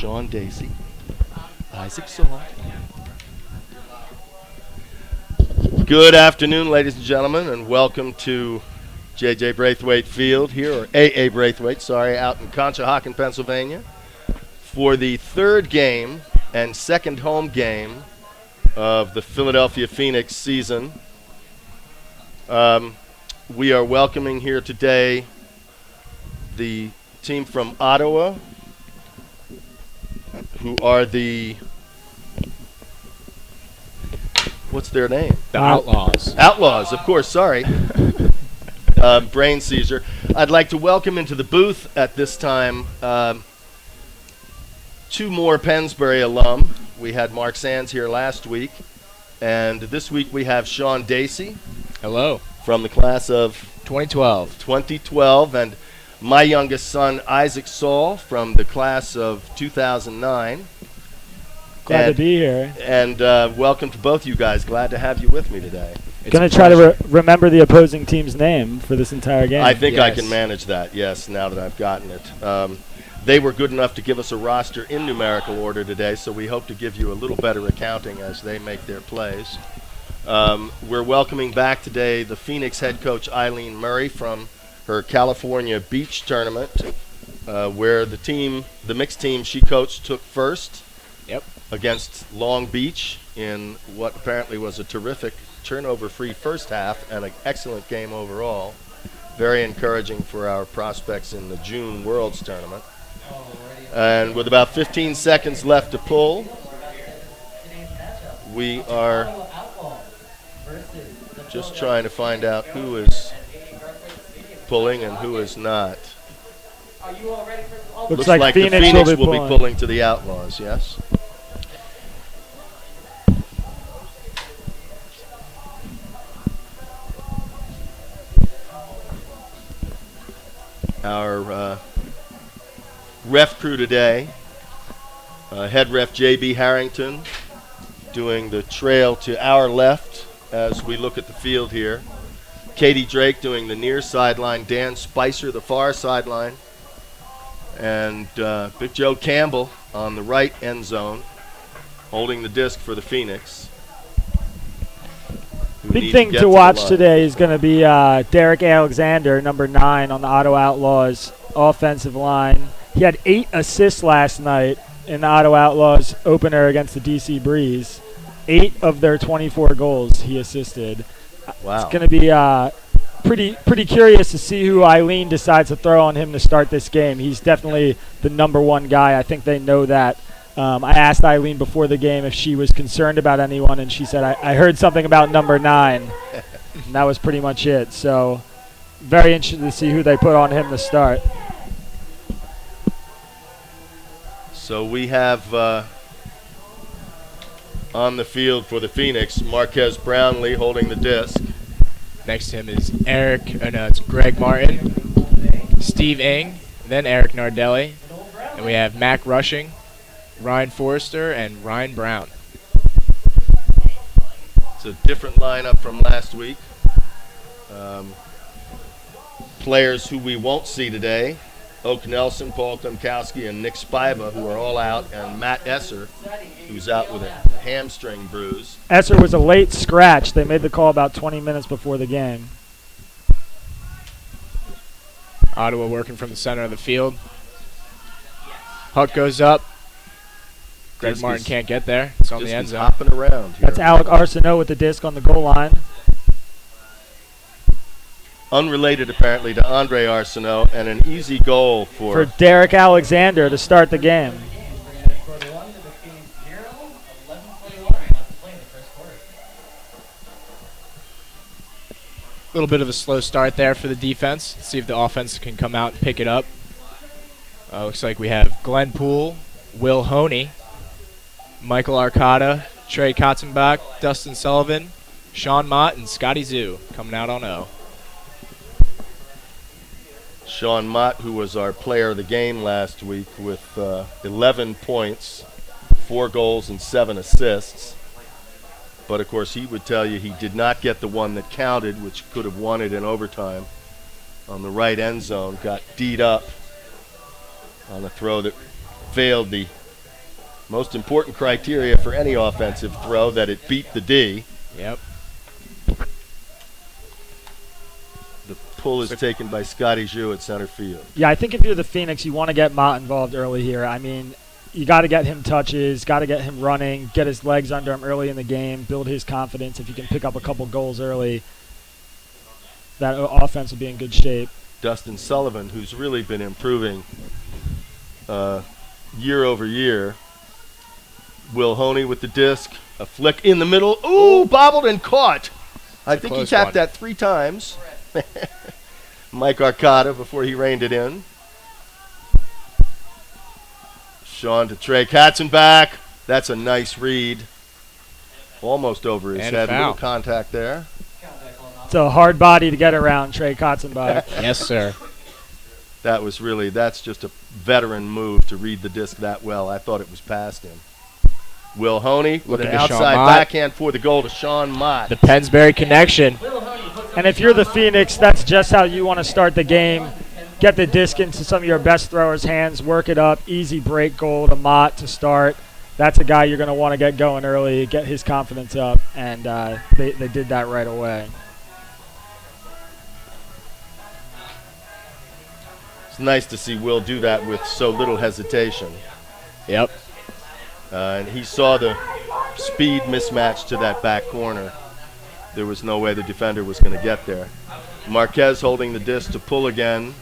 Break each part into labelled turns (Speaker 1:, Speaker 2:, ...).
Speaker 1: Sean Dacey, Isaac Salt. Good afternoon, ladies and gentlemen, and welcome to J.J. Braithwaite Field here, or A.A. Braithwaite, sorry, out in Conshohocken, Pennsylvania, for the third game and second home game of the Philadelphia Phoenix season. We are welcoming here today the team from Ottawa, who are the, what's their name?
Speaker 2: The Outlaws.
Speaker 1: Outlaws, of course, sorry. Brain seizure. I'd like to welcome into the booth at this time two more Pennsbury alum. We had Mark Sands here last week, and this week we have Sean Dacey.
Speaker 2: Hello.
Speaker 1: From the class of
Speaker 2: 2012.
Speaker 1: And my youngest son, Isaac Saul, from the class of 2009.
Speaker 3: Glad to be here.
Speaker 1: And welcome to both you guys. Glad to have you with me today.
Speaker 3: Going to try to remember the opposing team's name for this entire game.
Speaker 1: I think I can manage that, yes, now that I've gotten it. They were good enough to give us a roster in numerical order today, so we hope to give you a little better accounting as they make their plays. We're welcoming back today the Phoenix head coach Eileen Murray from her California Beach tournament, where the mixed team she coached took first against Long Beach in what apparently was a terrific turnover-free first half and an excellent game overall. Very encouraging for our prospects in the June Worlds tournament. And with about 15 seconds left to pull, we are just trying to find out who is pulling and who is not.
Speaker 3: Looks like
Speaker 1: the Phoenix will be
Speaker 3: pulling.
Speaker 1: pulling to the Outlaws, yes? Our ref crew today, head ref J.B. Harrington doing the trail to our left as we look at the field here. Katie Drake doing the near sideline, Dan Spicer the far sideline, and Big Joe Campbell on the right end zone holding the disc for the Phoenix.
Speaker 3: Big thing to watch today is going to be Derek Alexander, number 9 on the Ottawa Outlaws offensive line. He had 8 assists last night in the Ottawa Outlaws opener against the DC Breeze. 8 of their 24 goals he assisted.
Speaker 1: Wow.
Speaker 3: It's going to be pretty curious to see who Eileen decides to throw on him to start this game. He's definitely the number 1 guy. I think they know that. I asked Eileen before the game if she was concerned about anyone, and she said, I heard something about number 9. And that was pretty much it. So very interested to see who they put on him to start.
Speaker 1: So we have on the field for the Phoenix, Marquez Brownlee holding the disc.
Speaker 2: Next to him is it's Greg Martin, Steve Ing, then Eric Nardelli. And we have Mac Rushing, Ryan Forrester, and Ryan Brown.
Speaker 1: It's a different lineup from last week. Players who we won't see today, Oak Nelson, Paul Klimkowski, and Nick Spiva, who are all out, and Matt Esser, who's out with a hamstring bruise.
Speaker 3: Esser was a late scratch. They made the call about 20 minutes before the game.
Speaker 2: Ottawa working from the center of the field. Huck goes up. Greg Martin can't get there. It's on the end zone.
Speaker 1: Hopping around here.
Speaker 3: That's Alec Arsenault with the disc on the goal line.
Speaker 1: Unrelated, apparently, to Andre Arsenault, and an easy goal for
Speaker 3: Derek Alexander to start the game.
Speaker 2: A little bit of a slow start there for the defense. Let's see if the offense can come out and pick it up. Looks like we have Glenn Poole, Will Honey, Michael Arcata, Trey Katzenbach, Dustin Sullivan, Sean Mott, and Scotty Zoo coming out on O.
Speaker 1: Sean Mott, who was our player of the game last week with 11 points, 4 goals, and 7 assists. But, of course, he would tell you he did not get the one that counted, which could have won it in overtime on the right end zone. Got D'd up on a throw that failed the Most important criteria for any offensive throw, that it beat the D.
Speaker 2: Yep.
Speaker 1: The pull is taken by Scotty Zhu at center field.
Speaker 3: Yeah, I think if you're the Phoenix, you want to get Mott involved early here. I mean, you got to get him touches, got to get him running, get his legs under him early in the game, build his confidence. If you can pick up a couple goals early, that offense will be in good shape.
Speaker 1: Dustin Sullivan, who's really been improving year over year. Will Honey with the disc. A flick in the middle. Ooh, bobbled and caught. I think he tapped that 3 times. Mike Arcata before he reined it in. Sean to Trey Katzenbach. That's a nice read. Almost over his head. A little contact there.
Speaker 3: It's a hard body to get around, Trey Katzenbach.
Speaker 2: Yes, sir.
Speaker 1: That's just a veteran move to read the disc that well. I thought it was past him. Will Honey with an outside backhand for the goal to Sean Mott.
Speaker 2: The Pennsbury connection.
Speaker 3: And if you're the Phoenix, that's just how you want to start the game. Get the disc into some of your best throwers' hands, work it up, easy break goal to Mott to start. That's a guy you're going to want to get going early, get his confidence up, and they did that right away.
Speaker 1: It's nice to see Will do that with so little hesitation.
Speaker 2: Yep.
Speaker 1: And he saw the speed mismatch to that back corner. There was no way the defender was going to get there. Marquez holding the disc to pull again.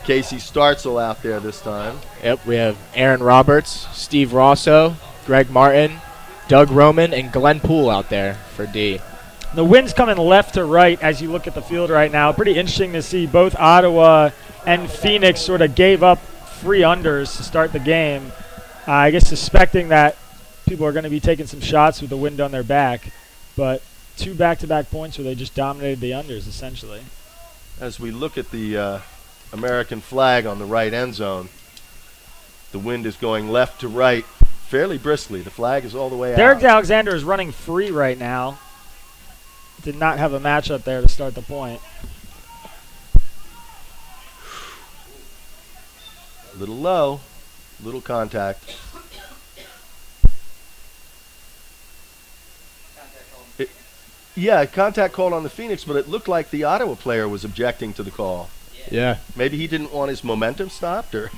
Speaker 1: Casey Startzel out there this time.
Speaker 2: Yep, we have Aaron Roberts, Steve Rosso, Greg Martin, Doug Roman, and Glenn Poole out there for D.
Speaker 3: The wind's coming left to right as you look at the field right now. Pretty interesting to see both Ottawa and Phoenix sort of gave up free unders to start the game. I guess suspecting that people are going to be taking some shots with the wind on their back. But 2 back-to-back points where they just dominated the unders, essentially.
Speaker 1: As we look at the American flag on the right end zone, the wind is going left to right fairly briskly. The flag is all the way out.
Speaker 3: Derek Alexander is running free right now. Did not have a matchup there to start the point.
Speaker 1: A little low, little contact. Yeah, contact called on the Phoenix, but it looked like the Ottawa player was objecting to the call.
Speaker 2: Yeah.
Speaker 1: Maybe he didn't want his momentum stopped, or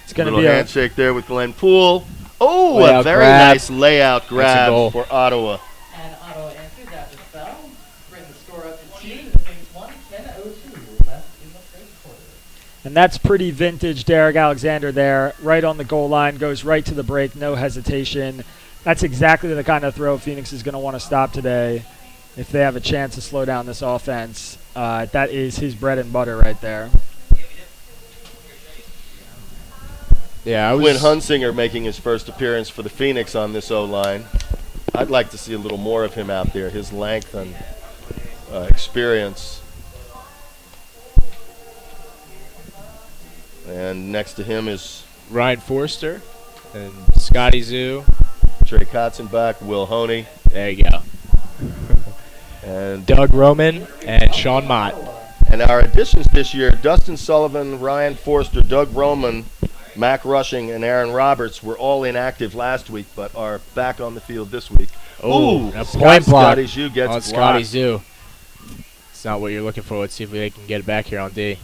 Speaker 3: It's going to
Speaker 1: be a handshake there with Glenn Poole. Oh,
Speaker 2: layout
Speaker 1: a very
Speaker 2: grab.
Speaker 1: nice layout grab for Ottawa.
Speaker 4: And Ottawa answers after the foul. Bring the score up to 2. The Phoenix 1, 10:02 left in the first quarter.
Speaker 3: And that's pretty vintage Derek Alexander there. Right on the goal line, goes right to the break, no hesitation. That's exactly the kind of throw Phoenix is going to want to stop today if they have a chance to slow down this offense. That is his bread and butter right there.
Speaker 2: Yeah,
Speaker 1: Quinn Hunsinger making his first appearance for the Phoenix on this O-line. I'd like to see a little more of him out there, his length and experience. And next to him is
Speaker 2: Ryan Forster and Scotty Zhu.
Speaker 1: Trey Katzenbach, Will Honey.
Speaker 2: There you go.
Speaker 1: And
Speaker 2: Doug Roman and Sean Mott.
Speaker 1: And our additions this year, Dustin Sullivan, Ryan Forster, Doug Roman, Mac Rushing, and Aaron Roberts were all inactive last week, but are back on the field this week.
Speaker 2: Oh, a
Speaker 1: Scott
Speaker 2: point block
Speaker 1: Scotty Zhu gets
Speaker 2: on
Speaker 1: blocked.
Speaker 2: Scotty Zhu. It's not what you're looking for. Let's see if they can get it back here on D.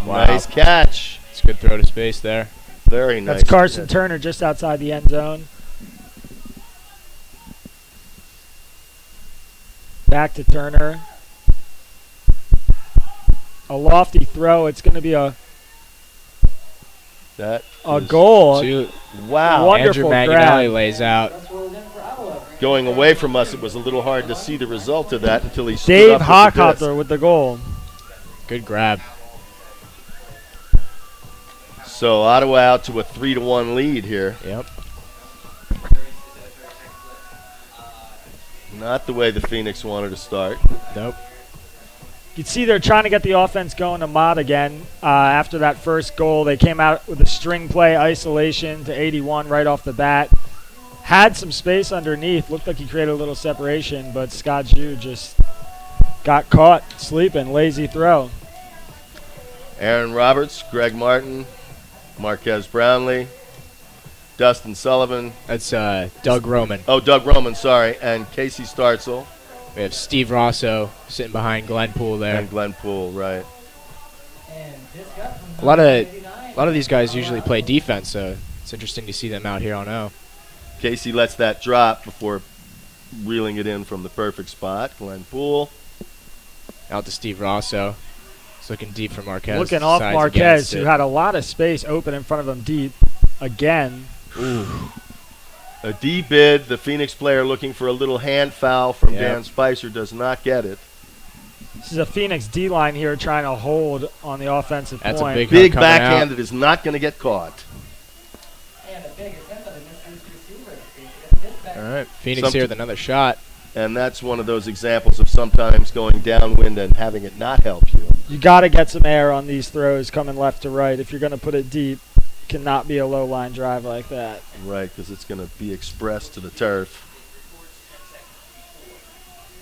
Speaker 2: Wow.
Speaker 1: Nice catch.
Speaker 2: It's a good throw to space there.
Speaker 1: Very nice.
Speaker 3: That's Carson
Speaker 1: catch.
Speaker 3: Turner just outside the end zone. Back to Turner. A lofty throw. It's going to be a goal.
Speaker 1: Wow.
Speaker 3: Wonderful
Speaker 2: Andrew
Speaker 3: grab.
Speaker 2: Manganelli lays out.
Speaker 1: Going away from us, it was a little hard to see the result of that until he stood
Speaker 3: Dave
Speaker 1: up with the disc.
Speaker 3: Hochhauser with the goal.
Speaker 2: Good grab.
Speaker 1: So Ottawa out to a 3-1 lead here.
Speaker 2: Yep.
Speaker 1: Not the way the Phoenix wanted to start.
Speaker 2: Nope.
Speaker 3: You can see they're trying to get the offense going to Mott again. After that first goal, they came out with a string play isolation to 81 right off the bat. had some space underneath. Looked like he created a little separation, but Scott Ju just got caught sleeping. Lazy throw.
Speaker 1: Aaron Roberts, Greg Martin, Marquez Brownlee, Dustin Sullivan.
Speaker 2: That's Doug Roman.
Speaker 1: Oh, Doug Roman, sorry, and Casey Startzel.
Speaker 2: We have Steve Rosso sitting behind Glenn Poole there.
Speaker 1: And Glenn Poole, right.
Speaker 2: A lot of these guys usually play defense, so it's interesting to see them out here on O.
Speaker 1: Casey lets that drop before reeling it in from the perfect spot. Glenn Poole.
Speaker 2: Out to Steve Rosso. He's looking deep for Marquez.
Speaker 3: Looking off
Speaker 2: Decides
Speaker 3: Marquez,
Speaker 2: against
Speaker 3: who
Speaker 2: it.
Speaker 3: had a lot of space open in front of him deep. Again.
Speaker 1: Ooh. A D bid. The Phoenix player looking for a little hand foul from Dan Spicer does not get it.
Speaker 3: This is a Phoenix D-line here trying to hold on the offensive
Speaker 2: That's
Speaker 3: point.
Speaker 2: a
Speaker 1: Big
Speaker 2: coming
Speaker 1: backhand
Speaker 2: out.
Speaker 1: that is not going to get caught.
Speaker 4: And a big attempt on the misuse receiver.
Speaker 2: All right, Phoenix here with another shot.
Speaker 1: And that's one of those examples of sometimes going downwind and having it not help you.
Speaker 3: You got to get some air on these throws coming left to right. If you're going to put it deep, it cannot be a low line drive like that.
Speaker 1: Right, because it's going to be expressed to the turf.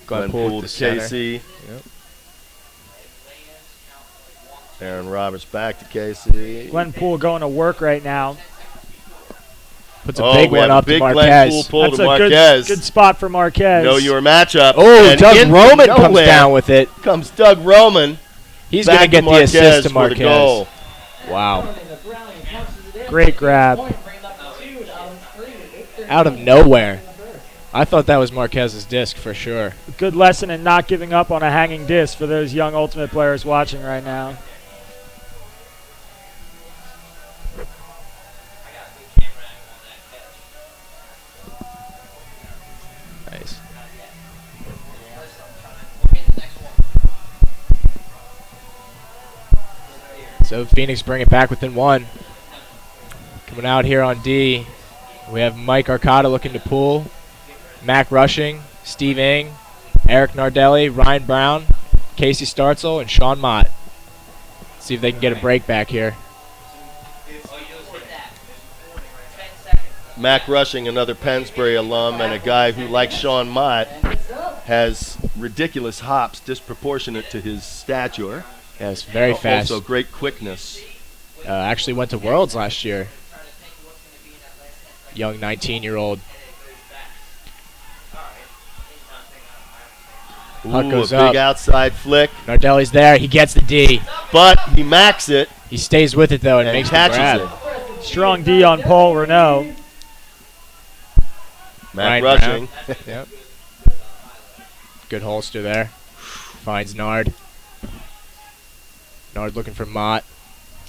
Speaker 2: Glenn Poole
Speaker 1: to
Speaker 2: to center.
Speaker 1: Casey.
Speaker 2: Yep.
Speaker 1: Aaron Roberts back to Casey.
Speaker 3: Glenn Poole going to work right now.
Speaker 2: Puts a big
Speaker 1: we
Speaker 2: one
Speaker 1: have a
Speaker 2: up to
Speaker 1: big Glenn
Speaker 2: Marquez.
Speaker 1: Poole pull
Speaker 3: That's
Speaker 1: to
Speaker 3: a
Speaker 1: Marquez.
Speaker 3: good spot for Marquez.
Speaker 1: Know your matchup.
Speaker 2: Oh,
Speaker 1: And
Speaker 2: Doug
Speaker 1: in
Speaker 2: Roman
Speaker 1: from
Speaker 2: comes
Speaker 1: nowhere
Speaker 2: down with it.
Speaker 1: Comes Doug Roman.
Speaker 2: He's
Speaker 1: back
Speaker 2: going to get the
Speaker 1: Marquez
Speaker 2: assist to
Speaker 1: for the
Speaker 2: Marquez.
Speaker 1: goal.
Speaker 2: Wow.
Speaker 3: Great grab.
Speaker 2: Out of nowhere. I thought that was Marquez's disc for sure.
Speaker 3: Good lesson in not giving up on a hanging disc for those young Ultimate players watching right now.
Speaker 2: Nice. So Phoenix bring it back within one. Coming out here on D, we have Mike Arcata looking to pull. Mac rushing, Steve Ing, Eric Nardelli, Ryan Brown, Casey Startzel, and Sean Mott. See if they can get a break back here.
Speaker 1: Mac Rushing, another Pennsbury alum, and a guy who, like Sean Mott, has ridiculous hops disproportionate to his stature.
Speaker 2: Yes, very fast.
Speaker 1: Also great quickness.
Speaker 2: Actually went to Worlds last year. Young 19-year-old. Puck
Speaker 1: Ooh,
Speaker 2: goes
Speaker 1: a big
Speaker 2: up.
Speaker 1: outside flick,
Speaker 2: Nardelli's there. He gets the D.
Speaker 1: but he macks it
Speaker 2: He stays with it, though, and
Speaker 1: and
Speaker 2: makes the
Speaker 1: catches
Speaker 2: grab.
Speaker 1: it.
Speaker 3: Strong D on Paul Renault.
Speaker 1: Mac
Speaker 2: Ryan
Speaker 1: Rushing.
Speaker 2: Yep. Good holster there. Finds Nard. Nard looking for Mott.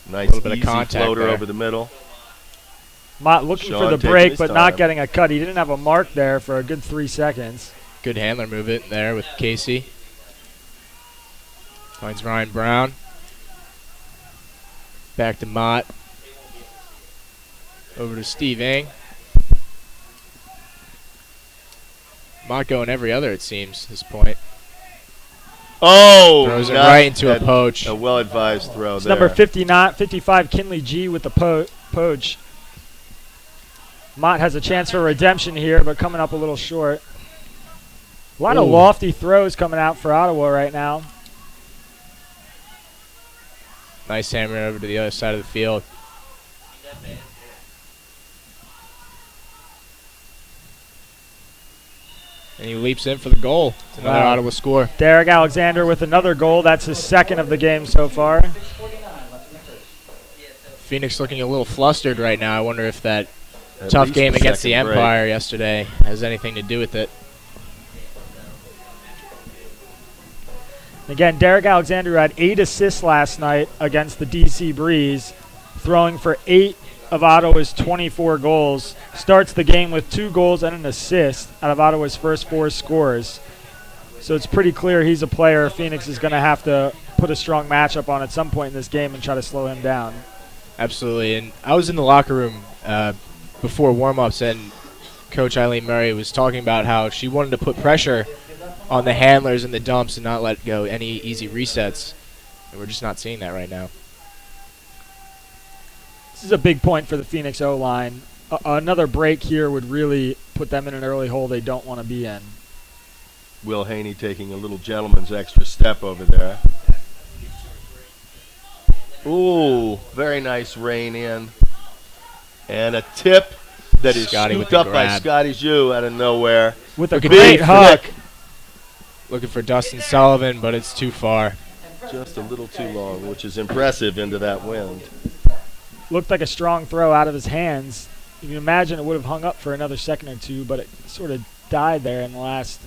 Speaker 1: Nice
Speaker 2: Little bit of
Speaker 1: easy
Speaker 2: contact
Speaker 1: floater
Speaker 2: there.
Speaker 1: over the middle.
Speaker 3: Mott looking
Speaker 1: Sean
Speaker 3: for the
Speaker 1: taking
Speaker 3: break,
Speaker 1: his
Speaker 3: but
Speaker 1: time.
Speaker 3: not getting a cut. He didn't have a mark there for a good 3 seconds.
Speaker 2: Good handler movement there with Casey. Finds Ryan Brown. Back to Mott. Over to Steve Ing. Mott going every other, it seems, at this point.
Speaker 1: Oh!
Speaker 2: Throws it
Speaker 1: not-
Speaker 2: right into a
Speaker 1: that-
Speaker 2: poach.
Speaker 1: A well-advised throw
Speaker 3: It's
Speaker 1: there.
Speaker 3: number 55, Kinley G with the poach. Mott has a chance for redemption here, but coming up a little short. A lot of
Speaker 2: Ooh.
Speaker 3: lofty throws coming out for Ottawa right now.
Speaker 2: Nice hammer over to the other side of the field. And he leaps in for the goal. It's another
Speaker 3: Wow.
Speaker 2: Ottawa score.
Speaker 3: Derek Alexander with another goal. That's his second of the game so far.
Speaker 2: Phoenix looking a little flustered right now. I wonder if that
Speaker 1: At
Speaker 2: tough
Speaker 1: least
Speaker 2: game
Speaker 1: a
Speaker 2: against the
Speaker 1: second break.
Speaker 2: Empire yesterday has anything to do with it.
Speaker 3: Again, Derek Alexander had 8 assists last night against the DC Breeze, throwing for 8 of Ottawa's 24 goals. Starts the game with 2 goals and an assist out of Ottawa's first 4 scores. So it's pretty clear he's a player Phoenix is going to have to put a strong matchup on at some point in this game and try to slow him down.
Speaker 2: Absolutely. And I was in the locker room before warm-ups, and Coach Eileen Murray was talking about how she wanted to put pressure on the handlers and the dumps and not let go any easy resets. And we're just not seeing that right now.
Speaker 3: This is a big point for the Phoenix O-line. another break here would really put them in an early hole they don't want to be in.
Speaker 1: Will Haney taking a little gentleman's extra step over there. Ooh, very nice rain in. And a tip that is
Speaker 2: Scotty with
Speaker 1: scooped
Speaker 2: the
Speaker 1: up by
Speaker 2: grab.
Speaker 1: Scotty Zhu out of nowhere.
Speaker 3: With a
Speaker 2: Look at
Speaker 3: great
Speaker 1: Big
Speaker 3: hook.
Speaker 1: flick.
Speaker 2: Looking for Dustin Sullivan, but it's too far.
Speaker 1: Just a little too long, which is impressive into that wind.
Speaker 3: Looked like a strong throw out of his hands. You can imagine it would have hung up for another second or two, but it sort of died there in the last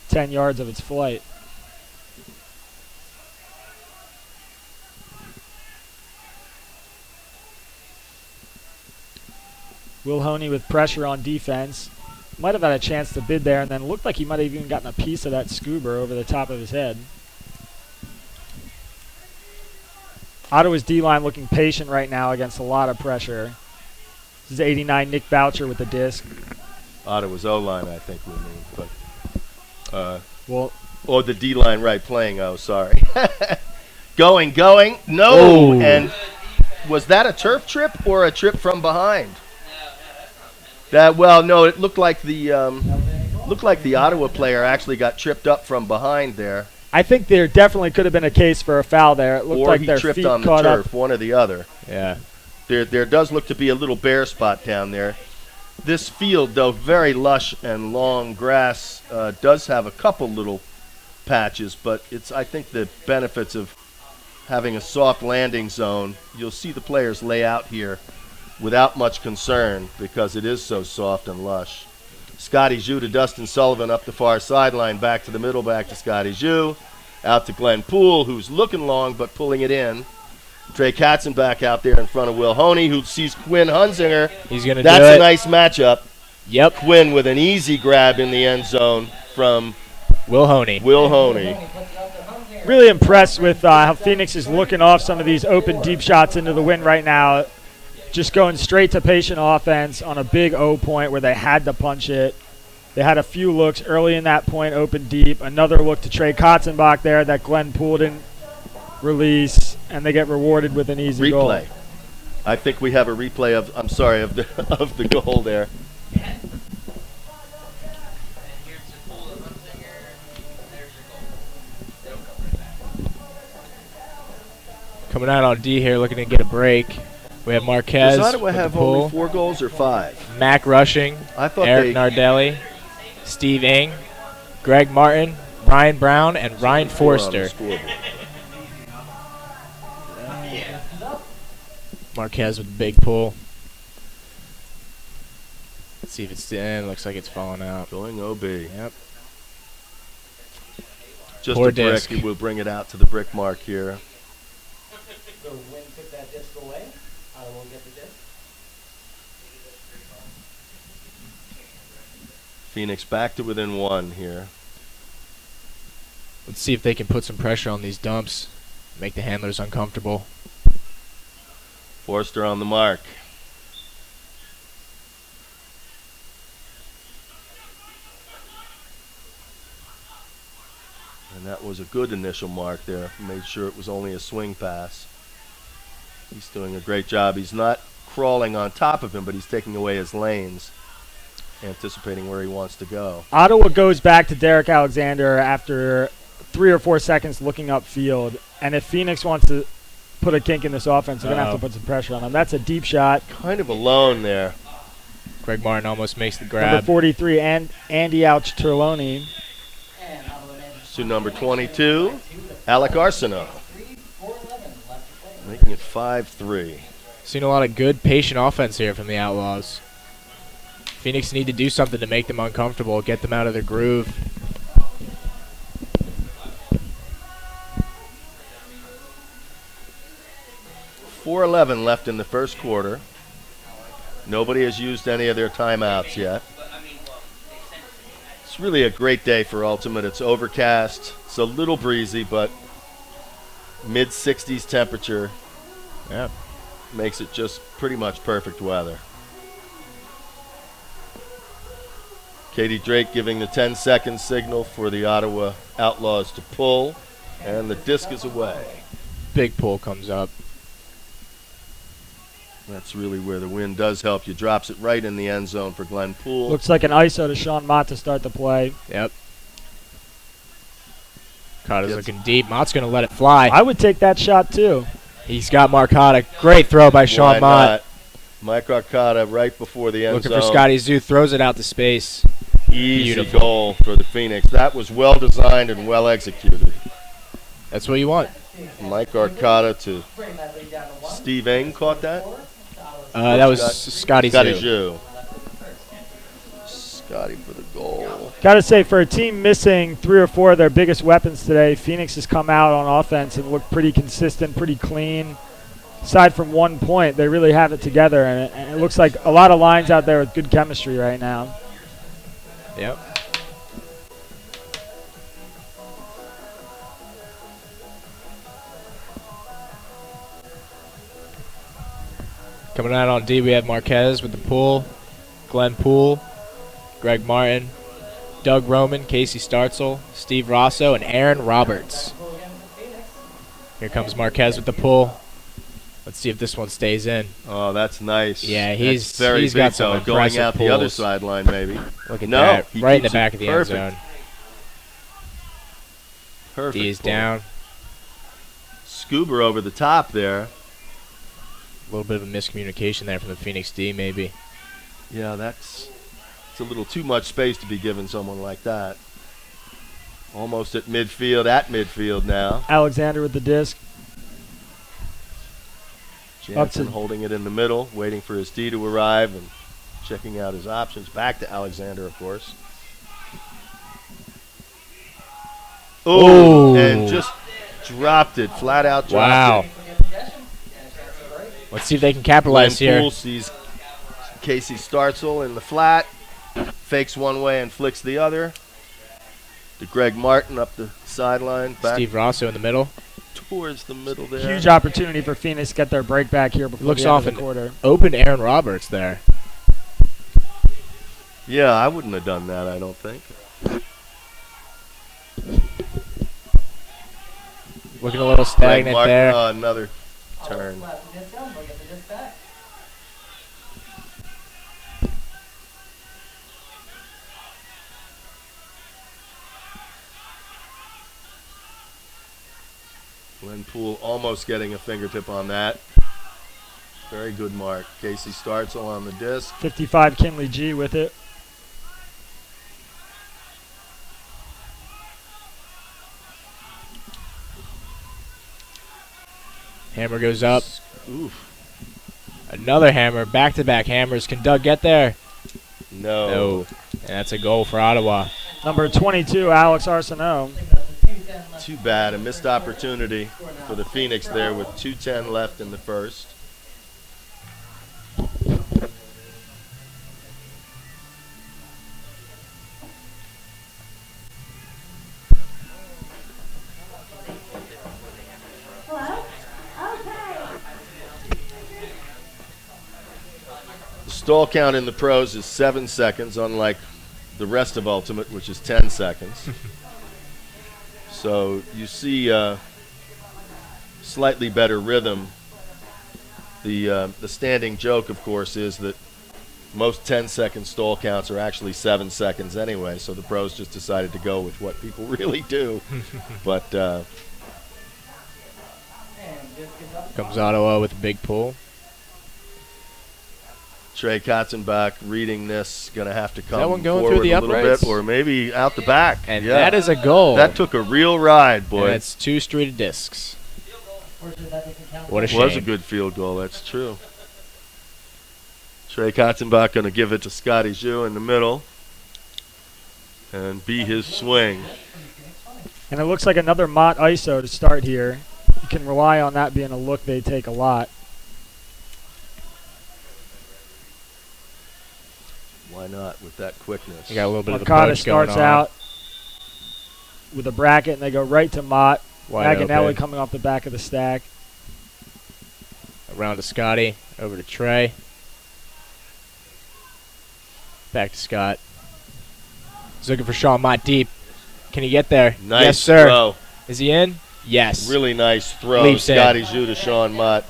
Speaker 3: 10 yards of its flight. Will Honey with pressure on defense. Might have had a chance to bid there, and then looked like he might have even gotten a piece of that scuba over the top of his head. Ottawa's D-line looking patient right now against a lot of pressure. This is 89 Nick Boucher with the disc.
Speaker 1: Ottawa's O-line, I think we mean. But,
Speaker 3: Well,
Speaker 1: or the D-line, right, playing, oh, sorry. going, no.
Speaker 2: Oh.
Speaker 1: And was that a turf trip or a trip from behind? No, it looked like the Ottawa player actually got tripped up from behind there.
Speaker 3: I think there definitely could have been a case for a foul there. It looked
Speaker 1: Or
Speaker 3: like
Speaker 1: he
Speaker 3: their
Speaker 1: tripped
Speaker 3: feet
Speaker 1: on the
Speaker 3: caught
Speaker 1: turf,
Speaker 3: up.
Speaker 1: one or the other.
Speaker 2: Yeah.
Speaker 1: There does look to be a little bare spot down there. This field, though very lush and long grass, does have a couple little patches, but it's, I think, the benefits of having a soft landing zone. You'll see the players lay out here without much concern because it is so soft and lush. Scotty Zhu to Dustin Sullivan up the far sideline, back to the middle, back to Scotty Zhu. Out to Glenn Poole, who's looking long but pulling it in. Trey Katzen back out there in front of Will Honey, who sees Quinn Hunzinger.
Speaker 2: He's going to do it.
Speaker 1: That's a nice matchup.
Speaker 2: Yep.
Speaker 1: Quinn with an easy grab in the end zone from
Speaker 2: Will Honey.
Speaker 1: Will Honey.
Speaker 3: Really impressed with how Phoenix is looking off some of these open deep shots into the wind right now. Just going straight to patient offense on a big O point where they had to punch it. They had a few looks early in that point, open deep. Another look to Trey Kotzenbach there that Glenn Poole didn't release, and they get rewarded with an easy goal.
Speaker 1: Replay. I think we have a replay of the of the goal there.
Speaker 2: Coming out on D here, looking to get a break. We have Marquez
Speaker 1: Does Ottawa
Speaker 2: with
Speaker 1: have
Speaker 2: the pull.
Speaker 1: only 4 goals or 5?
Speaker 2: Mac rushing.
Speaker 1: I thought
Speaker 2: Eric
Speaker 1: they
Speaker 2: Nardelli, Steve Ing, Greg Martin, Ryan Brown, and Ryan
Speaker 1: were on the
Speaker 2: Forster.
Speaker 1: scoreboard.
Speaker 2: Marquez with the big pull. Let's see if it's in. Looks like it's falling out.
Speaker 1: Going OB.
Speaker 2: Yep.
Speaker 1: Just
Speaker 2: Poor
Speaker 1: a brick.
Speaker 2: disc.
Speaker 1: We'll bring it out to the brick mark here.
Speaker 4: The wind took that disc away. I will get the disc.
Speaker 1: Phoenix back to within 1 here.
Speaker 2: Let's see if they can put some pressure on these dumps. Make the handlers uncomfortable.
Speaker 1: Forster on the mark. And that was a good initial mark there. Made sure it was only a swing pass. He's doing a great job. He's not crawling on top of him, but he's taking away his lanes, anticipating where he wants to go.
Speaker 3: Ottawa goes back to Derek Alexander after 3 or 4 seconds looking upfield. And if Phoenix wants to put a kink in this offense, they're going to have to put some pressure on them. That's a deep shot.
Speaker 1: Kind of alone there.
Speaker 2: Greg Martin almost makes the
Speaker 3: Number
Speaker 2: grab.
Speaker 3: 43, and Andy Ouch Terloni.
Speaker 4: And Ottawa manages
Speaker 1: To number 22, Alec Arsenault,
Speaker 4: 4:11 left to play.
Speaker 1: making it 5-3.
Speaker 2: Seen a lot of good, patient offense here from the Outlaws. Phoenix need to do something to make them uncomfortable, get them out of their groove.
Speaker 1: .411 left in the first quarter. Nobody has used any of their timeouts yet. It's really a great day for Ultimate. It's overcast. It's a little breezy, but mid-60s temperature.
Speaker 2: Yep.
Speaker 1: Makes it just pretty much perfect weather. Katie Drake giving the 10-second signal for the Ottawa Outlaws to pull, and the disc is away.
Speaker 2: Big pull comes up.
Speaker 1: That's really where the wind does help you. Drops it right in the end zone for Glenn Poole.
Speaker 3: Looks like an ISO to Sean Mott to start the play.
Speaker 2: Yep. Carter's looking deep. Mott's going to let it fly.
Speaker 3: I would take that shot too.
Speaker 2: He's got Marcotta. Great throw by Sean Mott.
Speaker 1: Not? Mike Arcata right before the end
Speaker 2: Looking
Speaker 1: zone.
Speaker 2: for Scotty Zoo. Throws it out to space.
Speaker 1: Easy
Speaker 2: Beautiful.
Speaker 1: goal for the Phoenix. That was well designed and well executed.
Speaker 2: That's what you want.
Speaker 1: Mike Arcata to Steve Eng caught that.
Speaker 2: That was Scotty
Speaker 1: Scotty
Speaker 2: Zoo.
Speaker 1: Zoo. Scotty for the goal.
Speaker 3: Got to say, for a team missing 3 or 4 of their biggest weapons today, Phoenix has come out on offense and looked pretty consistent, pretty clean. Aside from 1 point, they really have it together, and it looks like a lot of lines out there with good chemistry right now.
Speaker 2: Yep. Coming out on D, we have Marquez with the Poole, Glenn Poole, Greg Martin, Doug Roman, Casey Startzel, Steve Rosso, and Aaron Roberts. Here comes Marquez with the Poole. Let's see if this one stays in.
Speaker 1: Oh, that's nice.
Speaker 2: Yeah,
Speaker 1: That's very
Speaker 2: he's
Speaker 1: big,
Speaker 2: got some
Speaker 1: though, going
Speaker 2: impressive
Speaker 1: out the other
Speaker 2: pulls.
Speaker 1: sideline maybe.
Speaker 2: Look at
Speaker 1: No,
Speaker 2: that,
Speaker 1: he
Speaker 2: right in the
Speaker 1: keeps it
Speaker 2: back of the end
Speaker 1: perfect.
Speaker 2: zone.
Speaker 1: Perfect.
Speaker 2: D is
Speaker 1: pull.
Speaker 2: down.
Speaker 1: Scuba over the top there.
Speaker 2: A little bit of a miscommunication there from the Phoenix D, maybe.
Speaker 1: Yeah, it's a little too much space to be given someone like that. Almost at midfield now.
Speaker 3: Alexander with the disc.
Speaker 1: Jansen holding it in the middle, waiting for his D to arrive and checking out his options. Back to Alexander, of course. Oh, and just dropped it, flat out dropped
Speaker 2: Wow.
Speaker 1: it.
Speaker 2: Let's see if they can capitalize
Speaker 1: Glenn
Speaker 2: here.
Speaker 1: Poole sees Casey Startzel in the flat, fakes one way and flicks the other. To Greg Martin up the sideline, back
Speaker 2: Steve Rosso in the middle.
Speaker 1: towards the middle there.
Speaker 3: Huge opportunity for Phoenix to get their break back here before
Speaker 2: Looks
Speaker 3: the end
Speaker 2: off
Speaker 3: of the
Speaker 2: an
Speaker 3: quarter.
Speaker 2: open Aaron Roberts there.
Speaker 1: Yeah, I wouldn't have done that, I don't think.
Speaker 2: Looking a little
Speaker 1: Greg
Speaker 2: stagnant
Speaker 1: Martin,
Speaker 2: there.
Speaker 1: another turn. Glenn Poole almost getting a fingertip on that. Very good mark. Casey Startzel on the disc.
Speaker 3: 55 Kinley G with it.
Speaker 2: Hammer goes up.
Speaker 1: Oof.
Speaker 2: Another hammer. Back-to-back hammers. Can Doug get there?
Speaker 1: No.
Speaker 2: No. And that's a goal for Ottawa.
Speaker 3: Number 22, Alex Arsenault.
Speaker 1: Too bad. A missed opportunity for the Phoenix there with 2:10 left in the first. The stall count in the pros is 7 seconds, unlike the rest of Ultimate, which is 10 seconds. So you see slightly better rhythm. The standing joke, of course, is that most 10-second stall counts are actually 7 seconds anyway, so the pros just decided to go with what people really do. But
Speaker 2: Comes Ottawa with a big pull.
Speaker 1: Trey Katzenbach reading this, going to have to come
Speaker 2: that one going
Speaker 1: forward
Speaker 2: through the
Speaker 1: a little
Speaker 2: uprights?
Speaker 1: bit, or maybe out the back.
Speaker 2: And
Speaker 1: Yeah.
Speaker 2: that is a goal.
Speaker 1: That took a real ride, boy.
Speaker 2: And it's 2 straight discs. What a shame.
Speaker 1: Was a good field goal, that's true. Trey Katzenbach going to give it to Scotty Zhu in the middle and be his swing.
Speaker 3: And it looks like another Mott ISO to start here. You can rely on that being a look they take a lot.
Speaker 1: Why not with that quickness?
Speaker 2: You got a little bit of a
Speaker 3: Marcotta
Speaker 2: poach going
Speaker 3: starts
Speaker 2: on.
Speaker 3: out with a bracket, and they go right to Mott.
Speaker 2: Wide
Speaker 3: Aganelli
Speaker 2: open.
Speaker 3: coming off the back of the stack.
Speaker 2: Around to Scotty. Over to Trey. Back to Scott. He's looking for Sean Mott deep. Can he get there?
Speaker 1: Nice
Speaker 2: yes, sir.
Speaker 1: throw.
Speaker 2: Is he in? Yes.
Speaker 1: Really nice throw.
Speaker 2: Leaps in.
Speaker 1: Scotty Zhu to Sean Mott.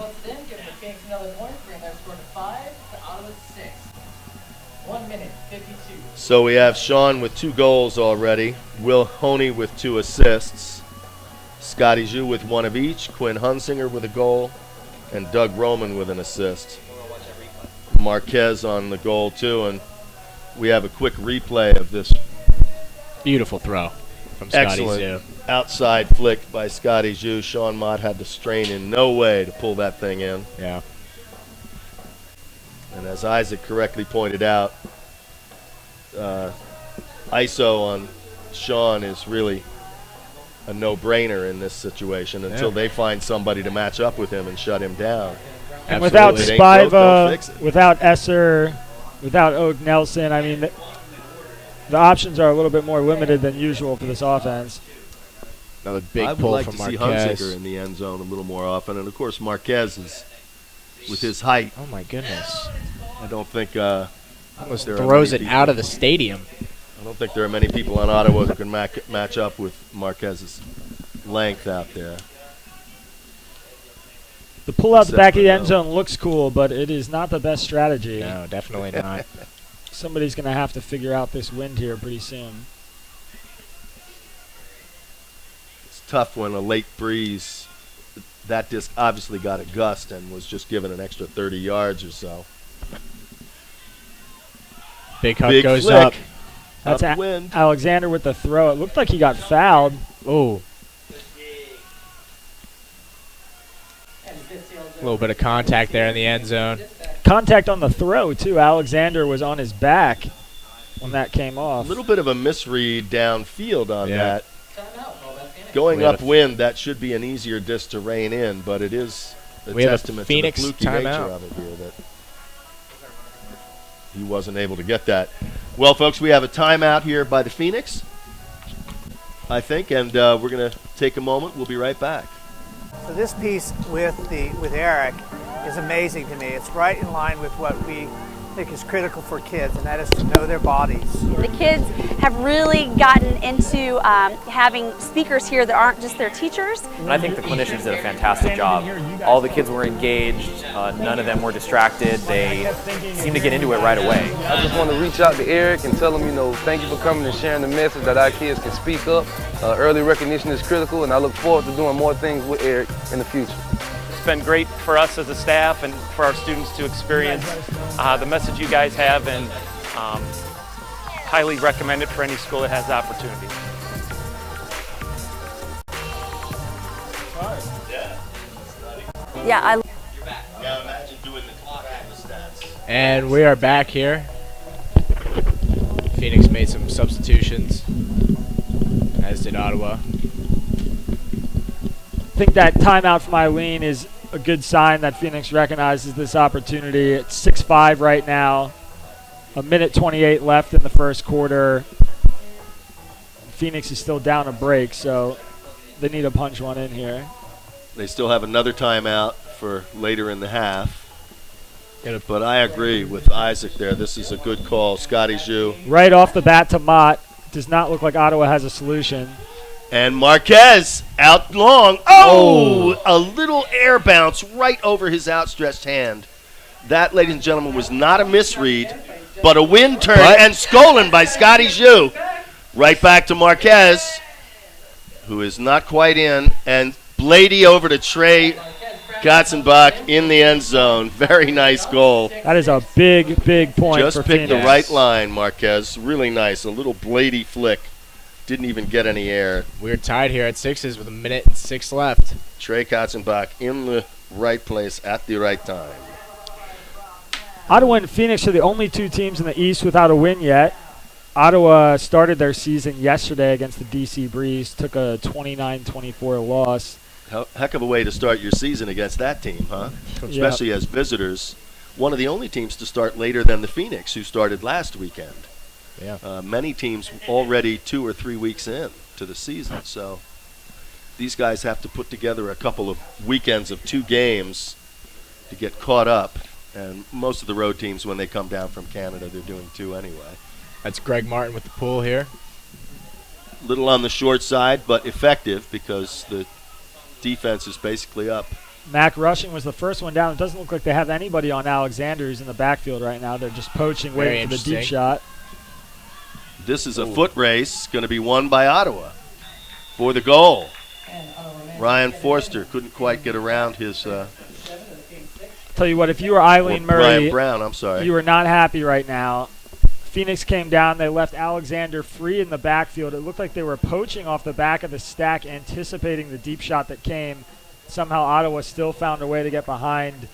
Speaker 4: 1 minute, 52.
Speaker 1: So we have Sean with 2 goals already, Will Honey with 2 assists, Scotty Zhu with 1 of each, Quinn Hunsinger with a goal, and Doug Roman with an assist. Marquez on the goal too, and we have a quick replay of this
Speaker 2: Beautiful throw from Scotty
Speaker 1: excellent
Speaker 2: Zhu.
Speaker 1: outside flick by Scotty Zhu. Sean Mott had to strain in no way to pull that thing in.
Speaker 2: Yeah.
Speaker 1: And as Isaac correctly pointed out, ISO on Sean is really a no-brainer in this situation until they find somebody to match up with him and shut him down.
Speaker 3: And without
Speaker 1: It ain't broke, don't fix
Speaker 3: Spiva,
Speaker 1: it.
Speaker 3: without Esser, without Og Nelson, I mean, the options are a little bit more limited than usual for this offense.
Speaker 2: Another big
Speaker 1: I would
Speaker 2: pull
Speaker 1: like
Speaker 2: from
Speaker 1: to see
Speaker 2: Marquez.
Speaker 1: Hunsinger in the end zone a little more often, and of course Marquez is with his height.
Speaker 2: Oh my goodness!
Speaker 1: I don't think
Speaker 2: Almost
Speaker 1: there are
Speaker 2: throws it
Speaker 1: many
Speaker 2: out of the stadium.
Speaker 1: I don't think there are many people on Ottawa who can match up with Marquez's length out there.
Speaker 3: The pull out the back of the end
Speaker 1: Except
Speaker 3: zone looks cool, but it is not the best strategy.
Speaker 2: No, definitely not.
Speaker 3: Somebody's going to have to figure out this wind here pretty soon.
Speaker 1: It's tough when a late breeze, that disc obviously got a gust and was just given an extra 30 yards or so.
Speaker 2: Big Huck
Speaker 1: Big
Speaker 2: goes
Speaker 1: flick.
Speaker 2: up.
Speaker 3: That's
Speaker 1: Upwind.
Speaker 3: Alexander with the throw. It looked like he got fouled.
Speaker 2: Oh,
Speaker 4: And this
Speaker 2: a little bit of contact there in the end zone.
Speaker 3: Contact on the throw, too. Alexander was on his back when that came
Speaker 1: A
Speaker 3: off.
Speaker 1: little bit of a misread downfield on
Speaker 2: Yeah.
Speaker 1: that.
Speaker 4: timeout. Well, that's Phoenix.
Speaker 1: Going
Speaker 2: We have a
Speaker 1: upwind, that should be an easier disc to rein in, but it is a
Speaker 2: We have a
Speaker 1: testament
Speaker 2: Phoenix
Speaker 1: to the fluky nature
Speaker 2: timeout.
Speaker 1: of it here that he wasn't able to get that. Well, folks, we have a timeout here by the Phoenix, I think, and we're going to take a moment. We'll be right back.
Speaker 5: So this piece with Eric is amazing to me. It's right in line with what we think is critical for kids, and that is to know their bodies.
Speaker 6: The kids have really gotten into having speakers here that aren't just their teachers.
Speaker 7: And I think the clinicians did a fantastic job. All the kids were engaged. None of them were distracted. They seemed to get into it right away.
Speaker 8: I just want to reach out to Eric and tell him, thank you for coming and sharing the message that our kids can speak up. Early recognition is critical, and I look forward to doing more things with Eric in the future.
Speaker 9: It's been great for us as a staff and for our students to experience the message you guys have, and highly recommend it for any school that has the opportunity.
Speaker 6: Yeah,
Speaker 1: Now imagine doing the clock and the stats.
Speaker 2: And we are back here. Phoenix made some substitutions, as did Ottawa.
Speaker 3: I think that timeout from Eileen is a good sign that Phoenix recognizes this opportunity. It's 6-5 right now. A minute 28 left in the first quarter. Phoenix is still down a break, so they need to punch one in here.
Speaker 1: They still have another timeout for later in the half. But I agree with Isaac there. This is a good call. Scotty Zhu.
Speaker 3: Right off the bat to Mott. Does not look like Ottawa has a solution.
Speaker 1: And Marquez out long. Oh! A little air bounce right over his outstretched hand. That, ladies and gentlemen, was not a misread, but a wind turn and stolen by Scotty Zhu. Right back to Marquez, who is not quite in. And Blady over to Trey Katzenbach in the end zone. Very nice goal.
Speaker 3: That is a big, big point
Speaker 1: Just
Speaker 3: for
Speaker 1: picked
Speaker 3: Phoenix.
Speaker 1: the right line, Marquez. Really nice. A little Blady flick. Didn't even get any air.
Speaker 2: We're tied here at 6s with 1:06 left.
Speaker 1: Trey Katzenbach in the right place at the right time.
Speaker 3: Ottawa and Phoenix are the only two teams in the East without a win yet. Ottawa started their season yesterday against the DC Breeze, took a 29-24 loss.
Speaker 1: Heck of a way to start your season against that team, huh? Especially as visitors. One of the only teams to start later than the Phoenix, who started last weekend.
Speaker 2: Yeah.
Speaker 1: Many teams already 2 or 3 weeks in to the season. So these guys have to put together a couple of weekends of 2 games to get caught up. And most of the road teams, when they come down from Canada, they're doing 2 anyway.
Speaker 2: That's Greg Martin with the pull here.
Speaker 1: Little on the short side, but effective because the defense is basically up
Speaker 3: Mac Rushing was the first one down. It doesn't look like they have anybody on Alexander who's in the backfield right now. They're just poaching, waiting for the deep shot.
Speaker 1: This is a foot race going to be won by Ottawa for the goal. Ryan Forster couldn't quite get around his
Speaker 3: Tell you what, if you were Eileen Murray,
Speaker 1: Ryan Brown, I'm sorry.
Speaker 3: You were not happy right now. Phoenix came down. They left Alexander free in the backfield. It looked like they were poaching off the back of the stack, anticipating the deep shot that came. Somehow Ottawa still found a way to get behind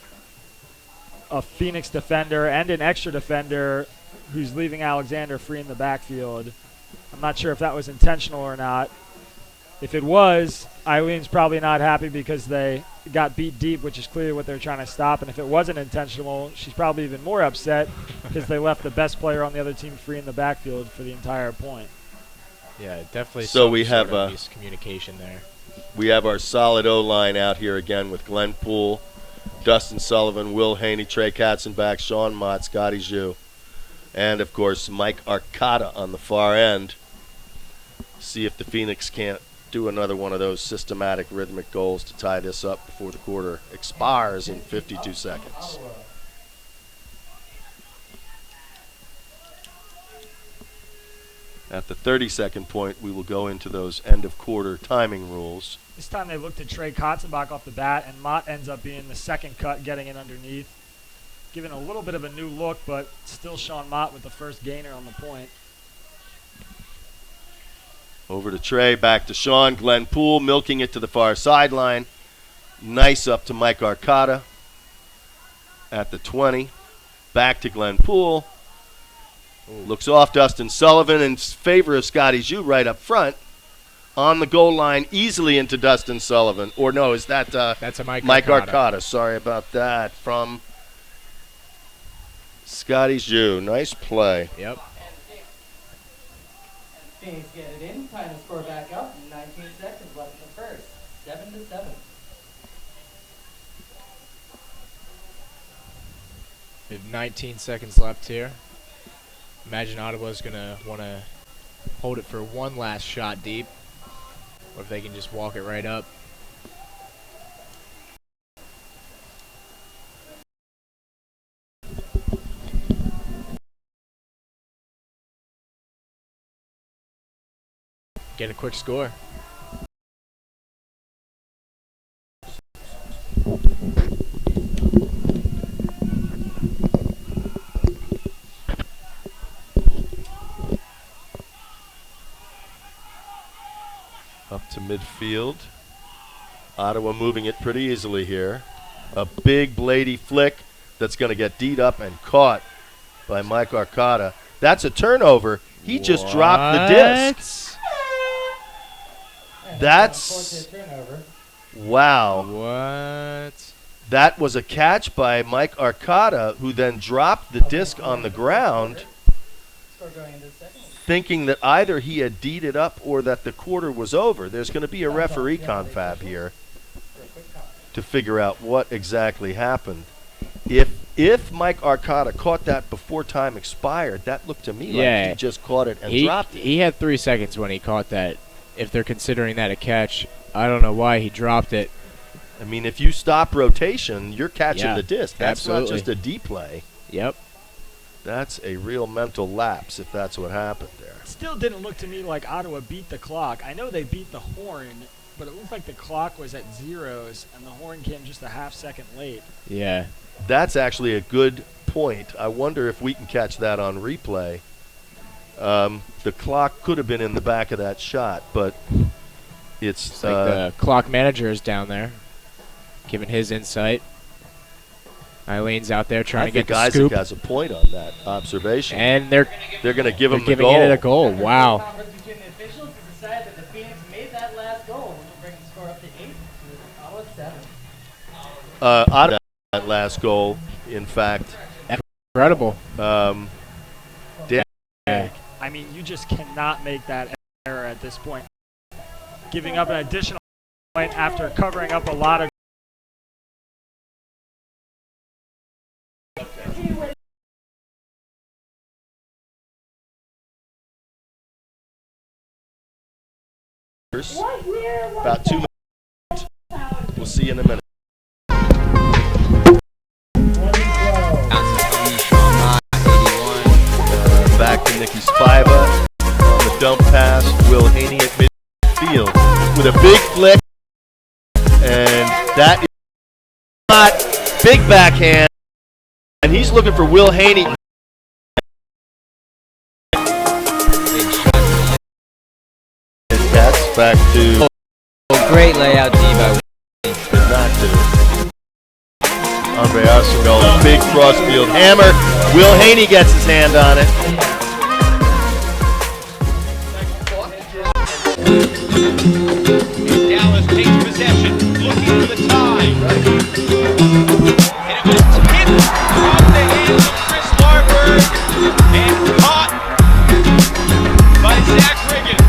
Speaker 3: a Phoenix defender and an extra defender who's leaving Alexander free in the backfield. I'm not sure if that was intentional or not. If it was, Eileen's probably not happy because they got beat deep, which is clearly what they're trying to stop. And if it wasn't intentional, she's probably even more upset because they left the best player on the other team free in the backfield for the entire point.
Speaker 2: Yeah, definitely.
Speaker 1: So we have
Speaker 2: miscommunication there.
Speaker 1: We have our solid O-line out here again with Glenn Poole, Dustin Sullivan, Will Haney, Trey Katzenbach, Sean Mott, Scotty Zhu, and of course Mike Arcata on the far end. See if the Phoenix can't do another one of those systematic rhythmic goals to tie this up before the quarter expires in 52 seconds. At the 30-second point, we will go into those end-of-quarter timing rules.
Speaker 3: This time they looked at Trey Katzenbach off the bat, and Mott ends up being the second cut, getting it underneath. Giving a little bit of a new look, but still Sean Mott with the first gainer on the point.
Speaker 1: Over to Trey, back to Sean. Glenn Poole milking it to the far sideline. Nice up to Mike Arcata at the 20. Back to Glenn Poole. Looks off Dustin Sullivan in favor of Scotty Zhu right up front. On the goal line, easily into Dustin Sullivan. Or no, is that
Speaker 2: that's a Mike
Speaker 1: Arcata. Sorry about that. From Scotty Zhu. Nice play.
Speaker 2: Yep.
Speaker 4: Phoenix get it in. Time to score back up. 19 seconds left in the first. 7-7.
Speaker 2: We have 19 seconds left here. Imagine Ottawa's going to want to hold it for one last shot deep. Or if they can just walk it right up. Get a quick score.
Speaker 1: Up to midfield. Ottawa moving it pretty easily here. A big bladey flick that's going to get D'd up and caught by Mike Arcata. That's a turnover. He just dropped the disc. That's wow.
Speaker 2: What?
Speaker 1: That was a catch by Mike Arcata, who then dropped the disc on the ground, thinking that either he had D'd it up or that the quarter was over. There's going to be a referee confab here to figure out what exactly happened. If Mike Arcata caught that before time expired, that looked to me like he just caught it and dropped it.
Speaker 2: He had 3 seconds when he caught that. If they're considering that a catch, I don't know why he dropped it.
Speaker 1: I mean, if you stop rotation, you're catching the disc. That's
Speaker 2: absolutely.
Speaker 1: not just a D play.
Speaker 2: Yep.
Speaker 1: That's a real mental lapse if that's what happened there.
Speaker 3: Still didn't look to me like Ottawa beat the clock. I know they beat the horn, but it looked like the clock was at zeros and the horn came just a half second late.
Speaker 2: Yeah.
Speaker 1: That's actually a good point. I wonder if we can catch that on replay. The clock could have been in the back of that shot, but it's
Speaker 2: like the clock manager is down there, giving his insight. Eileen's out there trying to get the scoop.
Speaker 1: Isaac has a point on that observation,
Speaker 2: and they're
Speaker 1: going to give him the
Speaker 2: goal. It a goal. Wow.
Speaker 4: Conference between the officials to decide that the Phoenix made that last goal, which will bring the score up to 8 to Ottawa 7.
Speaker 1: Ottawa that last goal, in fact,
Speaker 2: incredible.
Speaker 3: I mean, you just cannot make that error at this point. Giving up an additional point after covering up a lot of
Speaker 1: about 2 minutes. We'll see you in a minute. a big flick, and that is not big backhand, and he's looking for Will Haney. That's back to
Speaker 10: great layout D by
Speaker 1: did not do. Andre Arsenault, big crossfield hammer. Will Haney gets his hand on it.
Speaker 11: Dallas takes possession, looking for the tie. And it was tipped off the hands of Chris Larberg and caught by Zach Riggins.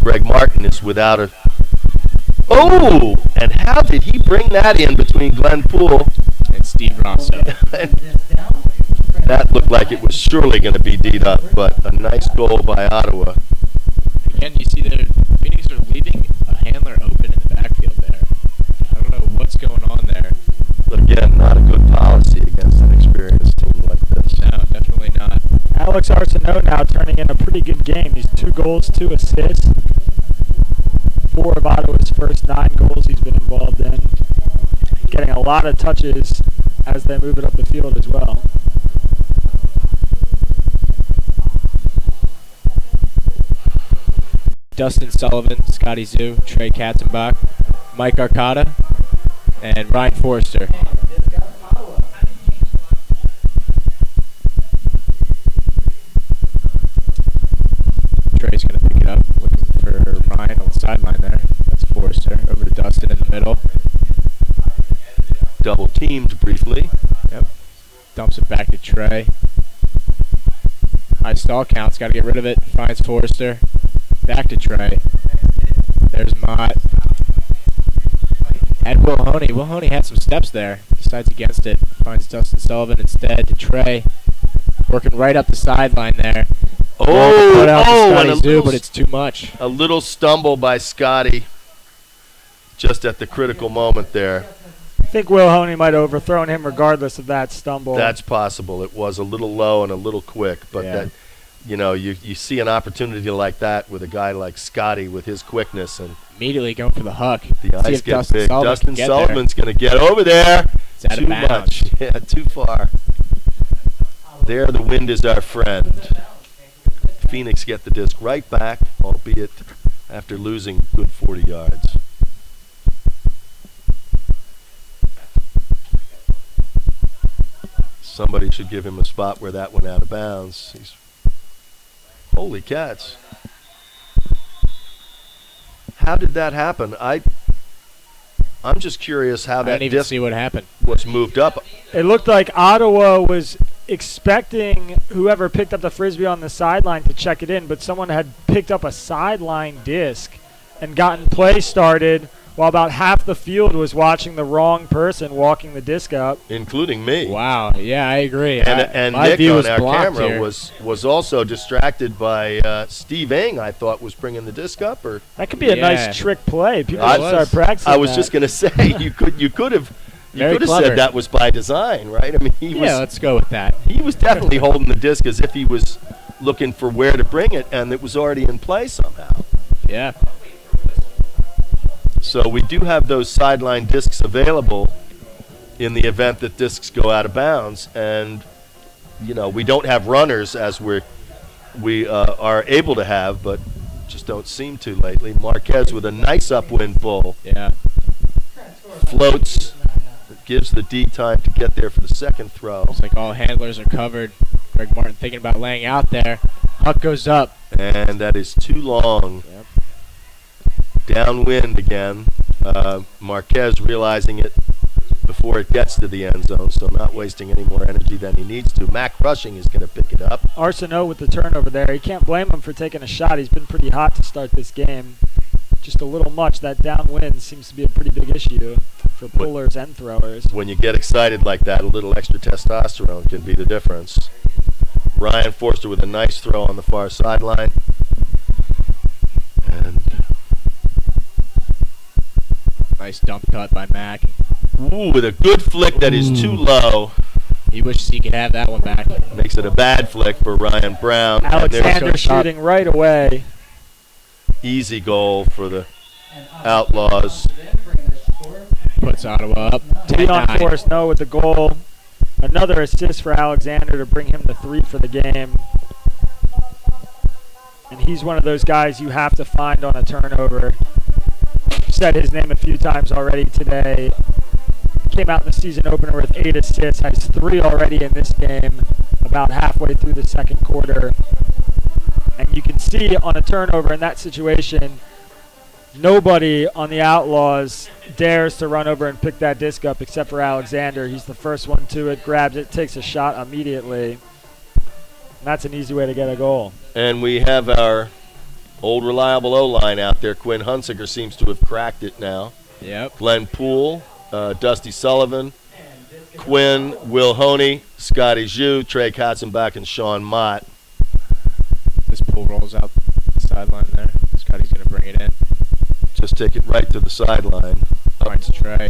Speaker 1: Greg Martin is without a. Oh! And how did he bring that in between Glenn Poole
Speaker 2: and Steve Rosso?
Speaker 1: That looked like it was surely going to be D'd up, but a nice goal by Ottawa.
Speaker 2: Again, you see that Phoenix are leaving a handler open in the backfield there. I don't know what's going on there.
Speaker 1: Again, not a good policy against an experienced team like this.
Speaker 2: No, definitely not.
Speaker 3: Alex Arsenault now turning in a pretty good game. He's 2 goals, 2 assists. 4 of Ottawa's first 9 goals he's been involved in. Getting a lot of touches as they move it up the field as well.
Speaker 2: Dustin Sullivan, Scotty Zoo, Trey Katzenbach, Mike Arcata, and Ryan Forrester. Dustin in the middle.
Speaker 1: Double teamed briefly.
Speaker 2: Yep. Dumps it back to Trey. High stall counts. Got to get rid of it. Finds Forrester. Back to Trey. There's Mott. And Will Honey. Will Honey had some steps there. Decides against it. Finds Dustin Sullivan instead to Trey. Working right up the sideline there. But it's too much.
Speaker 1: A little stumble by Scotty just at the critical moment there.
Speaker 3: I think Will Honey might have overthrown him regardless of that stumble.
Speaker 1: That's possible. It was a little low and a little quick, but
Speaker 2: Yeah.
Speaker 1: that, you see an opportunity like that with a guy like Scotty with his quickness, and
Speaker 2: Immediately going for the huck.
Speaker 1: the
Speaker 2: See
Speaker 1: ice
Speaker 2: if
Speaker 1: gets
Speaker 2: Dustin
Speaker 1: big.
Speaker 2: Sullivan
Speaker 1: Dustin
Speaker 2: can get
Speaker 1: Sullivan's going to get over there.
Speaker 2: It's out of
Speaker 1: Too
Speaker 2: bounds.
Speaker 1: much. Yeah, too far. There, the wind is our friend. Phoenix get the disc right back, albeit after losing good 40 yards. Somebody should give him a spot where that went out of bounds. Holy cats. How did that happen? I'm just curious how
Speaker 2: I
Speaker 1: that
Speaker 2: didn't even
Speaker 1: disc
Speaker 2: see what happened.
Speaker 1: was moved up.
Speaker 3: It looked like Ottawa was expecting whoever picked up the Frisbee on the sideline to check it in, but someone had picked up a sideline disc and gotten play started while about half the field was watching the wrong person walking the disc up.
Speaker 1: Including me.
Speaker 2: Wow. Yeah, I agree.
Speaker 1: And
Speaker 2: my
Speaker 1: Nick
Speaker 2: view
Speaker 1: on
Speaker 2: was
Speaker 1: our
Speaker 2: blocked
Speaker 1: camera
Speaker 2: here.
Speaker 1: was also distracted by Steve Ing, I thought, was bringing the disc up. Or
Speaker 3: That could be a
Speaker 2: Yeah.
Speaker 3: nice trick play. People
Speaker 1: I
Speaker 3: should start practicing
Speaker 1: I was
Speaker 3: that.
Speaker 1: just going to say, you could have
Speaker 2: Very clever.
Speaker 1: said that was by design, right? I mean,
Speaker 2: Let's go with that.
Speaker 1: he was definitely holding the disc as if he was looking for where to bring it, and it was already in play somehow.
Speaker 2: Yeah.
Speaker 1: So we do have those sideline discs available in the event that discs go out of bounds, and we don't have runners as we are able to have, but just don't seem to lately. Marquez with a nice upwind pull.
Speaker 2: Yeah.
Speaker 1: Floats. It gives the D time to get there for the second throw.
Speaker 2: Looks like all handlers are covered. Greg Martin thinking about laying out there. Huck goes up.
Speaker 1: And that is too long.
Speaker 2: Yep.
Speaker 1: Downwind again. Marquez realizing it before it gets to the end zone, so not wasting any more energy than he needs to. Mac Rushing is going to pick it up.
Speaker 3: Arsenault with the turnover there. You can't blame him for taking a shot. He's been pretty hot to start this game. Just a little much. That downwind seems to be a pretty big issue for pullers and throwers.
Speaker 1: When you get excited like that, a little extra testosterone can be the difference. Ryan Forster with a nice throw on the far sideline. And
Speaker 2: Nice dump cut by Mac.
Speaker 1: with a good flick that is too low.
Speaker 2: He wishes he could have that one back.
Speaker 1: Makes it a bad flick for Ryan Brown. And there's
Speaker 3: Alexander shooting right away.
Speaker 1: easy goal for the Outlaws.
Speaker 2: Puts Ottawa up.
Speaker 3: Leon
Speaker 2: 10-9.
Speaker 3: Forrest with the goal. Another assist for Alexander to bring him to 3 for the game. And he's one of those guys you have to find on a turnover. Said his name a few times already today. Came out in the season opener with 8 assists. Has 3 already in this game, about halfway through the second quarter. And you can see on a turnover in that situation, nobody on the Outlaws dares to run over and pick that disc up except for Alexander. He's the first one to it, grabs it, takes a shot immediately. And that's an easy way to get a goal.
Speaker 1: And we have our old reliable O-line out there. Quinn Hunsiker seems to have cracked it now.
Speaker 2: Yep.
Speaker 1: Glenn Poole, Dusty Sullivan, Quinn, Will Honey, Scotty Zhu, Trey Katzenbach, and Sean Mott.
Speaker 2: This Pool rolls out the sideline there. Scotty's going to bring it in.
Speaker 1: Just take it right to the sideline.
Speaker 2: Finds Trey.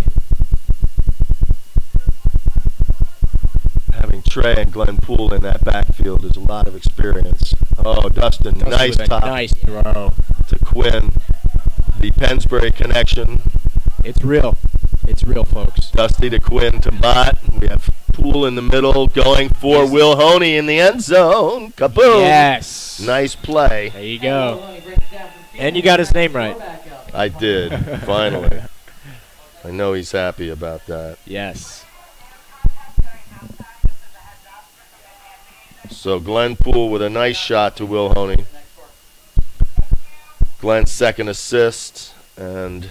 Speaker 1: Having Trey and Glenn Poole in that backfield is a lot of experience. Oh, Dustin, nice
Speaker 2: with a
Speaker 1: top
Speaker 2: nice throw.
Speaker 1: to Quinn. The Pensbury connection.
Speaker 2: It's real. It's real, folks.
Speaker 1: Dusty to Quinn to Mott. We have Poole in the middle going for Will Honey in the end zone. Kaboom!
Speaker 2: Yes.
Speaker 1: Nice play.
Speaker 2: There you go. And you got his name right.
Speaker 1: I did, finally. I know he's happy about that.
Speaker 2: Yes.
Speaker 1: So Glenn Poole with a nice shot to Will Honey. Glenn's second assist, and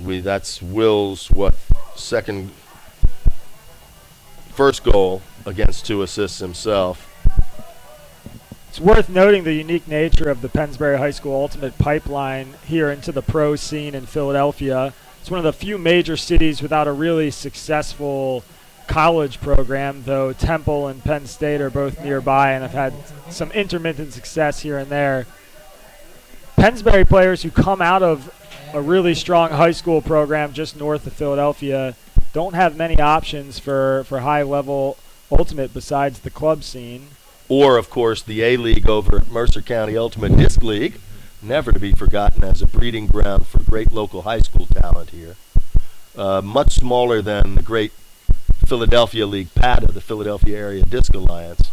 Speaker 1: That's Will's first goal against 2 assists himself.
Speaker 3: It's worth noting the unique nature of the Pennsbury High School Ultimate pipeline here into the pro scene in Philadelphia. It's one of the few major cities without a really successful college program, though Temple and Penn State are both nearby and have had some intermittent success here and there. Pennsbury players who come out of a really strong high school program just north of Philadelphia don't have many options for high-level Ultimate besides the club scene.
Speaker 1: Or, of course, the A-League over at Mercer County Ultimate Disc League, never to be forgotten as a breeding ground for great local high school talent here. Much smaller than the great Philadelphia League PATA, the Philadelphia Area Disc Alliance,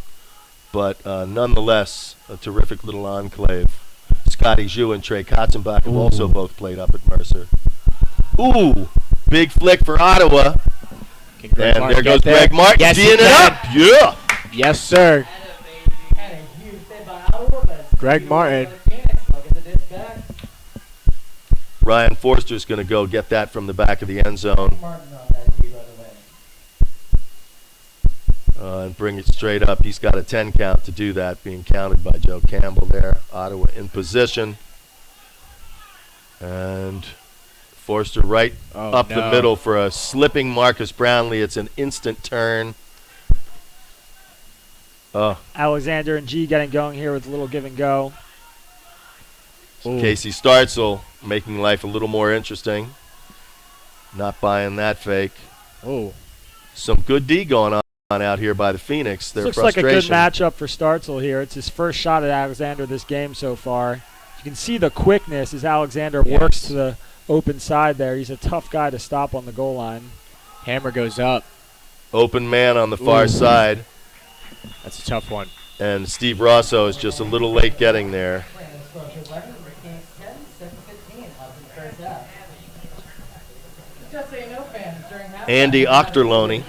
Speaker 1: but nonetheless a terrific little enclave. Scotty Zhu and Trey Katzenbach have also both played up at Mercer. Ooh, big flick for Ottawa. And there goes Greg Martin,
Speaker 2: yes,
Speaker 1: teeing it up. Yeah.
Speaker 2: Yes, sir.
Speaker 4: And a huge save by Ottawa, but
Speaker 2: Greg Martin.
Speaker 4: Phoenix looking to dish back.
Speaker 1: Ryan Forster's going to go get that from the back of the end zone.
Speaker 4: Martin on that D, by the way.
Speaker 1: And bring it straight up. He's got a 10 count to do that, being counted by Joe Campbell there. Ottawa in position. And Forster right up the middle for a slipping Marcus Brownlee. It's an instant turn.
Speaker 3: Alexander and G getting going here with a little give and go.
Speaker 1: Casey Startzel making life a little more interesting. Not buying that fake. Some good D going on out here by the Phoenix. Their
Speaker 3: looks like a good matchup for Startzel here. It's his first shot at Alexander this game so far. You can see the quickness as Alexander works to the open side there. He's a tough guy to stop on the goal line.
Speaker 2: Hammer goes up.
Speaker 1: Open man on the far side.
Speaker 2: That's a tough one.
Speaker 1: And Steve Rosso is just a little late getting there. Andy Ochterlony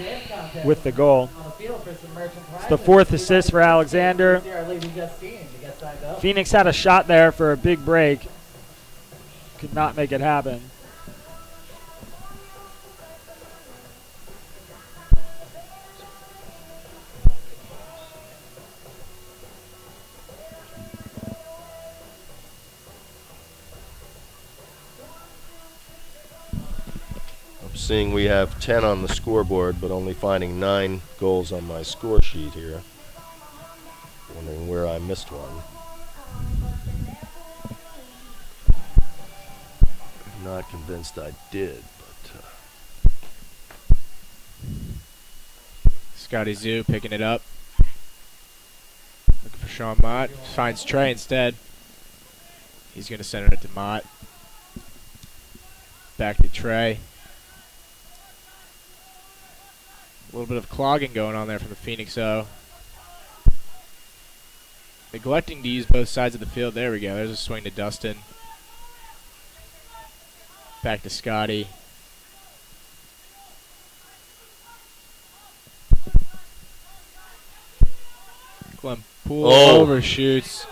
Speaker 3: with the goal. It's the 4th assist for Alexander. Phoenix had a shot there for a big break. Could not make it happen.
Speaker 1: Seeing we have 10 on the scoreboard, but only finding 9 goals on my score sheet here. Wondering where I missed one. I'm not convinced I did, but...
Speaker 2: Scotty Zhu picking it up. Looking for Sean Mott. Finds Trey instead. He's going to center it to Mott. Back to Trey. A little bit of clogging going on there from the Phoenix O. Neglecting to use both sides of the field. There we go. There's a swing to Dustin. Back to Scotty. Glenn Poole overshoots.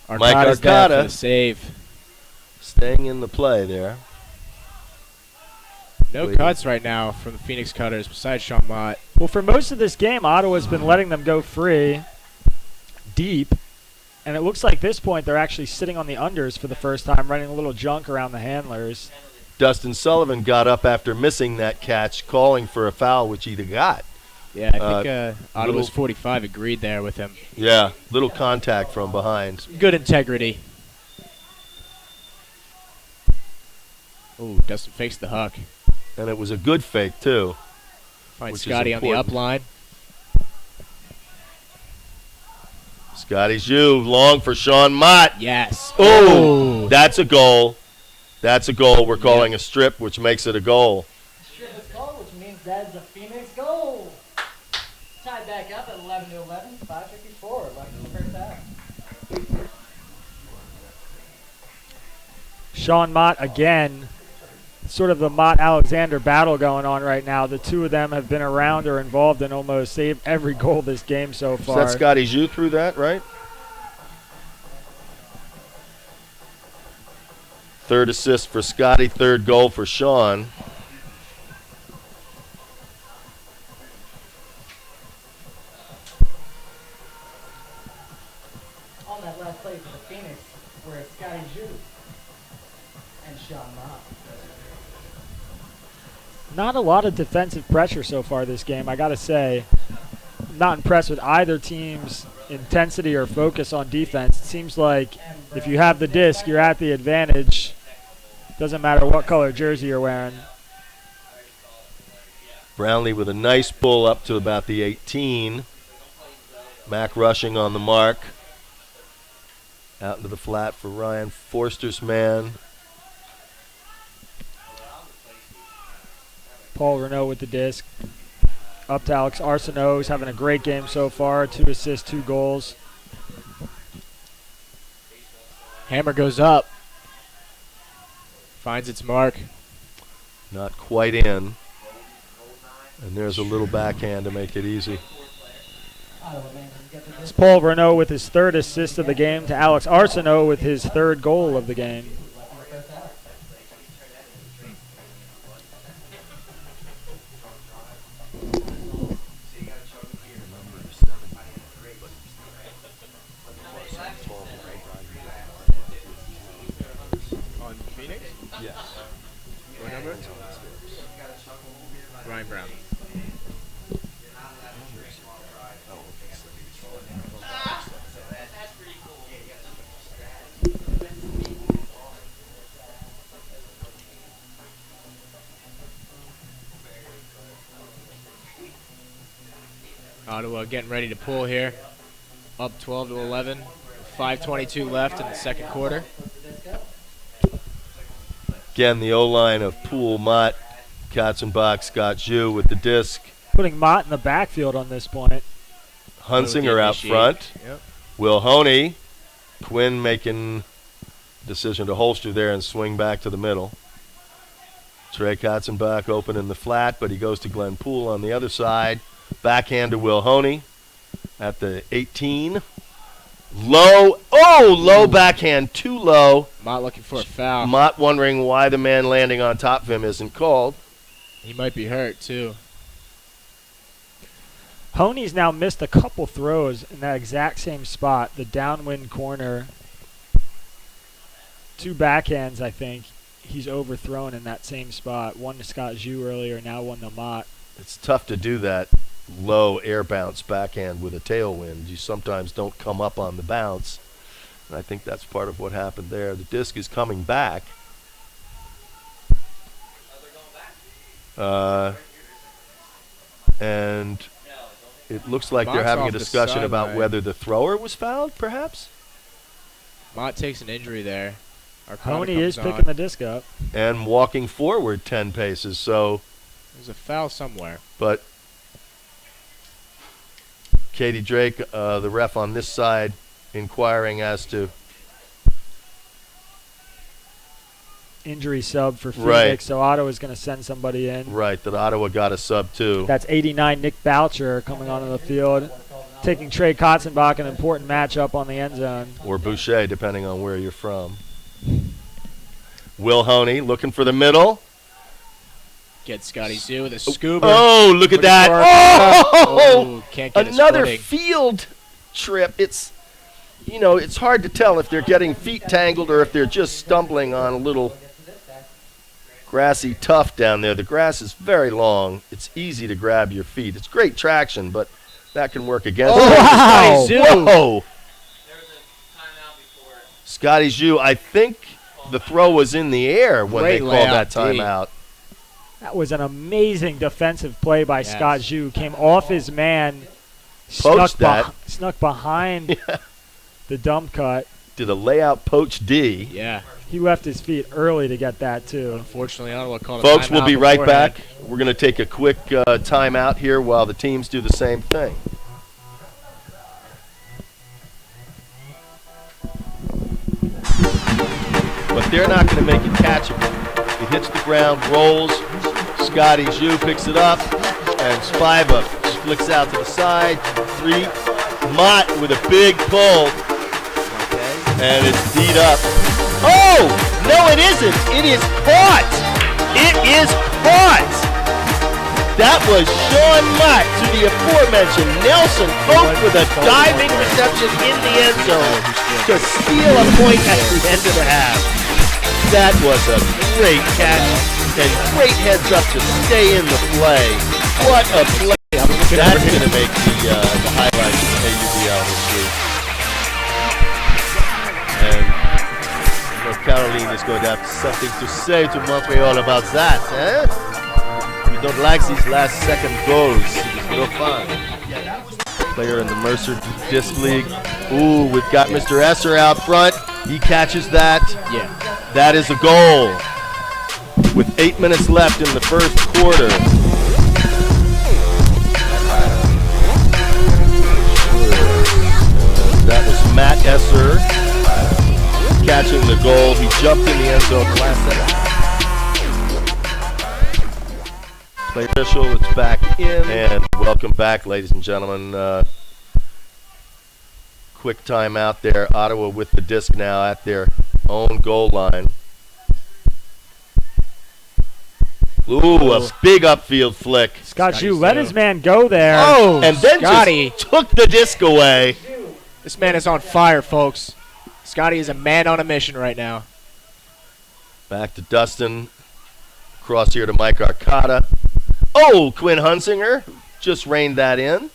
Speaker 1: Mike
Speaker 2: Arcada's there for
Speaker 1: Arcada
Speaker 2: the save.
Speaker 1: staying in the play there.
Speaker 2: No cuts right now from the Phoenix Cutters besides Sean Mott.
Speaker 3: Well, for most of this game, Ottawa's been letting them go free, deep, and it looks like this point they're actually sitting on the unders for the first time, running a little junk around the handlers.
Speaker 1: Dustin Sullivan got up after missing that catch, calling for a foul, which he got.
Speaker 2: Yeah, I think Ottawa's 45 agreed there with him.
Speaker 1: Yeah, little contact from behind.
Speaker 2: Good integrity. Oh, Dustin fakes the huck.
Speaker 1: And it was a good fake, too.
Speaker 2: Finds Scotty on the up line.
Speaker 1: Scotty Zhu, long for Sean Mott.
Speaker 2: Yes.
Speaker 1: Oh, that's a goal. That's a goal. We're calling a strip, which makes it a goal.
Speaker 4: Strip is called, which means that is a Phoenix goal. Tied back up at 11-11, 5:54 left in the first half.
Speaker 3: Sean Mott again. Sort of the Mott-Alexander battle going on right now. The two of them have been around or involved in almost every goal this game so far.
Speaker 1: So that's Scotty Zhu through that, right? Third assist for Scotty, third goal for Sean.
Speaker 4: On that last play for the Phoenix, where it's Scotty Ju and Sean Mott.
Speaker 3: Not a lot of defensive pressure so far this game, I got to say. Not impressed with either team's intensity or focus on defense. It seems like if you have the disc, you're at the advantage. Doesn't matter what color jersey you're wearing.
Speaker 1: Brownlee with a nice pull up to about the 18. Mack rushing on the mark. Out into the flat for Ryan Forster's man.
Speaker 3: Paul Renault with the disc. Up to Alex Arsenault, who's having a great game so far. 2 assists, 2 goals.
Speaker 2: Hammer goes up. Finds its mark.
Speaker 1: Not quite in. And there's a little backhand to make it easy.
Speaker 3: It's Paul Renault with his 3rd assist of the game to Alex Arsenault with his 3rd goal of the game.
Speaker 2: On Phoenix?
Speaker 1: Yes.
Speaker 2: What number? Ryan Brown. Ottawa getting ready to pull here. Up 12-11. 5:22 left in the second quarter.
Speaker 1: Again, the O-line of Poole, Mott, Katzenbach, Scott Ju with the disc.
Speaker 3: Putting Mott in the backfield on this point.
Speaker 1: Hunsinger out front.
Speaker 2: Yep.
Speaker 1: Will Honey. Quinn making decision to holster there and swing back to the middle. Trey Katzenbach open in the flat, but he goes to Glenn Poole on the other side. Backhand to Will Honey at the 18. Low. Oh, low backhand. Too low.
Speaker 2: Mott looking for a foul.
Speaker 1: Mott wondering why the man landing on top of him isn't called.
Speaker 2: He might be hurt, too.
Speaker 3: Honey's now missed a couple throws in that exact same spot, the downwind corner. 2 backhands, I think, he's overthrown in that same spot. One to Scott Ju earlier, now one to Mott.
Speaker 1: It's tough to do that low air bounce backhand with a tailwind. You sometimes don't come up on the bounce. And I think that's part of what happened there. The disc is coming back. And it looks like they're
Speaker 2: Mott's
Speaker 1: having a
Speaker 2: off the
Speaker 1: discussion about
Speaker 2: sideline.
Speaker 1: whether the thrower was fouled, perhaps.
Speaker 2: Mott takes an injury there.
Speaker 3: Honey is picking the disc up.
Speaker 1: And walking forward 10 paces, so.
Speaker 2: There's a foul somewhere.
Speaker 1: But Katie Drake, the ref on this side, inquiring as to
Speaker 3: injury sub for Phoenix,
Speaker 1: right.
Speaker 3: So Ottawa's going to send somebody in.
Speaker 1: Right, that Ottawa got a sub too.
Speaker 3: That's 89 Nick Boucher coming onto the field, taking Trey Katzenbach, an important matchup on the end zone.
Speaker 1: Or Boucher, depending on where you're from. Will Honey looking for the middle.
Speaker 2: Get Scotty Zu with a scuba.
Speaker 1: Oh, look at that. Oh,
Speaker 2: can't get
Speaker 1: another
Speaker 2: his
Speaker 1: field trip. It's, you know, it's hard to tell if they're getting feet tangled or if they're just stumbling on a little grassy tuft down there. The grass is very long. It's easy to grab your feet. It's great traction, but that can work against
Speaker 3: you. Wow.
Speaker 1: Whoa. Scotty Ju, I think the throw was in the air when they called that timeout.
Speaker 3: That was an amazing defensive play by Scott Ju. Came off his man, snuck behind the dump cut.
Speaker 1: Did a layout poach D.
Speaker 2: Yeah.
Speaker 3: He left his feet early to get that, too.
Speaker 2: Unfortunately, Ottawa called
Speaker 1: Folks, we'll be right
Speaker 2: beforehand.
Speaker 1: back. We're going to take a quick timeout here while the teams do the same thing. But they're not going to make it catchable. It hits the ground, rolls. Scotty Ju picks it up, and Spiva flicks out to the side. 3. Mott with a big pull, and it's D'd up. Oh, no it isn't. It is caught. It is caught. That was Sean Mott to the aforementioned Nelson Oak with a diving reception in the end zone to steal a point at the end of the half. That was a great catch and great heads up to stay in the play. What a play. That's going to make the highlights of AUDL this week. And Caroline is going to have something to say to Montreal about that, eh? We don't like these last second goals. It's no fun. Player in the Mercer Disc League. Ooh, we've got Mr. Esser out front. He catches that.
Speaker 2: Yeah.
Speaker 1: That is a goal. With 8 minutes left in the first quarter. That was Matt Esser catching the goal. He jumped in the end zone the last second. Play official, it's back in. And welcome back, ladies and gentlemen. Quick timeout there. Ottawa with the disc now at their own goal line. Ooh, a big upfield flick.
Speaker 3: Scott Hugh let his man go there.
Speaker 2: Oh,
Speaker 1: and then
Speaker 2: Scotty
Speaker 1: just took the disc away.
Speaker 2: This man is on fire, folks. Scotty is a man on a mission right now.
Speaker 1: Back to Dustin. Cross here to Mike Arcata. Oh, Quinn Hunsinger just reined that in.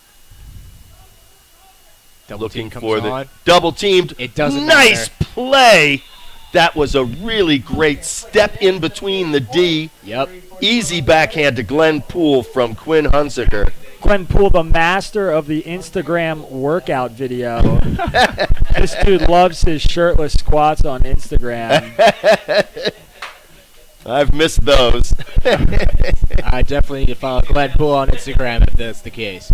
Speaker 1: Looking for the double teamed.
Speaker 2: It doesn't
Speaker 1: nice
Speaker 2: matter.
Speaker 1: Play. That was a really great step in between the D.
Speaker 2: Yep.
Speaker 1: Easy backhand to Glenn Poole from Quinn Hunsinger.
Speaker 3: Glenn Poole, the master of the Instagram workout video. This dude loves his shirtless squats on Instagram.
Speaker 1: I've missed those.
Speaker 2: I definitely need to follow Glenn Poole on Instagram if that's the case.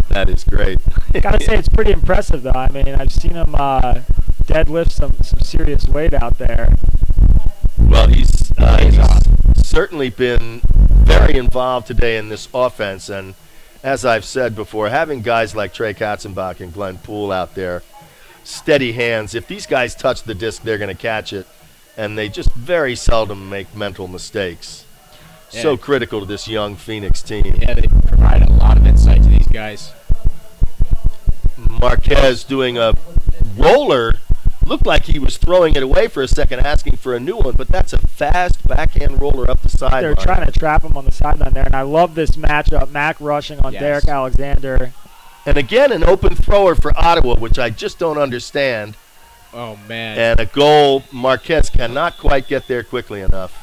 Speaker 1: That is great.
Speaker 3: Gotta say, it's pretty impressive, though. I mean, I've seen him deadlift some serious weight out there.
Speaker 1: Well, he's certainly been very involved today in this offense, and as I've said before, having guys like Trey Katzenbach and Glenn Poole out there, steady hands. If these guys touch the disc, they're going to catch it, and they just very seldom make mental mistakes.
Speaker 2: Yeah.
Speaker 1: So critical to this young Phoenix team.
Speaker 2: Yeah, they provide a lot of insight to these guys.
Speaker 1: Marquez doing a roller. Looked like he was throwing it away for a second, asking for a new one, but that's a fast backhand roller up the sideline.
Speaker 3: They're trying to trap him on the sideline there, and I love this matchup. Mac rushing on Derek Alexander.
Speaker 1: And again, an open thrower for Ottawa, which I just don't understand.
Speaker 2: Oh, man.
Speaker 1: And a goal. Marquez cannot quite get there quickly enough.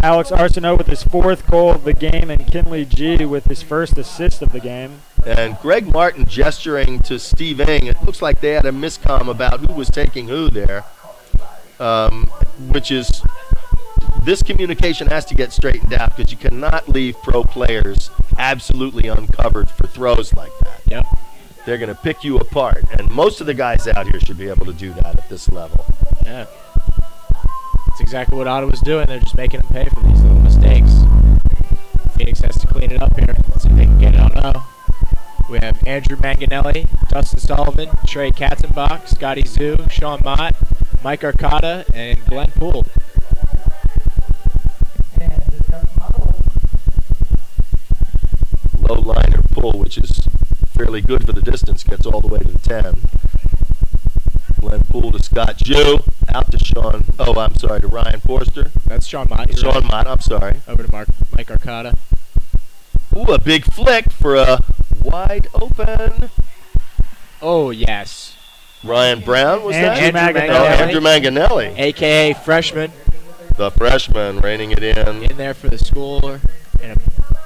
Speaker 3: Alex Arsenault with his 4th goal of the game, and Kinley G with his 1st assist of the game.
Speaker 1: And Greg Martin gesturing to Steve Ing. It looks like they had a miscomm about who was taking who there, which is this communication has to get straightened out because you cannot leave pro players absolutely uncovered for throws like that.
Speaker 2: Yep.
Speaker 1: They're going to pick you apart, and most of the guys out here should be able to do that at this level.
Speaker 2: Yeah. That's exactly what Ottawa's doing. They're just making them pay for these little mistakes. Phoenix has to clean it up here. Let's see if they can get it out now. We have Andrew Manganelli, Dustin Sullivan, Trey Katzenbach, Scotty Zhu, Sean Mott, Mike Arcata, and Glenn Poole.
Speaker 1: Low liner pull, which is fairly good for the distance, gets all the way to the 10. Glenn Poole to Scott Zhu, out to Sean, to Ryan Forster.
Speaker 2: That's Sean Mott.
Speaker 1: Sean Mott, I'm sorry.
Speaker 2: Over to Mike Arcata.
Speaker 1: Ooh, a big flick for a wide open.
Speaker 2: Oh, yes.
Speaker 1: Ryan Brown was
Speaker 2: Andrew
Speaker 1: that?
Speaker 2: Manganelli.
Speaker 1: Oh, Andrew Manganelli.
Speaker 2: A.K.A. freshman.
Speaker 1: The freshman reining it in.
Speaker 2: In there for the score. And a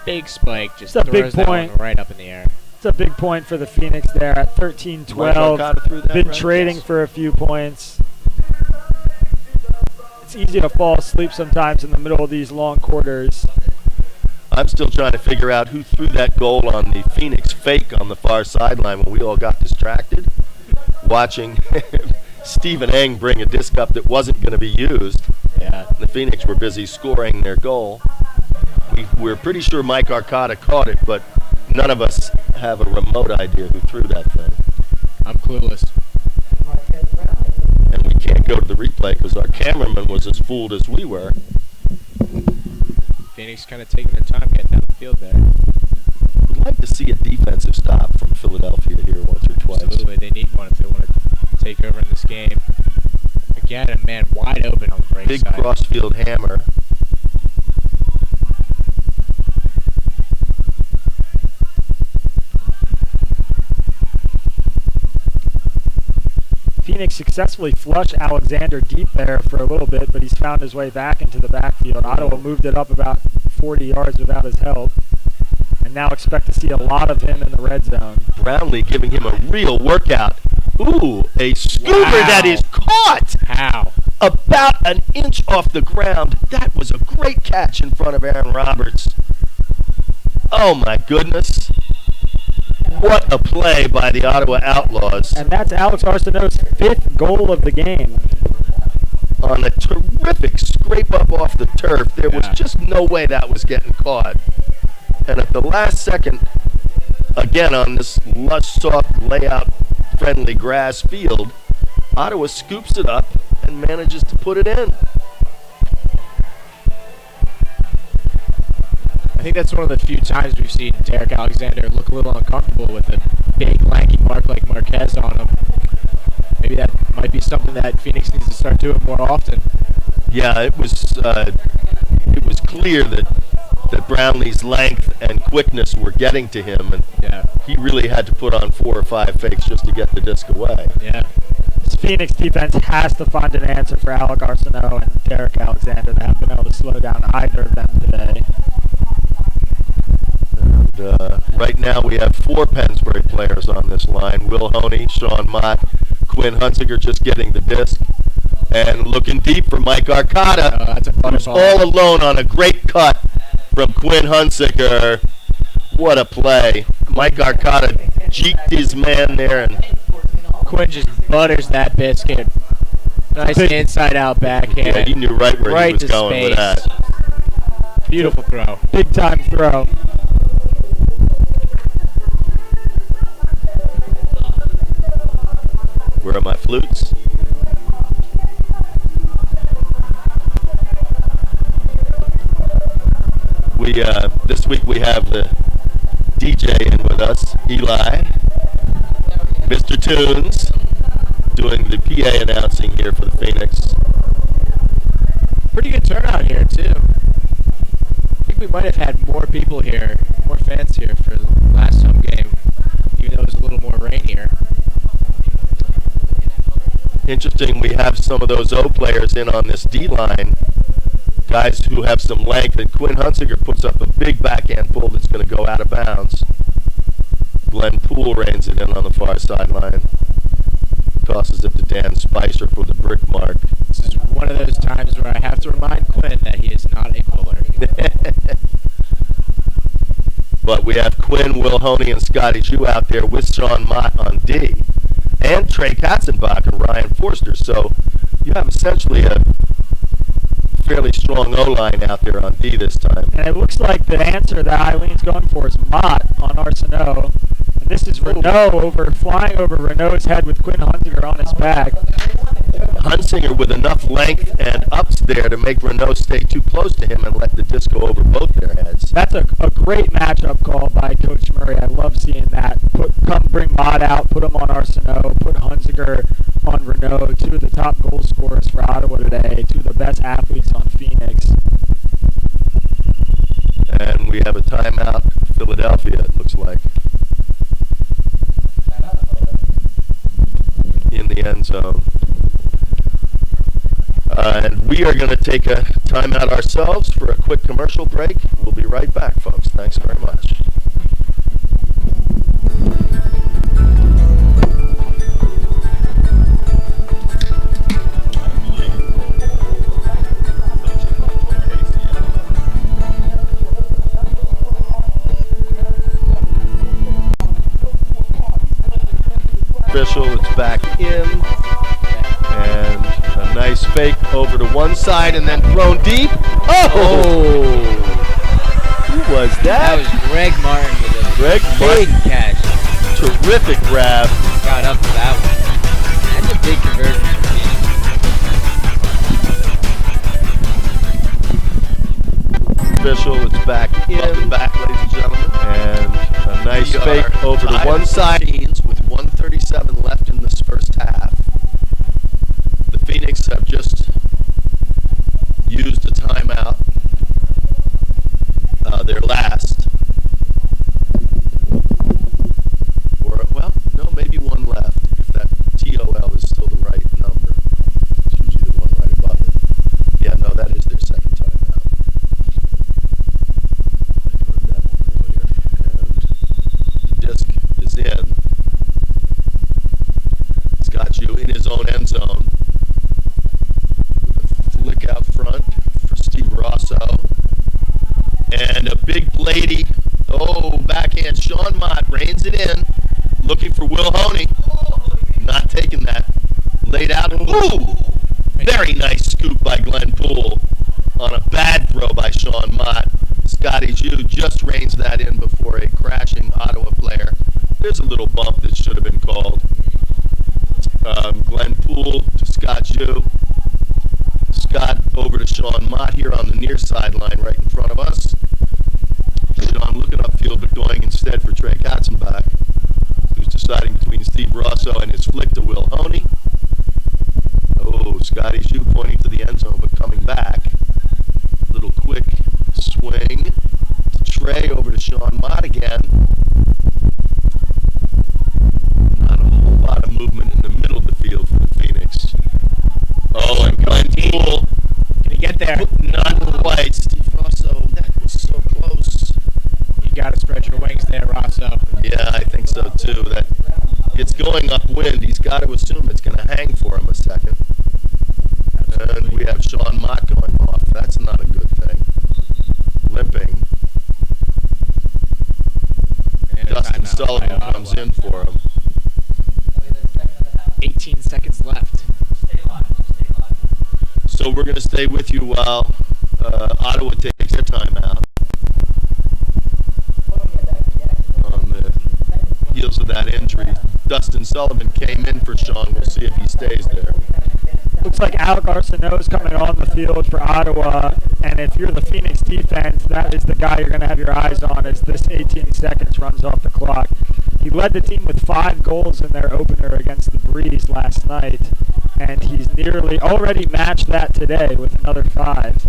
Speaker 2: big spike. Just
Speaker 3: it's a
Speaker 2: throws
Speaker 3: big point.
Speaker 2: That one right up in the air.
Speaker 3: It's a big point for the Phoenix there at 13-12. Been trading for a few points. It's easy to fall asleep sometimes in the middle of these long quarters.
Speaker 1: I'm still trying to figure out who threw that goal on the Phoenix fake on the far sideline when we all got distracted. Watching Stephen Eng bring a disc up that wasn't going to be used.
Speaker 2: Yeah.
Speaker 1: The Phoenix were busy scoring their goal. We're pretty sure Mike Arcata caught it, but none of us have a remote idea who threw that thing.
Speaker 2: I'm clueless.
Speaker 1: play because our cameraman was as fooled as we were.
Speaker 2: Phoenix kind of taking their time getting down the field there.
Speaker 1: We'd like to see a defensive stop from Philadelphia here once or twice.
Speaker 2: Absolutely, they need one if they want to take over in this game. Again, a man wide open on the break
Speaker 1: Big
Speaker 2: side.
Speaker 1: crossfield hammer.
Speaker 3: Phoenix successfully flushed Alexander deep there for a little bit, but he's found his way back into the backfield. Ottawa moved it up about 40 yards without his help, and now expect to see a lot of him in the red zone.
Speaker 1: Brownlee giving him a real workout. Ooh, a scooper that is caught.
Speaker 2: How?
Speaker 1: About an inch off the ground. That was a great catch in front of Aaron Roberts. Oh my goodness. What a play by the Ottawa Outlaws.
Speaker 3: And that's Alex Arsenault's 5th goal of the game.
Speaker 1: On a terrific scrape up off the turf. There was just no way that was getting caught. And at the last second, again on this lush, soft, layout-friendly grass field, Ottawa scoops it up and manages to put it in.
Speaker 2: I think that's one of the few times we've seen Derek Alexander look a little uncomfortable with a big, lanky mark like Marquez on him. Maybe that might be something that Phoenix needs to start doing more often.
Speaker 1: Yeah, it was clear that Brownlee's length and quickness were getting to him, and he really had to put on 4 or 5 fakes just to get the disc away.
Speaker 2: Yeah.
Speaker 3: This Phoenix defense has to find an answer for Alex Arsenault and Derek Alexander. They haven't been able to slow down either of them today.
Speaker 1: And right now we have 4 Pennsbury players on this line. Will Honey, Sean Mott, Quinn Hunsinger just getting the disc. And looking deep for Mike Arcata, who's all alone on a great cut from Quinn Hunsinger. What a play. Mike Arcata jeeked his man there, and
Speaker 2: Quinn just butters that biscuit. Nice inside-out backhand.
Speaker 1: Yeah, he knew right where he was going with that.
Speaker 2: Beautiful throw.
Speaker 3: Big-time throw.
Speaker 1: Where are my flutes? This week we have the DJ in with us, Eli, Mr. Tunes, doing the PA announcing here for the Phoenix.
Speaker 2: Pretty good turnout here, too. I think we might have had more people here, more fans here for the last home game, even though it was a little more rainier.
Speaker 1: Interesting, we have some of those O players in on this D-line, guys who have some length, and Quinn Hunsinger puts up a big backhand pull that's going to go out of bounds. Glenn Poole reins it in on the far sideline. Tosses it to Dan Spicer for the brick mark.
Speaker 2: This is one of those times where I have to remind Quinn that he is not a puller.
Speaker 1: But we have Quinn, Will Honey, and Scotty Jew out there with Sean Mott on D. And Trey Katzenbach and Ryan Forster. So you have essentially a fairly strong O-line out there on D this time.
Speaker 3: And it looks like the answer that Eileen's going for is Mott on Arsenault. And this is Renault flying over Renault's head with Quinn Hunsinger on his back.
Speaker 1: Hunsinger with enough length and ups there to make Renault stay too close to him and let the disc go over both their heads.
Speaker 3: That's a great matchup call by Coach Murray. I love seeing that. Bring Mott out, put him on Arsenault, put Hunsinger on Renault. 2 of the top goal scorers for Ottawa today, 2 of the best athletes on Phoenix.
Speaker 1: And we have a timeout, Philadelphia, it looks like, in the end zone. And we are going to take a timeout ourselves for a quick commercial break. We'll be right back, folks. Thanks very much. Official, it's back in, and a nice fake over to one side and then thrown deep. Oh! Who was that?
Speaker 10: That was Greg Martin with a big catch.
Speaker 1: Terrific grab.
Speaker 10: Got up for that one. That's a big conversion for
Speaker 1: official. It's back in. Welcome back, ladies and gentlemen. And a nice fake over to one side. With 1:37 left in this first half. The Phoenix have just used a timeout. Their last. Or, well, no, maybe one left. If that TOL is still the right number. It's usually the one right above it. Yeah, no, that is their second timeout. I heard that one earlier. And the disc is in. It's got you in his own end zone. With a flick out front for Steve Rosso. And a big lady, backhand. Sean Mott reins it in, looking for Will Honey. Not taking that. Laid out. Ooh! Very nice scoop by Glenn Poole on a bad throw by Sean Mott. Scotty Jew just reins that in before a crashing Ottawa player. There's a little bump that should have been called. Glenn Poole to Scott Jew. Scott over to Sean Mott here on the near sideline right in front of us. Sean looking upfield but going instead for Trey Katzenbach, who's deciding between Steve Rosso and his flick to Will Honey. Scotty Jew pointing to the end zone but coming back. Little quick swing to Trey over to Sean Mott again. Not a whole lot of movement in the middle of the field for the Phoenix. And Glenn Poole.
Speaker 2: Can he get there?
Speaker 1: Not quite. Steve Rosso, that was so close.
Speaker 2: You got to spread your wings there, Rosso.
Speaker 1: Yeah, I think so too. That it's going upwind. He's got to assume it's going to hang for him a second. And we have Sean Mott going off. That's not a good thing. Limping. And Dustin Sullivan comes in for him.
Speaker 2: 18 seconds left.
Speaker 1: So we're going to stay with you while Ottawa takes their timeout. On the heels of that injury, Dustin Sullivan came in for Sean. We'll see if he stays there.
Speaker 3: Looks like Alec Arsenault is coming on the field for Ottawa, and if you're the Phoenix defense, that is the guy you're going to have your eyes on as this 18 seconds runs off the clock. He led the team with 5 goals in their opener against the Breeze last night, and he's nearly already matched that today with another 5.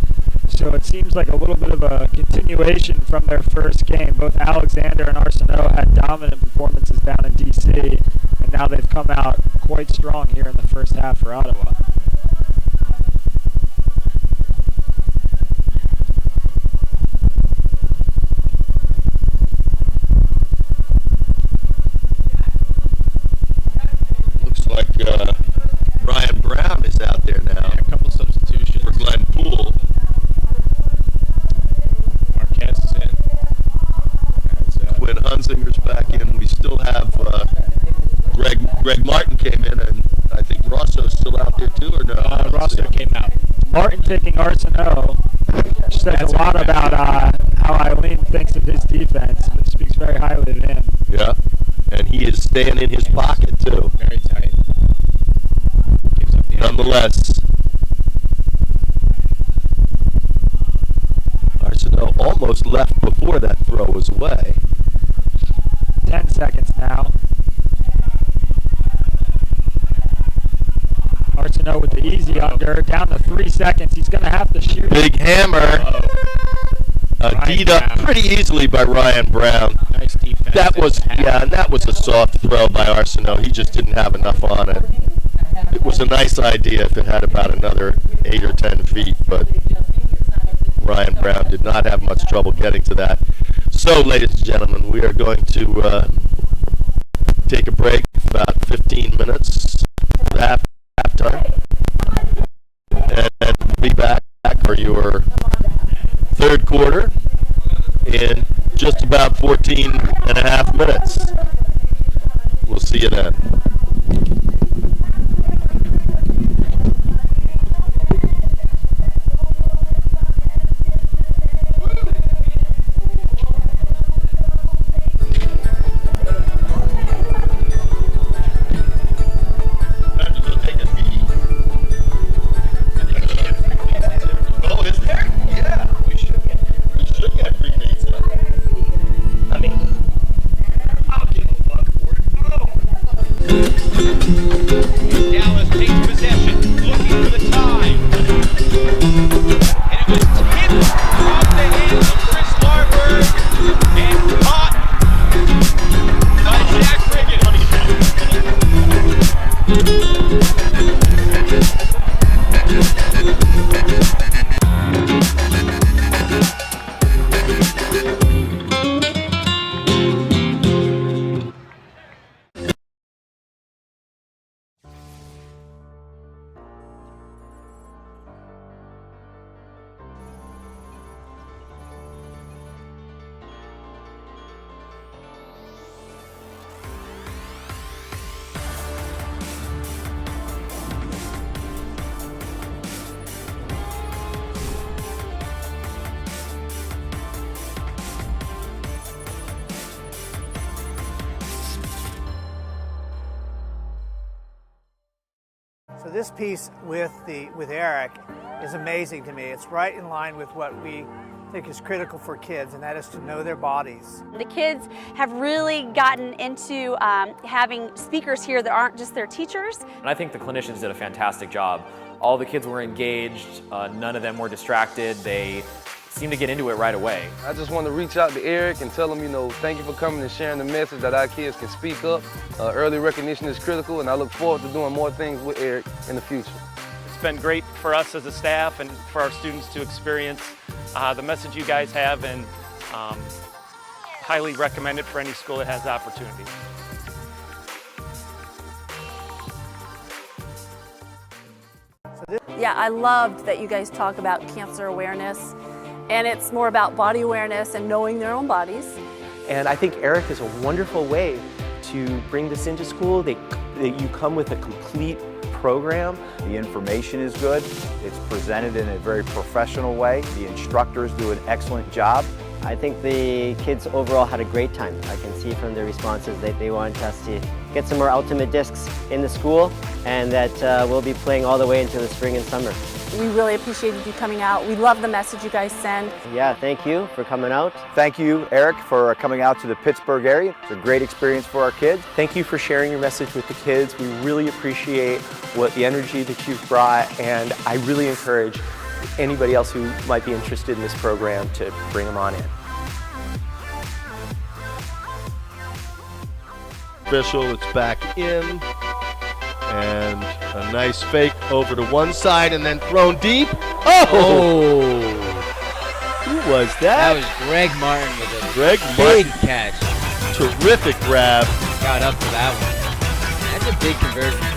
Speaker 3: So it seems like a little bit of a continuation from their first game. Both Alexander and Arsenault had dominant performances down in D.C., and now they've come out quite strong here in the first half for Ottawa.
Speaker 1: Looks like Brian Brown is out there now.
Speaker 2: Yeah, a couple substitutions.
Speaker 1: For Glenn Poole.
Speaker 2: Marquez is in.
Speaker 1: Quinn Hunsinger's back in. We still have Greg Martin came in, and I think Rosso's still out there too, or no?
Speaker 2: Rosso came out.
Speaker 3: Martin taking Arsenault says a lot about how Eileen thinks of his defense, but speaks very highly of him.
Speaker 1: Yeah, and he is staying in his pocket too.
Speaker 2: Very tight.
Speaker 1: Nonetheless, Arsenault almost left before that throw was away.
Speaker 3: 10 seconds now. Arsenault with the easy under, down to 3 seconds. He's going to have to shoot.
Speaker 1: Big hammer. D'd up pretty easily by Ryan Brown.
Speaker 2: Nice defense.
Speaker 1: That was, and that was a soft throw by Arsenault. He just didn't have enough on it. It was a nice idea if it had about another 8 or 10 feet, but Ryan Brown did not have much trouble getting to that. So, ladies and gentlemen, we are going to take a break for about 15 minutes for halftime, and we'll be back for your third quarter in just about 14 and a half minutes. We'll see you then.
Speaker 5: this piece with Eric is amazing to me. It's right in line with what we think is critical for kids, and that is to know their bodies.
Speaker 6: The kids have really gotten into having speakers here that aren't just their teachers.
Speaker 7: And I think the clinicians did a fantastic job. All the kids were engaged, none of them were distracted. They seemed to get into it right away.
Speaker 8: I just want to reach out to Eric and tell him, thank you for coming and sharing the message that our kids can speak up. Early recognition is critical, and I look forward to doing more things with Eric in the future.
Speaker 9: It's been great for us as a staff and for our students to experience the message you guys have, and highly recommend it for any school that has the opportunity.
Speaker 12: Yeah, I loved that you guys talk about cancer awareness, and it's more about body awareness and knowing their own bodies.
Speaker 13: And I think Eric is a wonderful way to bring this into school. You come with a complete program.
Speaker 14: The information is good. It's presented in a very professional way. The instructors do an excellent job.
Speaker 15: I think the kids overall had a great time. I can see from their responses that they wanted us to get some more Ultimate Discs in the school, and that we'll be playing all the way into the spring and summer.
Speaker 12: We really appreciated you coming out. We love the message you guys send.
Speaker 15: Yeah, thank you for coming out.
Speaker 14: Thank you, Eric, for coming out to the Pittsburgh area. It's a great experience for our kids.
Speaker 13: Thank you for sharing your message with the kids. We really appreciate the energy that you've brought, and I really encourage anybody else who might be interested in this program to bring them on in.
Speaker 1: Official, it's back in. And a nice fake over to one side and then thrown deep. Oh! Who was that?
Speaker 10: That was Greg Martin with a
Speaker 1: big
Speaker 10: catch.
Speaker 1: Terrific grab.
Speaker 10: Got up for that one. That's a big conversion for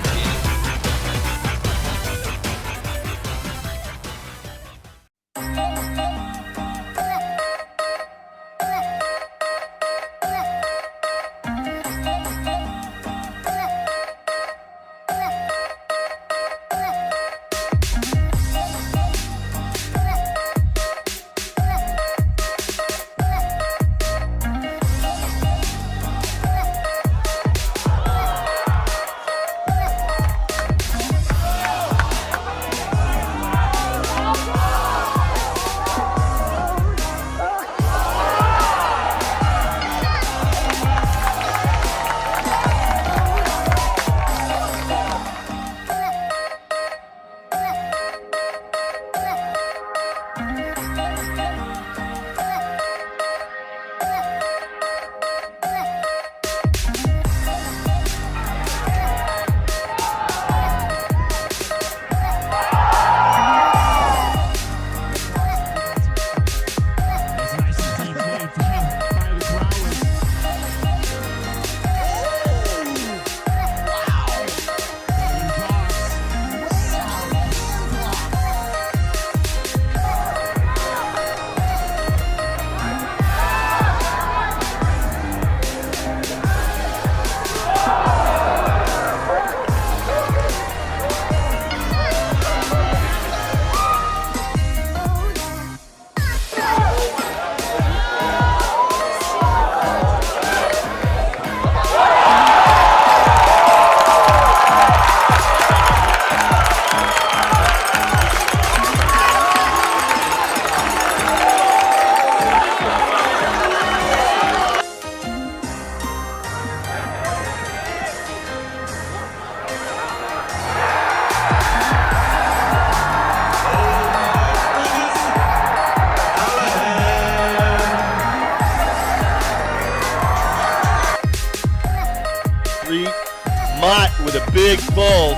Speaker 1: Mott with a big pull.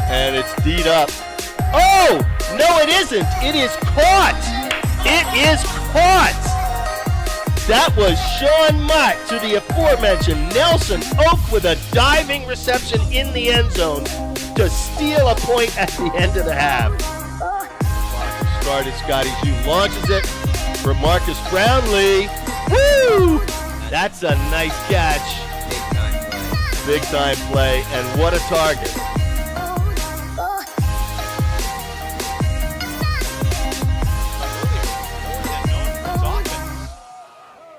Speaker 1: And it's D'd up. Oh! No, it isn't. It is caught. It is caught. That was Sean Mott to the aforementioned Nelson Oak with a diving reception in the end zone to steal a point at the end of the half. Started Scotty Hugh, launches it for Marcus Brownlee. Woo! That's a nice catch. Big time play, and what a target.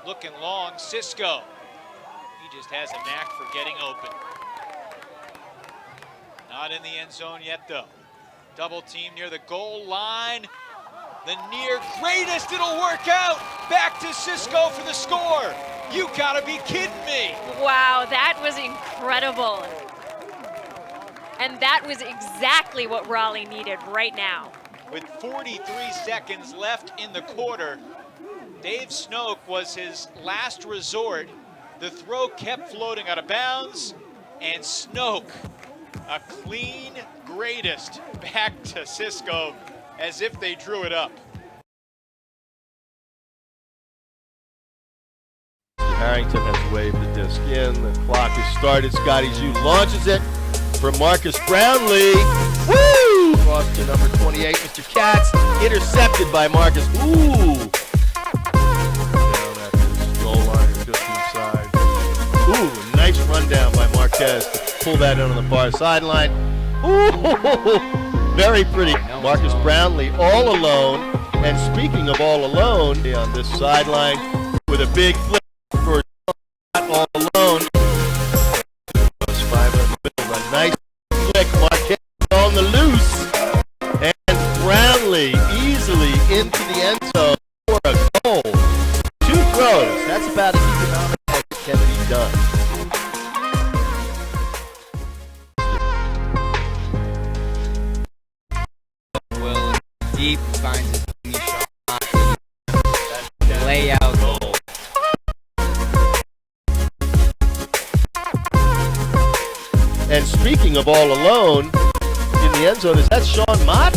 Speaker 11: Looking long, Cisco. He just has a knack for getting open. Not in the end zone yet, though. Double team near the goal line. The near greatest, it'll work out. Back to Cisco for the score. You gotta be kidding me.
Speaker 16: Wow, that was incredible. And that was exactly what Raleigh needed right now.
Speaker 11: With 43 seconds left in the quarter, Dave Snoke was his last resort. The throw kept floating out of bounds, and Snoke, a clean greatest, back to Cisco as if they drew it up.
Speaker 1: Harrington has waved the disc in. The clock is started. Scotty Zhu launches it for Marcus Brownlee. Woo! Cross to number 28, Mr. Katz. Intercepted by Marcus. Ooh! Down at the goal line, just inside. Ooh, nice rundown by Marquez to pull that in on the far sideline. Ooh! Very pretty. Marcus Brownlee all alone. And speaking of all alone, on this sideline with a big flip for all alone. Five in the middle, a nice flick. Marquez on the loose. And Brownlee easily into the end zone for a goal. 2 throws. That's about as economic as it can be done.
Speaker 10: Will deep finds his shot. Layout goal.
Speaker 1: And speaking of all alone, in the end zone, is that Sean Mott?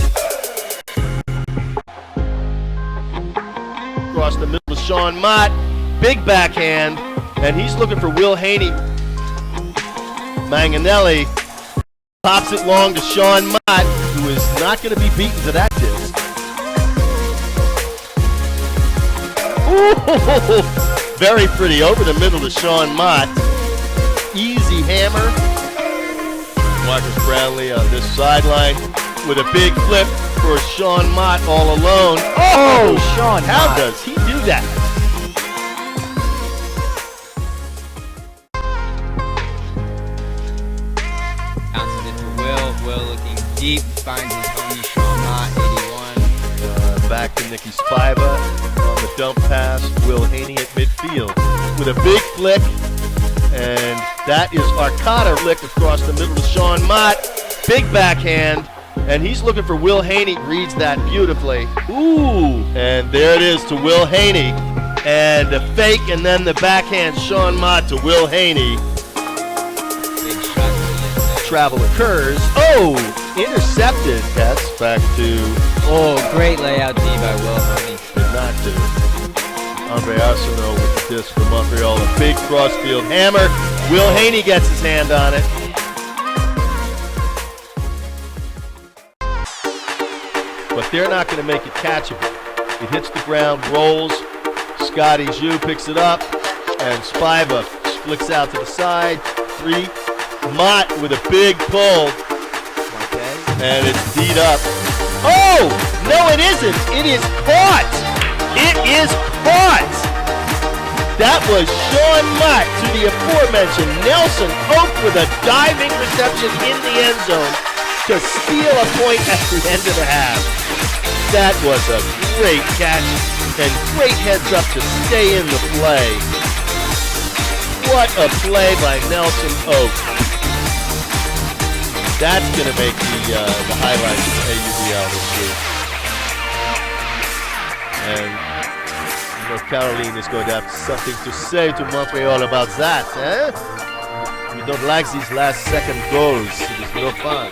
Speaker 1: Across the middle of Sean Mott, big backhand, and he's looking for Will Haney. Manganelli pops it long to Sean Mott, who is not going to be beaten to that disc. Ooh, very pretty, over the middle to Sean Mott. Easy hammer. Marcus Brownlee on this sideline with a big flip for Sean Mott all alone. Oh, Sean, how does he do that?
Speaker 10: Bounces it to Will. Will looking deep, finds his homie Sean Mott, 81.
Speaker 1: Back to Nicky Spiva on the dump pass. Will Haney at midfield with a big flick. And that is Arcata flick across the middle of Sean Mott. Big backhand. And he's looking for Will Haney. Reads that beautifully. Ooh. And there it is to Will Haney. And the fake and then the backhand Sean Mott to Will Haney. Travel occurs. Oh! Intercepted. That's back to...
Speaker 10: Oh, great layout D by Will Haney.
Speaker 1: Did not do. Andre Arsenault with the disc from Montreal. A big crossfield hammer. Will Haney gets his hand on it. But they're not going to make it catchable. It hits the ground, rolls. Scotty Zhu picks it up. And Spiva flicks out to the side. 3. Mott with a big pull. And it's beat up. Oh! No, it isn't. It is caught. It is caught. That was Sean Mott to the aforementioned Nelson Oak with a diving reception in the end zone to steal a point at the end of the half. That was a great catch and great heads up to stay in the play. What a play by Nelson Oak. That's going to make the highlights of AUDL this week. And Caroline is going to have something to say to Montreal about that, eh? We don't like these last second goals. It is no fun.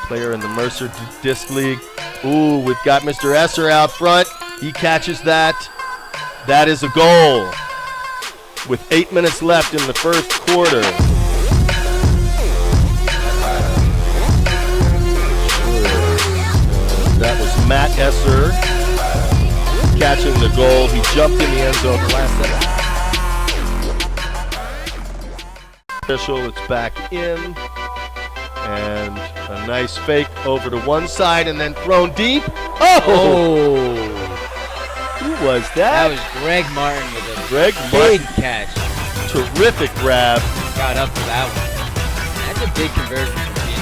Speaker 1: Player in the Mercer Disc League. Ooh, we've got Mr. Esser out front. He catches that. That is a goal. With 8 minutes left in the first quarter. That was Matt Esser catching the goal. He jumped in the end zone the last second. Official, it's back in. And a nice fake over to one side and then thrown deep. Oh! Who was that?
Speaker 10: That was Greg Martin with a
Speaker 1: big
Speaker 10: catch.
Speaker 1: Terrific grab.
Speaker 10: Got up for that one. That's a big conversion for me.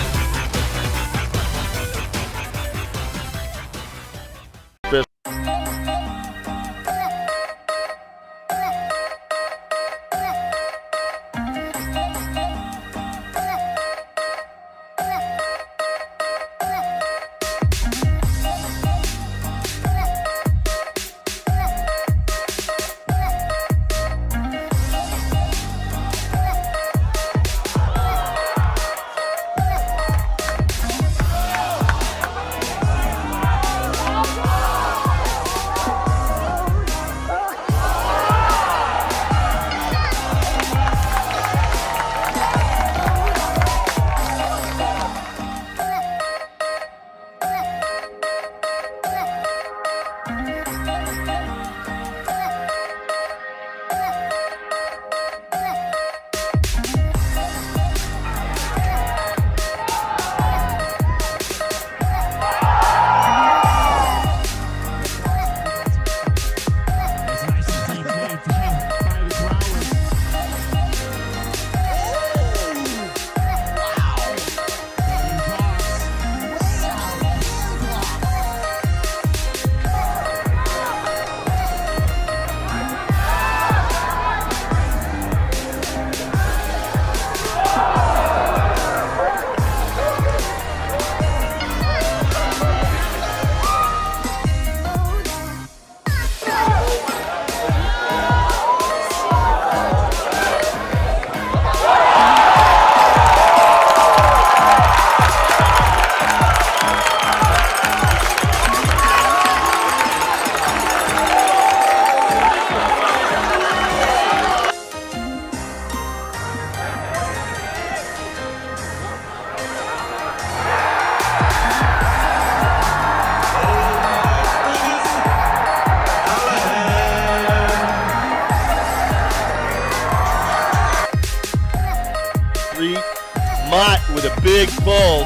Speaker 1: with a big pull.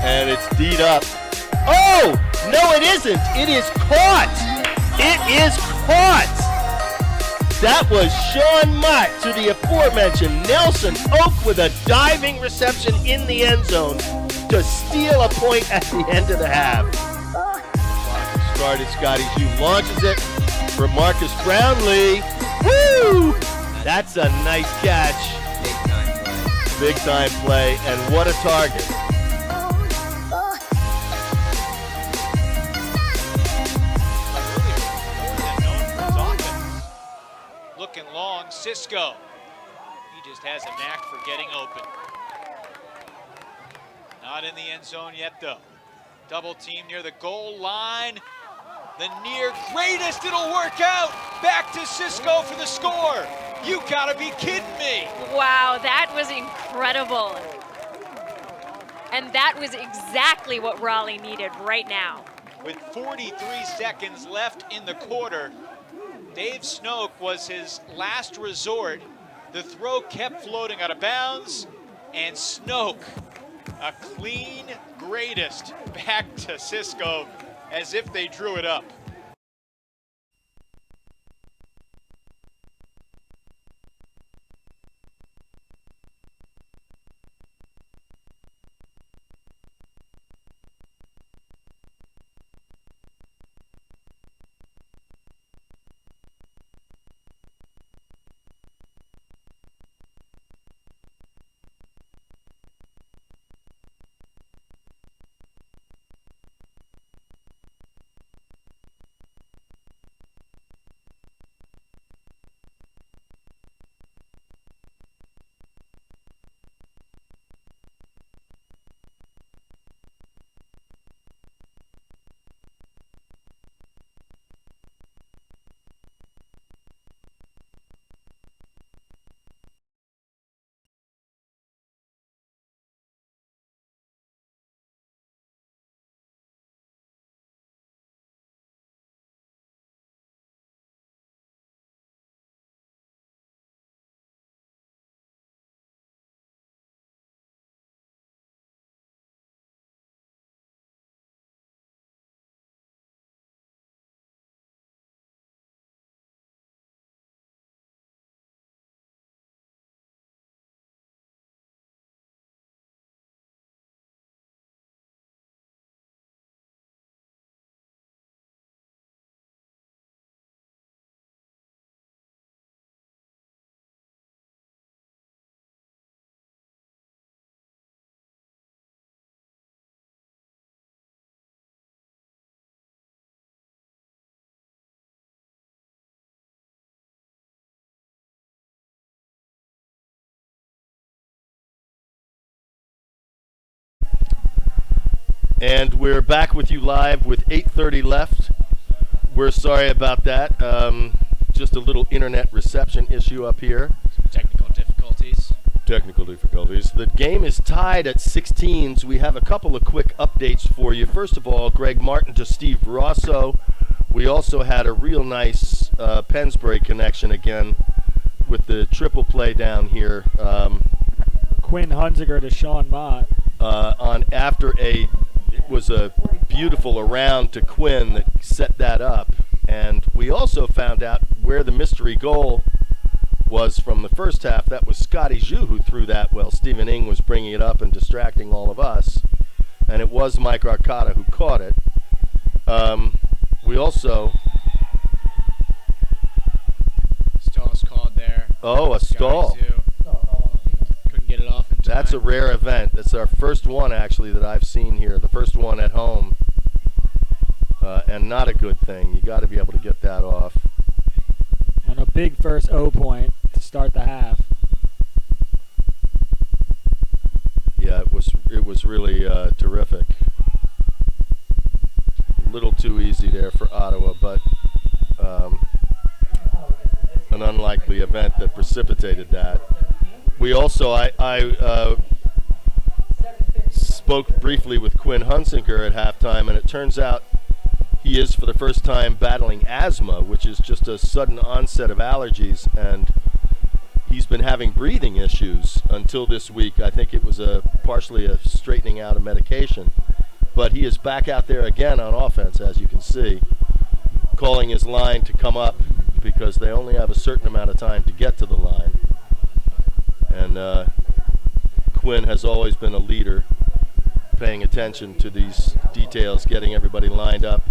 Speaker 1: And it's D'd up. Oh! No, it isn't. It is caught. It is caught. That was Sean Mott to the aforementioned Nelson Oak with a diving reception in the end zone to steal a point at the end of the half. Started Scotty Hugh, launches it for Marcus Brownlee. Woo! That's a nice catch. Big time play, and what a target.
Speaker 11: Looking long, Cisco. He just has a knack for getting open. Not in the end zone yet, though. Double team near the goal line. The near greatest, it'll work out. Back to Cisco for the score. You gotta be kidding me.
Speaker 16: Wow, that was incredible. And that was exactly what Raleigh needed right now.
Speaker 11: With 43 seconds left in the quarter, Dave Snoke was his last resort. The throw kept floating out of bounds, and Snoke, a clean greatest, back to Cisco as if they drew it up.
Speaker 1: And we're back with you live with 8:30 left. We're sorry about that. Just a little internet reception issue up here.
Speaker 2: Technical difficulties.
Speaker 1: Technical difficulties. The game is tied at 16s. We have a couple of quick updates for you. First of all, Greg Martin to Steve Rosso. We also had a real nice Pensbury connection again with the triple play down here.
Speaker 3: Quinn Hunziker to Sean Mott.
Speaker 1: It was a beautiful around to Quinn that set that up. And we also found out where the mystery goal was from the first half. That was Scotty Zhu who threw that while Stephen Ing was bringing it up and distracting all of us. And it was Mike Arcata who caught it. We also...
Speaker 2: Stall's called there.
Speaker 1: Oh, a stall.
Speaker 2: Couldn't get it off in time.
Speaker 1: That's a rare event. That's our first one, actually, that I've seen here. The first one at home. And not a good thing. You got to be able to get that off.
Speaker 3: And a big first O point to start the half.
Speaker 1: Yeah, it was really terrific. A little too easy there for Ottawa, but an unlikely event that precipitated that. We also, I spoke briefly with Quinn Hunziker at halftime, and it turns out he is for the first time battling asthma, which is just a sudden onset of allergies, and he's been having breathing issues until this week. I think it was partially a straightening out of medication. But he is back out there again on offense, as you can see, calling his line to come up because they only have a certain amount of time to get to the line. And Quinn has always been a leader, paying attention to these details, getting everybody lined up.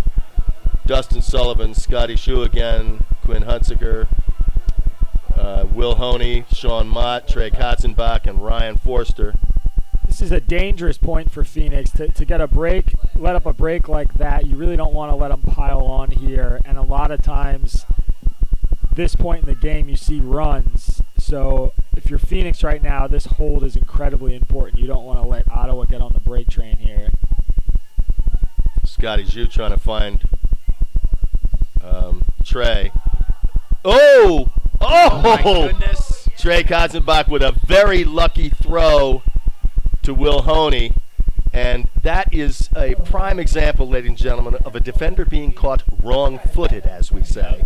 Speaker 1: Dustin Sullivan, Scotty Shue again, Quinn Hunsiker, Will Honey, Sean Mott, Trey Katzenbach, and Ryan Forster.
Speaker 3: This is a dangerous point for Phoenix to get a break, let up a break like that. You really don't want to let them pile on here. And a lot of times, this point in the game, you see runs. So if you're Phoenix right now, this hold is incredibly important. You don't want to let Ottawa get on the break train here.
Speaker 1: Scotty Shue trying to find Trey. Oh!
Speaker 2: my goodness.
Speaker 1: Trey Katzenbach with a very lucky throw to Will Honey. And that is a prime example, ladies and gentlemen, of a defender being caught wrong-footed, as we say.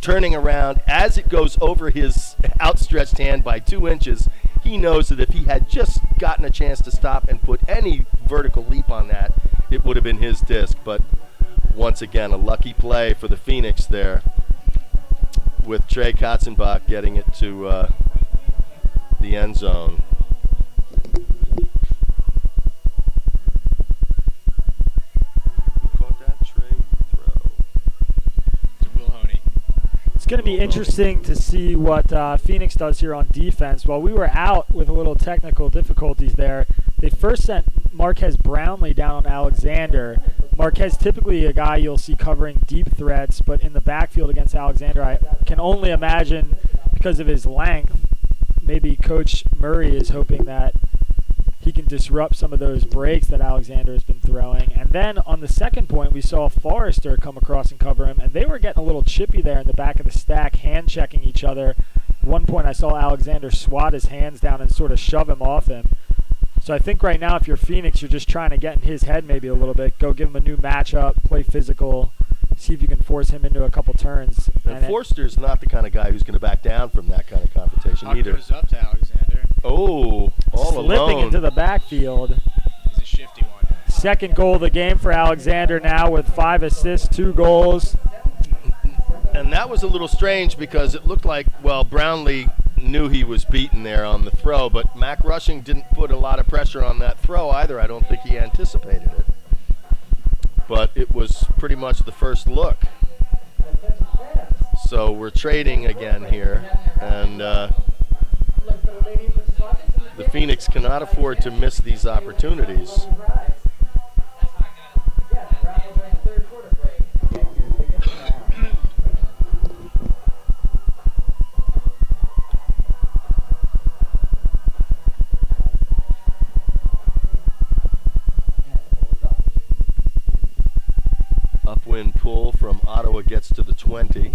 Speaker 1: Turning around as it goes over his outstretched hand by 2 inches, he knows that if he had just gotten a chance to stop and put any vertical leap on that, it would have been his disc. But once again, a lucky play for the Phoenix there, with Trey Katzenbach getting it to the end zone.
Speaker 3: It's going to be interesting to see what Phoenix does here on defense. While we were out with a little technical difficulties there, they first sent Marquez Brownlee down on Alexander. Marquez typically a guy you'll see covering deep threats, but in the backfield against Alexander, I can only imagine because of his length, maybe Coach Murray is hoping that he can disrupt some of those breaks that Alexander has been throwing. And then on the second point, we saw Forrester come across and cover him, and they were getting a little chippy there in the back of the stack, hand-checking each other. At one point, I saw Alexander swat his hands down and sort of shove him off him. So I think right now, if you're Phoenix, you're just trying to get in his head maybe a little bit, go give him a new matchup, play physical, see if you can force him into a couple turns.
Speaker 1: And Forster's not the kind of guy who's going to back down from that kind of confrontation either.
Speaker 2: Goes up to Alexander.
Speaker 1: Oh, all
Speaker 3: slipping
Speaker 1: alone.
Speaker 3: into the backfield.
Speaker 2: He's a shifty one.
Speaker 3: Second goal of the game for Alexander now with 5 assists, 2 goals.
Speaker 1: And that was a little strange because it looked like, well, Brownlee knew he was beaten there on the throw, but Mac Rushing didn't put a lot of pressure on that throw either. I don't think he anticipated it. But it was pretty much the first look. So we're trading again here, and the Phoenix cannot afford to miss these opportunities. Upwind pull from Ottawa gets to the 20.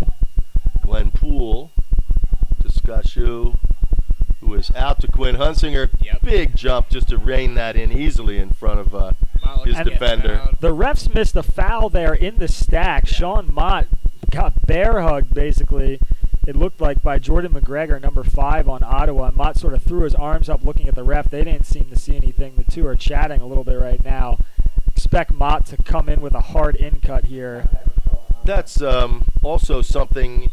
Speaker 1: Glenn Poole to Scott Shue, who is out to Quinn Hunsinger.
Speaker 2: Yep.
Speaker 1: Big jump just to rein that in easily in front of his defender.
Speaker 3: The refs missed a foul there in the stack. Yeah. Sean Mott got bear hugged, basically. It looked like by Jordan McGregor, number 5 on Ottawa. Mott sort of threw his arms up looking at the ref. They didn't seem to see anything. The two are chatting a little bit right now. Expect Mott to come in with a hard in cut here.
Speaker 1: That's also something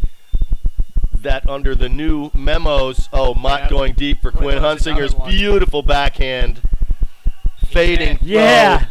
Speaker 1: that under the new memos, Mott going deep for Quinn Hunsinger's beautiful backhand, fading.
Speaker 3: Yeah.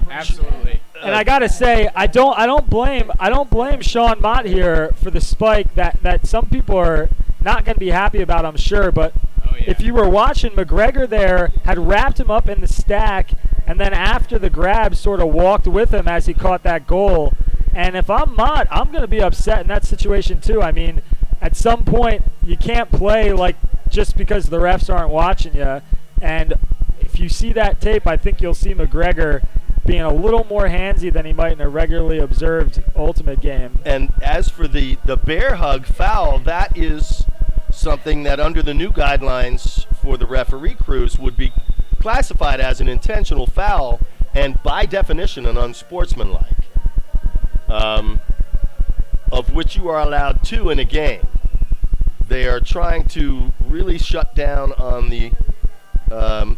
Speaker 2: Absolutely.
Speaker 3: And I gotta say, I don't blame Sean Mott here for the spike that some people are not gonna be happy about, I'm sure. But if you were watching, McGregor there had wrapped him up in the stack, and then after the grab, sort of walked with him as he caught that goal. And if I'm Mott, I'm gonna be upset in that situation too. I mean, at some point, you can't play like just because the refs aren't watching you. And if you see that tape, I think you'll see McGregor being a little more handsy than he might in a regularly observed Ultimate game.
Speaker 1: And as for the bear hug foul, that is something that under the new guidelines for the referee crews would be classified as an intentional foul and by definition an unsportsmanlike, of which you are allowed 2 in a game. they are trying to really shut down on the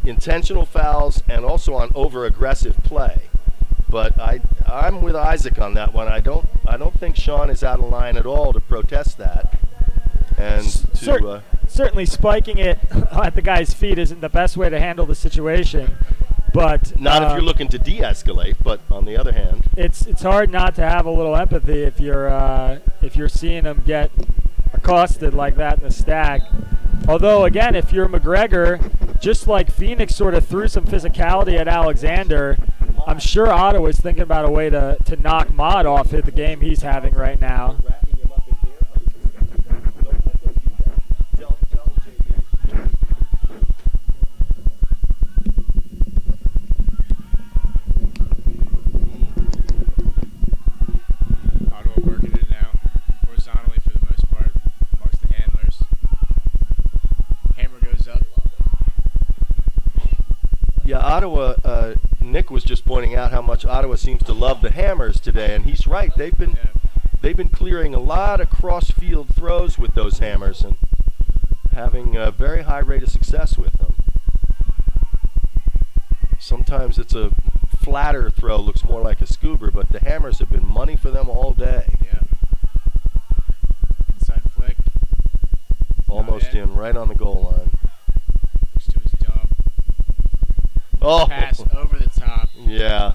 Speaker 1: intentional fouls and also on over-aggressive play. But I'm with Isaac on that one. I don't think Sean is out of line at all to protest that. And
Speaker 3: certainly spiking it at the guy's feet isn't the best way to handle the situation. But
Speaker 1: not if you're looking to de-escalate. But on the other hand,
Speaker 3: it's hard not to have a little empathy if you're seeing them get accosted like that in the stag. Although again, if you're McGregor, just like Phoenix sort of threw some physicality at Alexander, I'm sure Ottawa's thinking about a way to knock Mott off at the game he's having right now.
Speaker 2: Ottawa working it now, horizontally for the most part, amongst the handlers. Hammer goes up.
Speaker 1: yeah, Ottawa. Nick was just pointing out how much Ottawa seems to love the hammers today, and he's right. They've been clearing a lot of cross-field throws with those hammers and having a very high rate of success with them. Sometimes it's a flatter throw, looks more like a scuba, but the hammers have been money for them all day.
Speaker 2: Yeah. Inside flick.
Speaker 1: Almost in, right on the goal line.
Speaker 2: Looks to his dump.
Speaker 1: Oh!
Speaker 2: Pass over the top.
Speaker 1: Yeah.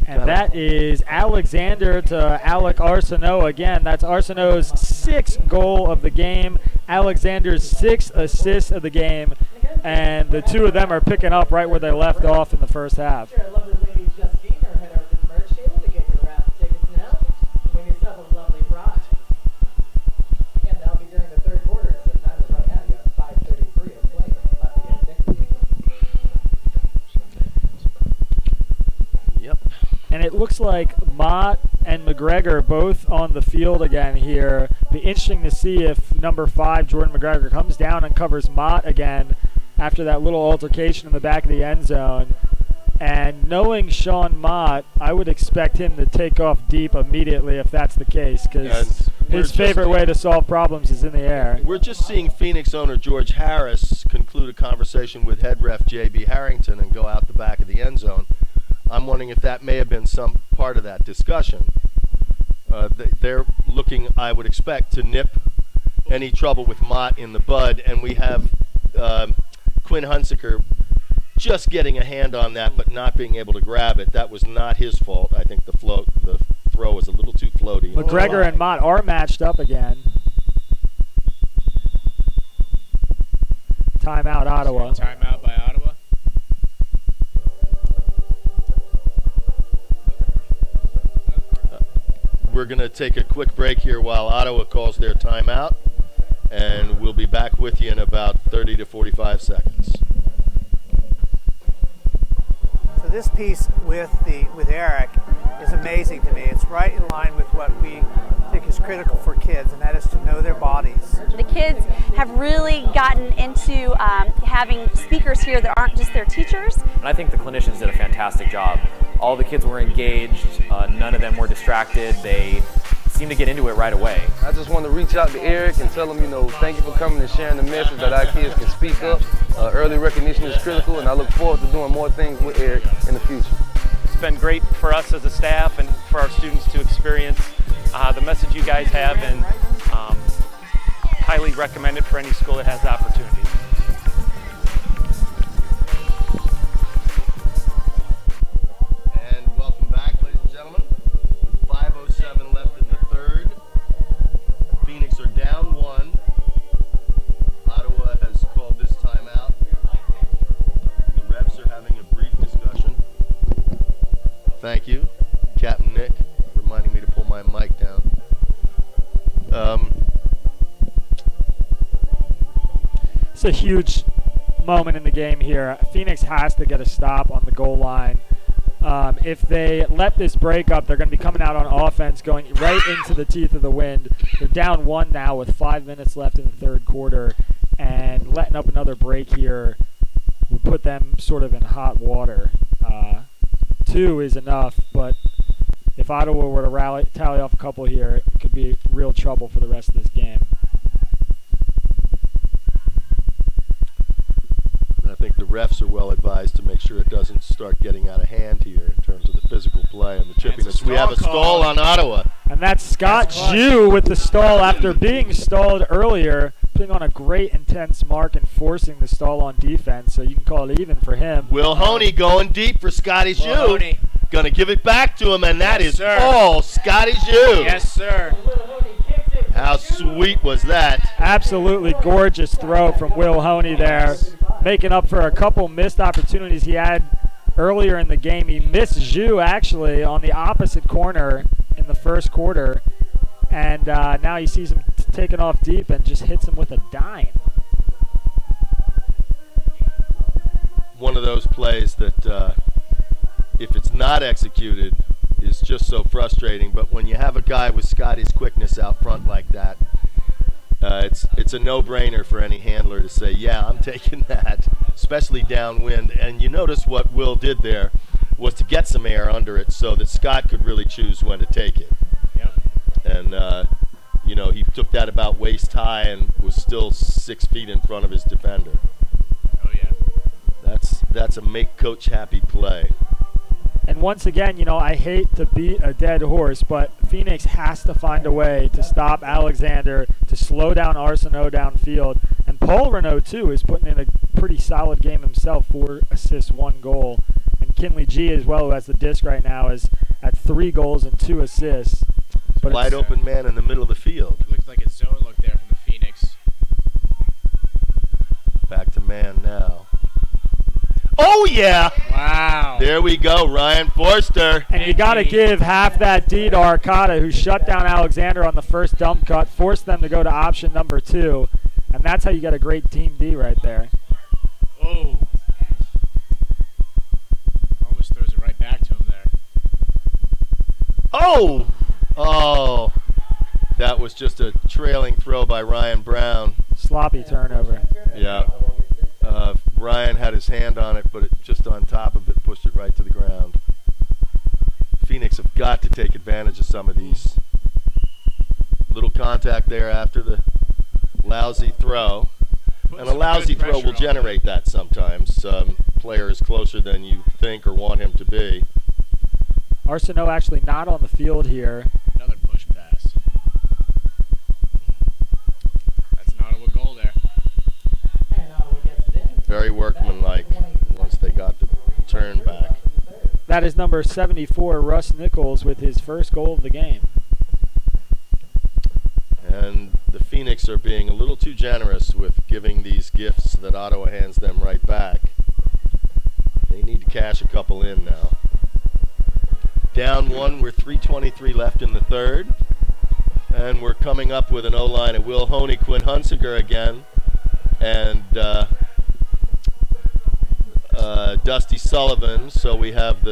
Speaker 3: And that is Alexander to Alec Arsenault again. That's Arsenault's 6th goal of the game, Alexander's 6th assist of the game, and the two of them are picking up right where they left off in the first half. And it looks like Mott and McGregor both on the field again here. Be interesting to see if number 5, Jordan McGregor, comes down and covers Mott again after that little altercation in the back of the end zone. And knowing Sean Mott, I would expect him to take off deep immediately if that's the case, because his favorite way to solve problems is in the air.
Speaker 1: We're just seeing Phoenix owner George Harris conclude a conversation with head ref J.B. Harrington and go out the back of the end zone. I'm wondering if that may have been some part of that discussion. They're looking, I would expect, to nip any trouble with Mott in the bud, and we have Quinn Hunsaker just getting a hand on that but not being able to grab it. That was not his fault. I think the throw was a little too floaty.
Speaker 3: McGregor and Mott are matched up again. Timeout, Ottawa.
Speaker 2: Timeout by Ottawa.
Speaker 1: We're going to take a quick break here while Ottawa calls their timeout, and we'll be back with you in about 30 to 45 seconds.
Speaker 5: So this piece with Eric is amazing to me. It's right in line with what we think is critical for kids, and that is to know their bodies.
Speaker 6: The kids have really gotten into having speakers here that aren't just their teachers.
Speaker 7: And I think the clinicians did a fantastic job. All the kids were engaged, none of them were distracted. They seemed to get into it right away.
Speaker 8: I just want to reach out to Eric and tell him, thank you for coming and sharing the message that our kids can speak up. Early recognition is critical, and I look forward to doing more things with Eric in the future.
Speaker 9: It's been great for us as a staff and for our students to experience the message you guys have, and highly recommend it for any school that has the opportunity.
Speaker 1: And welcome back, ladies and gentlemen. With 5:07 left in the third, Phoenix are down 1. Ottawa has called this timeout. The refs are having a brief discussion. Thank you, Captain Nick, for reminding me to pull my mic down.
Speaker 3: It's a huge moment in the game here. Phoenix has to get a stop on the goal line. If they let this break up, they're going to be coming out on offense, going right into the teeth of the wind. They're down 1 now with 5 minutes left in the third quarter, and letting up another break here would put them sort of in hot water. 2 is enough, but if Ottawa were to tally off a couple here, it could be real trouble for the rest of this game.
Speaker 1: think the refs are well advised to make sure it doesn't start getting out of hand here in terms of the physical play and the chippiness. We have a stall on Ottawa.
Speaker 3: And that's Scott Jew with the stall after being stalled earlier, putting on a great intense mark and forcing the stall on defense. So you can call it even for him.
Speaker 1: Will Honey going deep for Scotty Jew. Going to give it back to him, and that is all Scotty Jew.
Speaker 2: Yes, sir.
Speaker 1: How sweet was that?
Speaker 3: Absolutely gorgeous throw from Will Honey there, making up for a couple missed opportunities he had earlier in the game. He missed Zhu actually on the opposite corner in the first quarter, and now he sees him taking off deep and just hits him with a dime.
Speaker 1: One of those plays that if it's not executed is just so frustrating, but when you have a guy with Scotty's quickness out front like that, it's a no-brainer for any handler to say, yeah, I'm taking that, especially downwind. And you notice what Will did there was to get some air under it so that Scott could really choose when to take it.
Speaker 2: Yep.
Speaker 1: And, you know, he took that about waist high and was still 6 feet in front of his defender.
Speaker 2: Oh, yeah.
Speaker 1: That's a make coach happy play.
Speaker 3: And once again, you know, I hate to beat a dead horse, but Phoenix has to find a way to stop Alexander, to slow down Arsenault downfield. And Paul Renault, too, is putting in a pretty solid game himself, 4 assists, 1 goal. And Kinley G as well, who has the disc right now, is at 3 goals and 2 assists. But
Speaker 1: wide open man in the middle of the field.
Speaker 2: Looks like a zone look there from the Phoenix.
Speaker 1: Back to man now. Oh, yeah.
Speaker 2: Wow.
Speaker 1: There we go, Ryan Forster.
Speaker 3: And you got to give half that D to Arcata, who shut down Alexander on the first dump cut, forced them to go to option number 2. And that's how you get a great team D right there.
Speaker 2: Oh. Almost throws it right back to him there.
Speaker 1: Oh! Oh. That was just a trailing throw by Ryan Brown.
Speaker 3: Sloppy turnover.
Speaker 1: Yeah. Ryan had his hand on it, but it just on top of it pushed it right to the ground. Phoenix have got to take advantage of some of these. Little contact there after the lousy throw. And a lousy throw will generate that sometimes. Player is closer than you think or want him to be.
Speaker 3: Arsenault actually not on the field here.
Speaker 2: Another push pass. That's an Ottawa goal there.
Speaker 1: Very workmanlike once they got the turn back.
Speaker 3: That is number 74, Russ Nichols, with his first goal of the game.
Speaker 1: And the Phoenix are being a little too generous with giving these gifts that Ottawa hands them right back. They need to cash a couple in now. Down 1, we're 3:23 left in the third. And we're coming up with an O-line of Will Honey, Quinn Hunsinger again, and Dusty Sullivan. So we have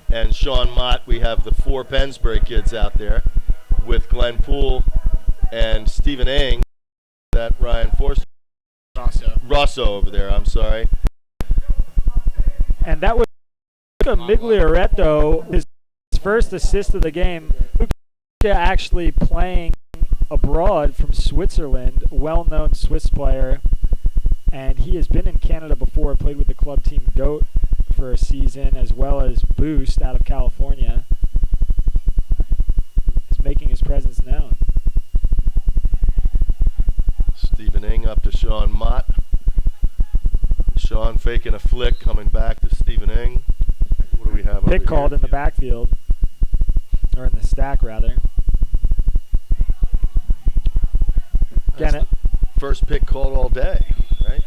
Speaker 1: and Sean Mott, we have the 4 Pensbury kids out there with Glenn Poole and Stephen Ing. That Ryan Forster. Rosso over there, I'm sorry.
Speaker 3: And that was Miglioretto, his first assist of the game. Luca actually playing abroad from Switzerland, well-known Swiss player. And he has been in Canada before, played with the club team GOAT for a season, as well as Boost out of California. He's making his presence known.
Speaker 1: Stephen Ing up to Sean Mott. Sean faking a flick, coming back to Stephen Ing. What do we have over here?
Speaker 3: Pick called in the backfield, or in the stack rather. Again,
Speaker 1: first pick called all day, right?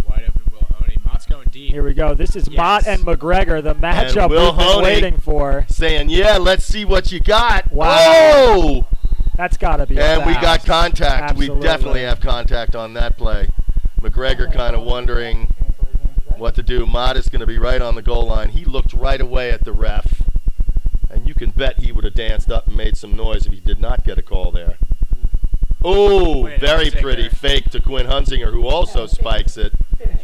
Speaker 2: Wide open Will Honey. Mott's going deep.
Speaker 3: Here we go. This is Mott and McGregor, the matchup
Speaker 1: Will
Speaker 3: we've been
Speaker 1: Honey
Speaker 3: waiting for.
Speaker 1: Saying, yeah, let's see what you got.
Speaker 3: Wow.
Speaker 1: Oh!
Speaker 3: That's got to be
Speaker 1: And we
Speaker 3: fast.
Speaker 1: got contact.
Speaker 3: Absolutely.
Speaker 1: We definitely have contact on that play. McGregor kind of wondering what to do. Mott is going to be right on the goal line. He looked right away at the ref. And you can bet he would have danced up and made some noise if he did not get a call there. Oh, very pretty fake to Quinn Hunsinger, who also spikes it.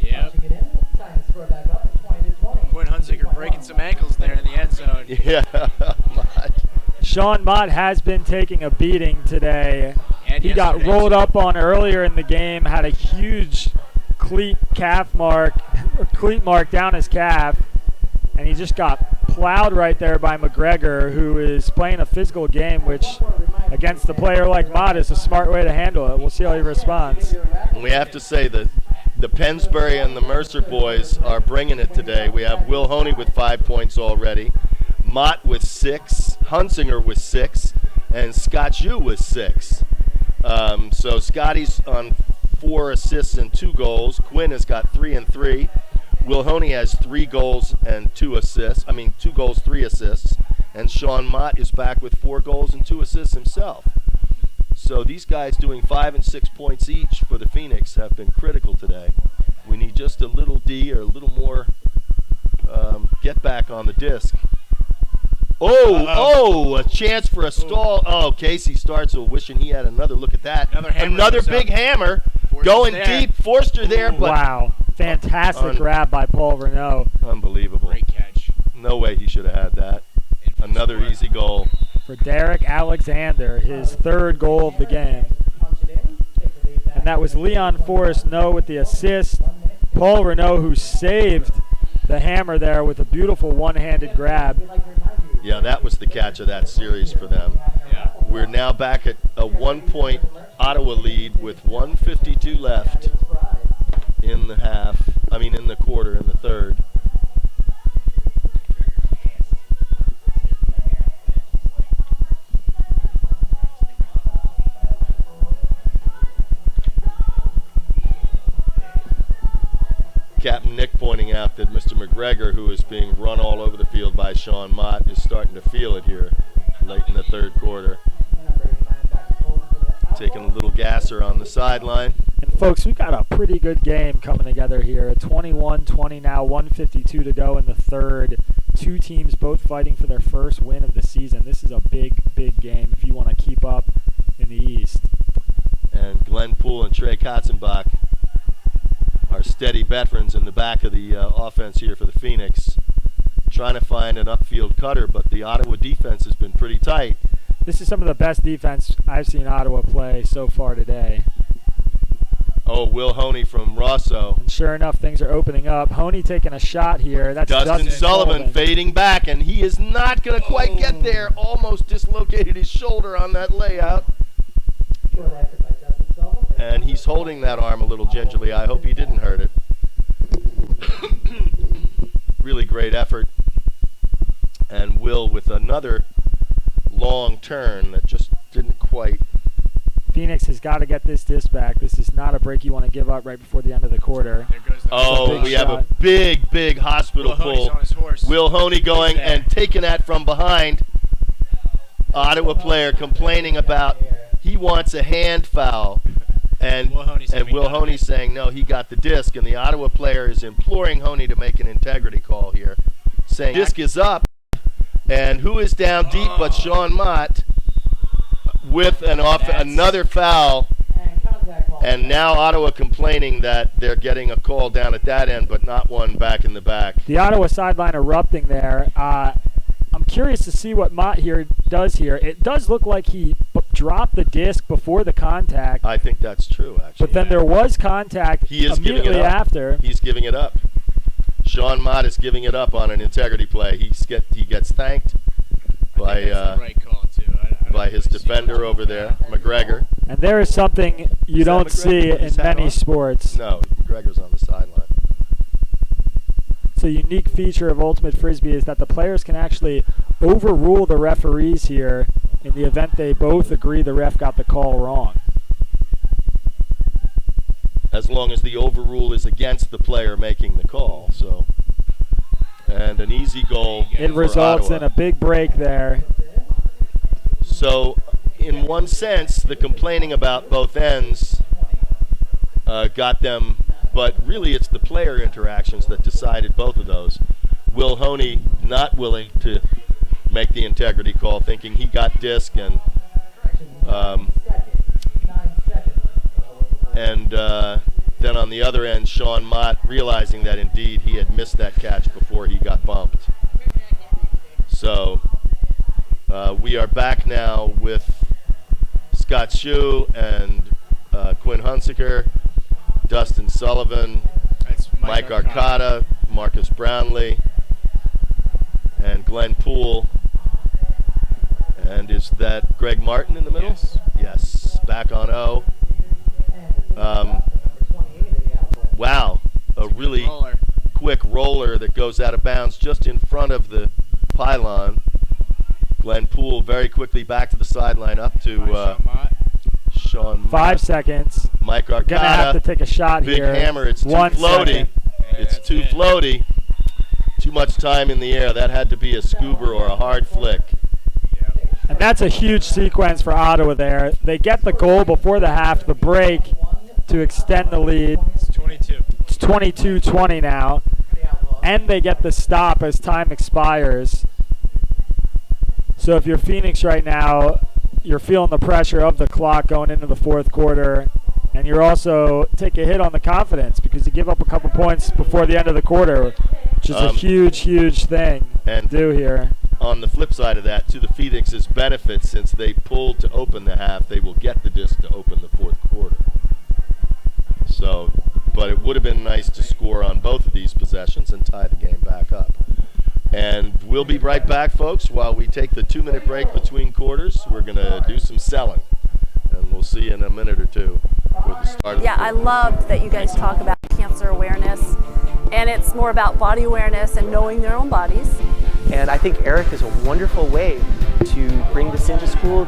Speaker 2: Yep. Quinn Hunsinger breaking some ankles there in the end zone.
Speaker 1: Yeah.
Speaker 3: Sean Mott has been taking a beating today.
Speaker 2: And
Speaker 3: he got rolled up on earlier in the game, had a huge cleat mark down his calf, and he just got plowed right there by McGregor, who is playing a physical game, which against a player like Mott is a smart way to handle it. We'll see how he responds.
Speaker 1: And we have to say that the Pennsbury and the Mercer boys are bringing it today. We have Will Honey with 5 points already, Mott with 6, Hunsinger with 6, and Scott Yu with 6. So Scotty's on 4 assists and 2 goals. Quinn has got 3 and 3. Will Honey has 3 goals and 2 assists. 2 goals, 3 assists. And Sean Mott is back with 4 goals and 2 assists himself. So these guys doing 5 and 6 points each for the Phoenix have been critical today. We need just a little D or a little more get back on the disc. A chance for a stall. Oh, Casey Startzel wishing he had another look at that. Another big hammer going deep. Forster there. But
Speaker 3: wow. Fantastic grab by Paul Renaud.
Speaker 1: Unbelievable.
Speaker 2: Great catch.
Speaker 1: No way he should have had that. Another easy goal.
Speaker 3: For Derek Alexander, his 3rd goal of the game. And that was Leon Forrest-Noe with the assist. Paul Renaud, who saved the hammer there with a beautiful one-handed grab.
Speaker 1: Yeah, that was the catch of that series for them.
Speaker 2: Yeah.
Speaker 1: We're now back at a 1-point Ottawa lead with 1:52 left in the quarter, in the third. Captain Nick pointing out that Mr. McGregor, who is being run all over the field by Sean Mott, is starting to feel it here late in the third quarter. Taking a little gasser on the sideline.
Speaker 3: And folks, we've got a pretty good game coming together here. 21-20 now, 1:52 to go in the third. 2 teams both fighting for their first win of the season. This is a big, big game if you want to keep up in the East.
Speaker 1: And Glenn Poole and Trey Katzenbach are steady veterans in the back of the offense here for the Phoenix, trying to find an upfield cutter, but the Ottawa defense has been pretty tight.
Speaker 3: This is some of the best defense I've seen Ottawa play so far today.
Speaker 1: Oh, Will Honey from Rosso.
Speaker 3: And sure enough, things are opening up. Honey taking a shot here. That's
Speaker 1: Dustin Sullivan fading back, and he is not going to quite get there. Almost dislocated his shoulder on that layout. And he's holding that arm a little gingerly. I hope he didn't hurt it. Really great effort. And Will with another long turn that just didn't quite.
Speaker 3: Phoenix has got to get this disc back. This is not a break you want to give up right before the end of the quarter.
Speaker 1: Oh, we have a big, big hospital pull. Will Honey going and taking that from behind. Ottawa player complaining about he wants a hand foul. And Will Honey saying, no, he got the disc. And the Ottawa player is imploring Honey to make an integrity call here, saying disc is up. And who is down deep but Sean Mott with another foul. And now Ottawa complaining that they're getting a call down at that end, but not one back in the back.
Speaker 3: The Ottawa sideline erupting there. I'm curious to see what Mott does here. It does look like he dropped the disc before the contact.
Speaker 1: I think that's true, actually.
Speaker 3: But then there was contact immediately after.
Speaker 1: He's giving it up. Sean Mott is giving it up on an integrity play. He gets thanked by his defender over there, McGregor.
Speaker 3: And there is something you don't see in many sports.
Speaker 1: No, McGregor's on the sideline.
Speaker 3: It's a unique feature of Ultimate Frisbee is that the players can actually overrule the referees here in the event they both agree the ref got the call wrong.
Speaker 1: As long as the overrule is against the player making the call. So, and an easy goal.
Speaker 3: It results in a big break there.
Speaker 1: So, in one sense, the complaining about both ends got them, but really it's the player interactions that decided both of those. Will Honey not willing to make the integrity call, thinking he got disc, and then on the other end, Sean Mott realizing that indeed he had missed that catch before he got bumped. So we are back now with Scott Shue and Quinn Hunsaker. Dustin Sullivan, Mike Arcata, Marcus Brownlee, and Glenn Poole. And is that Greg Martin in the middle? Yes, back on O. Wow, a really quick roller that goes out of bounds just in front of the pylon. Glenn Poole very quickly back to the sideline up to Sean Mott.
Speaker 3: 5 seconds.
Speaker 1: Mike Arcata.
Speaker 3: Gonna have to take a shot
Speaker 1: big
Speaker 3: here.
Speaker 1: Big hammer. It's too
Speaker 3: 1
Speaker 1: floaty.
Speaker 3: second.
Speaker 1: It's too floaty. Too much time in the air. That had to be a scuba or a hard flick.
Speaker 3: And that's a huge sequence for Ottawa there. They get the goal before the half, the break to extend the lead.
Speaker 2: It's 22.
Speaker 3: It's 22-20 now. And they get the stop as time expires. So if you're Phoenix right now, you're feeling the pressure of the clock going into the fourth quarter. And you're also take a hit on the confidence because you give up a couple points before the end of the quarter, which is a huge, huge thing to do here.
Speaker 1: On the flip side of that, to the Phoenix's benefit, since they pulled to open the half, they will get the disc to open the fourth quarter. So, but it would have been nice to score on both of these possessions and tie the game back up. And we'll be right back, folks, while we take the 2-minute break between quarters. We're going to do some selling, and we'll see you in a minute or two with the start of the
Speaker 12: I loved that you guys talk about cancer awareness, and it's more about body awareness and knowing their own bodies.
Speaker 13: And I think Eric is a wonderful way to bring this into school.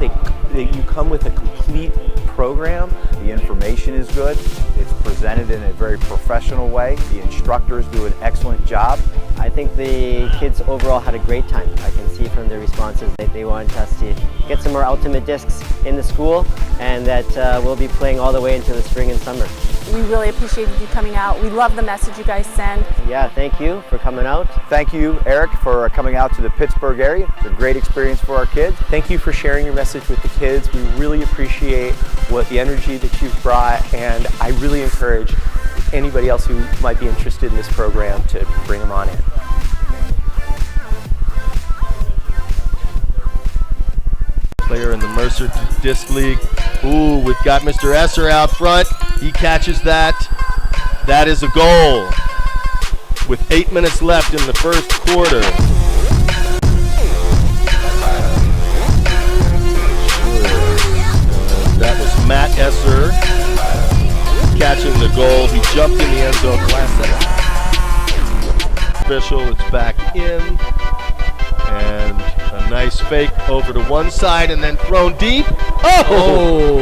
Speaker 13: You come with a complete program.
Speaker 14: The information is good. It's presented in a very professional way. The instructors do an excellent job.
Speaker 15: I think the kids overall had a great time. I can see from their responses that they wanted us to get some more ultimate discs in the school, and that we'll be playing all the way into the spring and summer.
Speaker 12: We really appreciated you coming out. We love the message you guys send.
Speaker 15: Yeah, thank you for coming out.
Speaker 14: Thank you, Eric, for coming out to the Pittsburgh area. It's a great experience for our kids.
Speaker 13: Thank you for sharing your message with the kids. We really appreciate the energy that you've brought, and I really encourage anybody else who might be interested in this program to bring them on in.
Speaker 1: Player in the Mercer Disc League. Ooh, we've got Mr. Esser out front. He catches that. That is a goal. With 8 minutes left in the first quarter. That was Matt Esser catching the goal. He jumped in the end zone last second. Official, it's back in. And a nice fake over to one side and then thrown deep. Oh!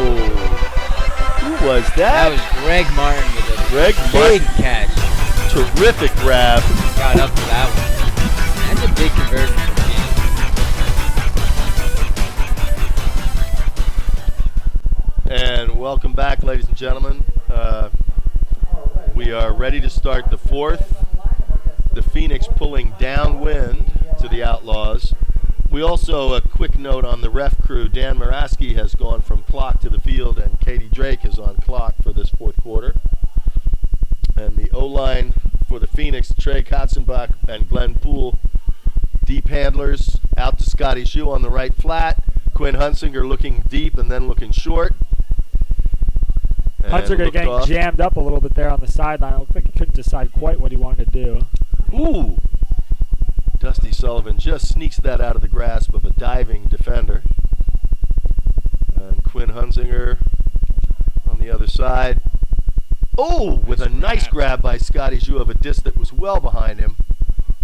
Speaker 1: Who was that?
Speaker 10: That was Greg Martin with a big catch.
Speaker 1: Terrific grab.
Speaker 10: Got up for that one. That's a big conversion for me.
Speaker 1: And welcome back, ladies and gentlemen. We are ready to start the fourth. The Phoenix pulling downwind to the Outlaws. We also, a quick note on the ref crew, Dan Muraski has gone from clock to the field, and Katie Drake is on clock for this fourth quarter. And the O-line for the Phoenix, Trey Katzenbach and Glenn Poole, deep handlers, out to Scotty Shue on the right flat. Quinn Hunsinger looking deep and then looking short.
Speaker 3: Hunsinger getting jammed up a little bit there on the sideline. I don't think he couldn't decide quite what he wanted to do.
Speaker 1: Ooh! Dusty Sullivan just sneaks that out of the grasp of a diving defender. And Quinn Hunsinger on the other side. Oh, with a nice grab by Scotty Shue of a disc that was well behind him.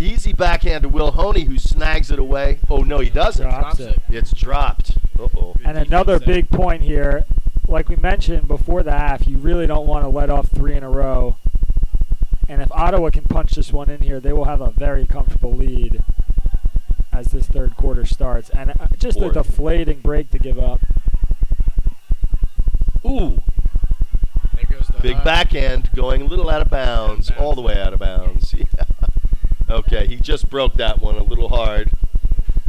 Speaker 1: Easy backhand to Will Honey, who snags it away. Oh, no, he doesn't.
Speaker 3: Drops it.
Speaker 1: It's dropped. Uh-oh.
Speaker 3: And another big point here. Like we mentioned before the half, you really don't want to let off 3 in a row. And if Ottawa can punch this one in here, they will have a very comfortable lead as this third quarter starts. And just a deflating break to give up.
Speaker 1: Ooh.
Speaker 2: There goes the
Speaker 1: big backhand going a little out of bounds, all the way out of bounds. Yeah. Okay, he just broke that one a little hard.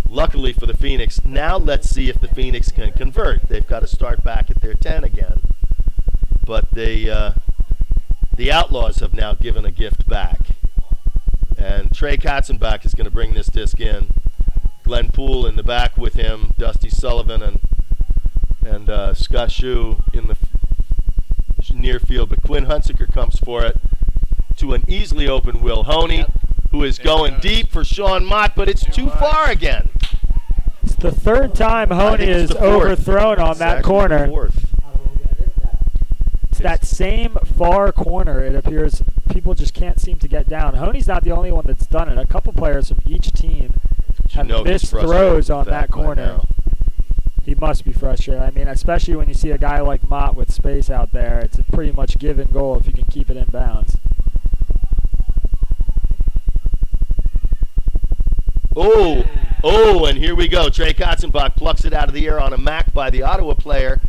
Speaker 1: Luckily for the Phoenix, now let's see if the Phoenix can convert. They've got to start back at their 10 again. But the Outlaws have now given a gift back. And Trey Katzenbach is going to bring this disc in. Glenn Poole in the back with him, Dusty Sullivan and Scott Shue in the near field, but Quinn Hunsaker comes for it to an easily open Will Honey, who is going deep for Sean Mott, but it's too far again.
Speaker 3: It's the third time Honey is overthrown on that corner. It's that same far corner, it appears. People just can't seem to get down. Honey's not the only one that's done it. A couple players from each team have missed throws on that corner. He must be frustrated. I mean, especially when you see a guy like Mott with space out there, it's a pretty much given goal if you can keep it in bounds.
Speaker 1: Oh, and here we go. Trey Katzenbach plucks it out of the air on a mac by the Ottawa player.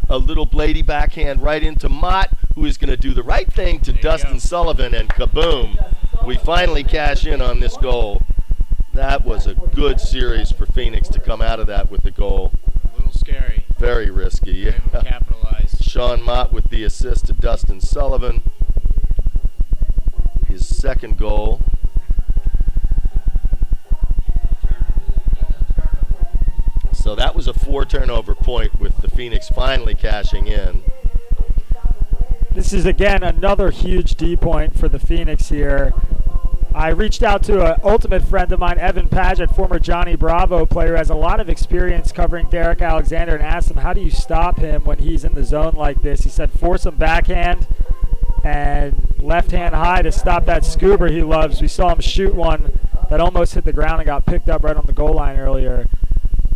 Speaker 1: A little bladey backhand right into Mott, who is going to do the right thing to Dustin Sullivan, and kaboom. We finally cash in on this goal. That was a good series for Phoenix to come out of that with the goal.
Speaker 2: A little scary.
Speaker 1: Very risky. Yeah.
Speaker 2: Capitalized.
Speaker 1: Sean Mott with the assist to Dustin Sullivan. His second goal. So that was a 4-turnover point with the Phoenix finally cashing in.
Speaker 3: This is, again, another huge D point for the Phoenix here. I reached out to an ultimate friend of mine, Evan Paget, former Johnny Bravo player, who has a lot of experience covering Derek Alexander, and asked him, how do you stop him when he's in the zone like this? He said, force him backhand and left hand high to stop that scuba he loves. We saw him shoot one that almost hit the ground and got picked up right on the goal line earlier.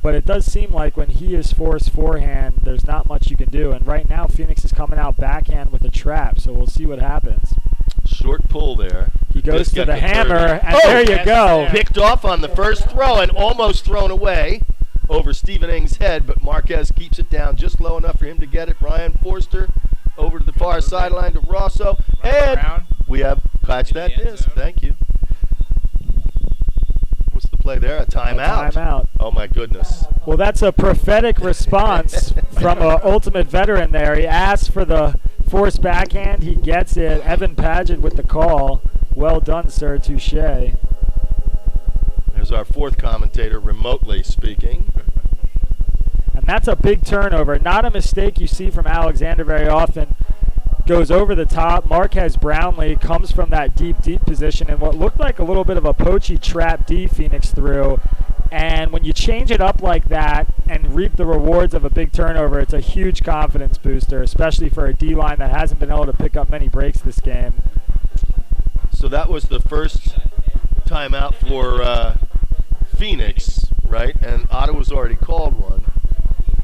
Speaker 3: But it does seem like when he is forced forehand, there's not much you can do. And right now, Phoenix is coming out backhand with a trap, so we'll see what happens.
Speaker 1: Short pull there.
Speaker 3: He goes to the hammer, and there you go.
Speaker 1: Picked off on the first throw and almost thrown away over Stephen Ng's head, but Marquez keeps it down just low enough for him to get it. Ryan Forster over to the far sideline to Rosso. And we have catch that disc. Thank you. What's the play there? A timeout.
Speaker 3: A timeout.
Speaker 1: Oh, my goodness.
Speaker 3: Well, that's a prophetic response from an ultimate veteran there. He asked for the forced backhand. He gets it. Evan Paget with the call. Well done, sir. Touche.
Speaker 1: There's our fourth commentator remotely speaking.
Speaker 3: And that's a big turnover. Not a mistake you see from Alexander very often. Goes over the top. Marquez Brownlee comes from that deep position in what looked like a little bit of a poachy trap D Phoenix threw. And when you change it up like that and reap the rewards of a big turnover, it's a huge confidence booster, especially for a D-line that hasn't been able to pick up many breaks this game.
Speaker 1: So that was the first timeout for Phoenix, right? And Ottawa's already called one,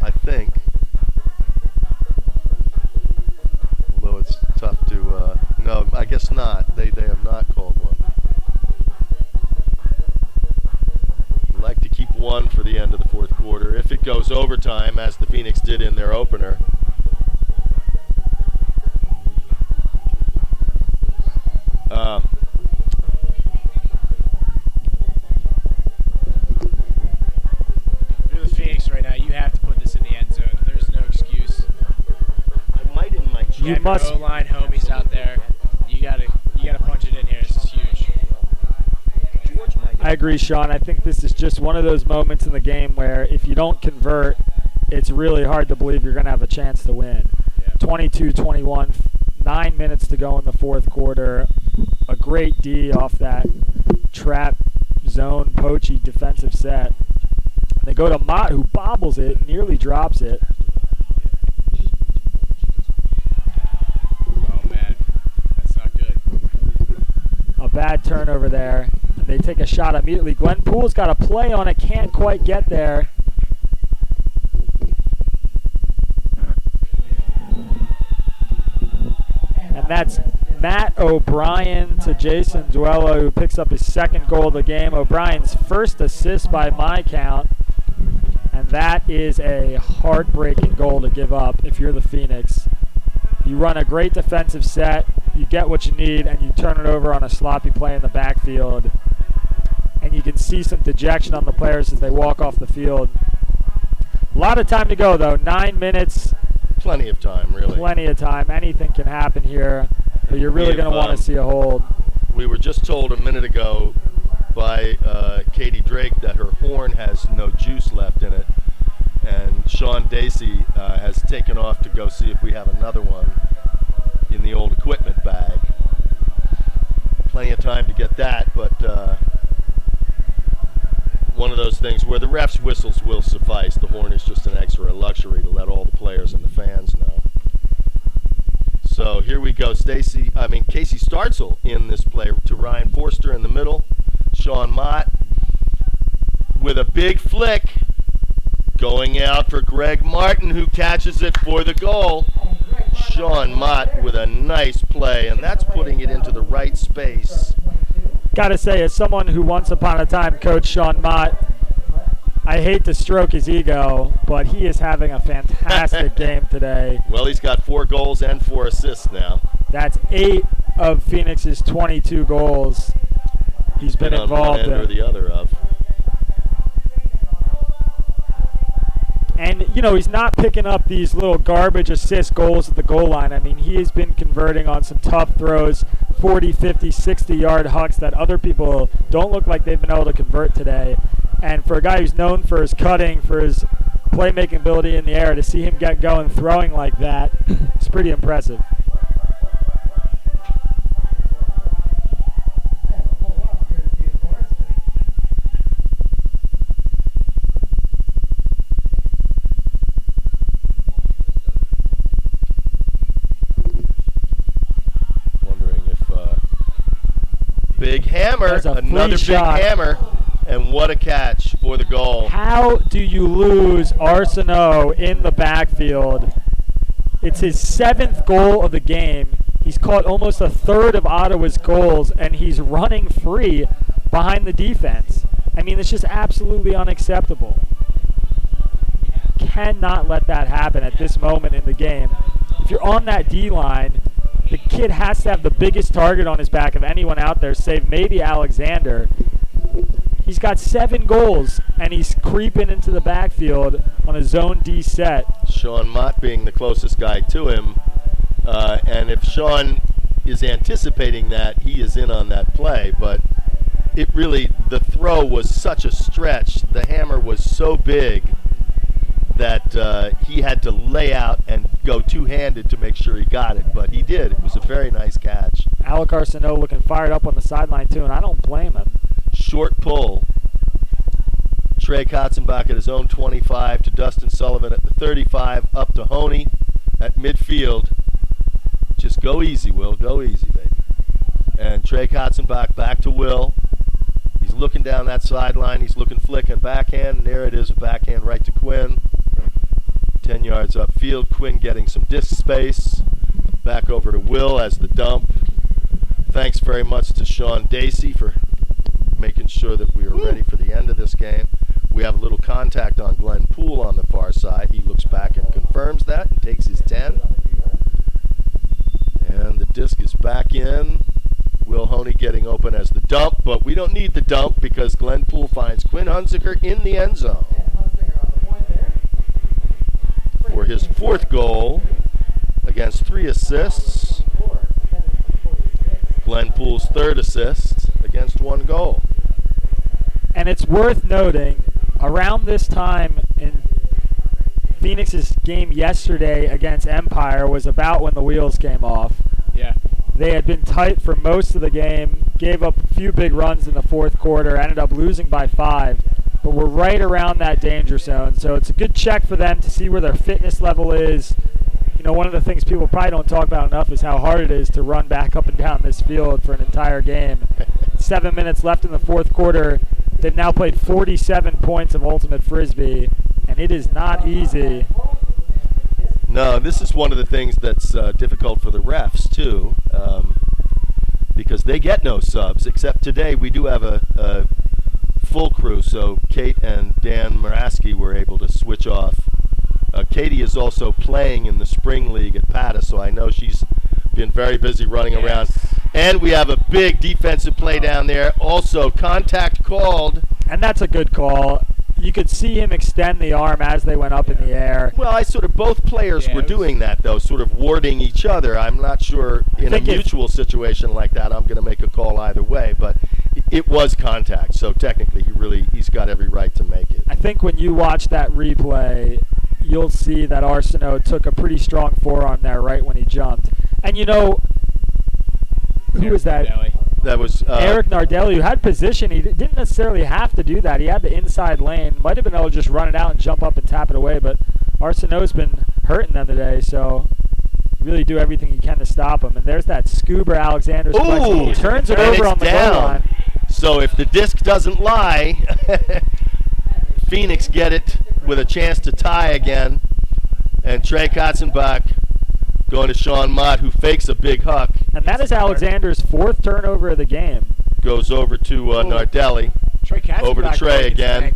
Speaker 1: I think. Although it's tough to, no, I guess not. They have not called one. We'd like to keep one for the end of the fourth quarter. If it goes overtime, as the Phoenix did in their opener.
Speaker 2: If you're the Phoenix right now, you have to put this in the end zone. There's no excuse.
Speaker 1: I might in my chat.
Speaker 2: You must. O-line homies out there. You gotta punch it in here. This is huge.
Speaker 3: I agree, Sean. I think this is just one of those moments in the game where if you don't convert, it's really hard to believe you're going to have a chance to win. 22-21, 9 minutes to go in the fourth quarter. A great D off that trap zone poachy defensive set. They go to Mott, who bobbles it, nearly drops it.
Speaker 2: Oh, man. That's not good.
Speaker 3: A bad turnover there. And they take a shot immediately. Glenn Poole's got a play on it, can't quite get there. And that's Matt O'Brien to Jason Duello, who picks up his second goal of the game. O'Brien's first assist by my count. And that is a heartbreaking goal to give up if you're the Phoenix. You run a great defensive set, you get what you need, and you turn it over on a sloppy play in the backfield. And you can see some dejection on the players as they walk off the field. A lot of time to go, though. 9 minutes.
Speaker 1: Plenty of time, really.
Speaker 3: Plenty of time. Anything can happen here, but you're really going to want to see a hold.
Speaker 1: We were just told a minute ago by Katie Drake that her horn has no juice left in it. And Sean Dacey has taken off to go see if we have another one. in the old equipment bag. Plenty of time to get that, but one of those things where the ref's whistles will suffice. The horn is just an extra luxury to let all the players and the fans know. So here we go. Casey Startzel in this play to Ryan Forster in the middle. Sean Mott with a big flick going out for Greg Martin, who catches it for the goal. Sean Mott with a nice play, and that's putting it into the right space.
Speaker 3: Got to say, as someone who once upon a time coached Sean Mott, I hate to stroke his ego, but he is having a fantastic game today.
Speaker 1: Well, he's got 4 goals and 4 assists now.
Speaker 3: That's 8 of Phoenix's 22 goals he's been involved
Speaker 1: on one end
Speaker 3: in.
Speaker 1: Or the other of.
Speaker 3: And, you know, he's not picking up these little garbage assist goals at the goal line. I mean, he has been converting on some tough throws, 40, 50, 60-yard hucks that other people don't look like they've been able to convert today. And for a guy who's known for his cutting, for his playmaking ability in the air, to see him get going throwing like that, it's pretty impressive.
Speaker 1: Big hammer, another big hammer, and what a catch for the goal.
Speaker 3: How do you lose Arsenault in the backfield? It's his 7th goal of the game. He's caught almost a third of Ottawa's goals, and he's running free behind the defense. I mean, it's just absolutely unacceptable. Cannot let that happen at this moment in the game. If you're on that D-line, the kid has to have the biggest target on his back of anyone out there, save maybe Alexander. He's got 7 goals, and he's creeping into the backfield on a zone D set.
Speaker 1: Sean Mott being the closest guy to him. And if Sean is anticipating that, he is in on that play. But it really, the throw was such a stretch. The hammer was so big that he had to lay out and go two-handed to make sure he got it, but he did. It was a very nice catch.
Speaker 3: Alec Arsenault looking fired up on the sideline too, and I don't blame him.
Speaker 1: Short pull. Trey Katzenbach at his own 25 to Dustin Sullivan at the 35, up to Honey at midfield. Just go easy, Will. Go easy, baby. And Trey Katzenbach back to Will. He's looking down that sideline. He's looking flick and backhand, and there it is, a backhand right to Quinn. 10 yards upfield. Quinn getting some disc space. Back over to Will as the dump. Thanks very much to Sean Dacey for making sure that we are ready for the end of this game. We have a little contact on Glenn Poole on the far side. He looks back and confirms that and takes his 10. And the disc is back in. Will Honey getting open as the dump, but we don't need the dump because Glenn Poole finds Quinn Hunziker in the end zone for his 4th goal against 3 assists. Glenn Poole's 3rd assist against 1 goal.
Speaker 3: And it's worth noting, around this time in Phoenix's game yesterday against Empire was about when the wheels came off.
Speaker 2: Yeah.
Speaker 3: They had been tight for most of the game, gave up a few big runs in the 4th quarter, ended up losing by 5, but we're right around that danger zone. So it's a good check for them to see where their fitness level is. You know, one of the things people probably don't talk about enough is how hard it is to run back up and down this field for an entire game. 7 minutes left in the 4th quarter. They've now played 47 points of Ultimate Frisbee, and it is not easy.
Speaker 1: No, this is one of the things that's difficult for the refs, too, because they get no subs, except today we do have a full crew, so Kate and Dan Muraski were able to switch off. Katie is also playing in the Spring League at Pata, so I know she's been very busy running around. And we have a big defensive play down there. Also, contact called.
Speaker 3: And that's a good call. You could see him extend the arm as they went up in the air.
Speaker 1: Well, both players were doing that, though, sort of warding each other. I'm not sure in a mutual situation like that I'm going to make a call either way, but it was contact, so technically he's got every right to make it.
Speaker 3: I think when you watch that replay, you'll see that Arsenault took a pretty strong forearm there right when he jumped. And who was that?
Speaker 1: That was
Speaker 3: Eric Nardelli, who had position. He didn't necessarily have to do that. He had the inside lane. Might have been able to just run it out and jump up and tap it away, but Arsenault's been hurting them today, so really do everything he can to stop him. And there's that Scuba Alexander's
Speaker 1: Ooh,
Speaker 3: he turns it over on the goal line.
Speaker 1: So if the disc doesn't lie, Phoenix get it with a chance to tie again. And Trey Katzenbach going to Sean Mott, who fakes a big huck.
Speaker 3: And that is Alexander's 4th turnover of the game.
Speaker 1: Goes over to Nardelli.
Speaker 2: Trey
Speaker 1: over to Trey again.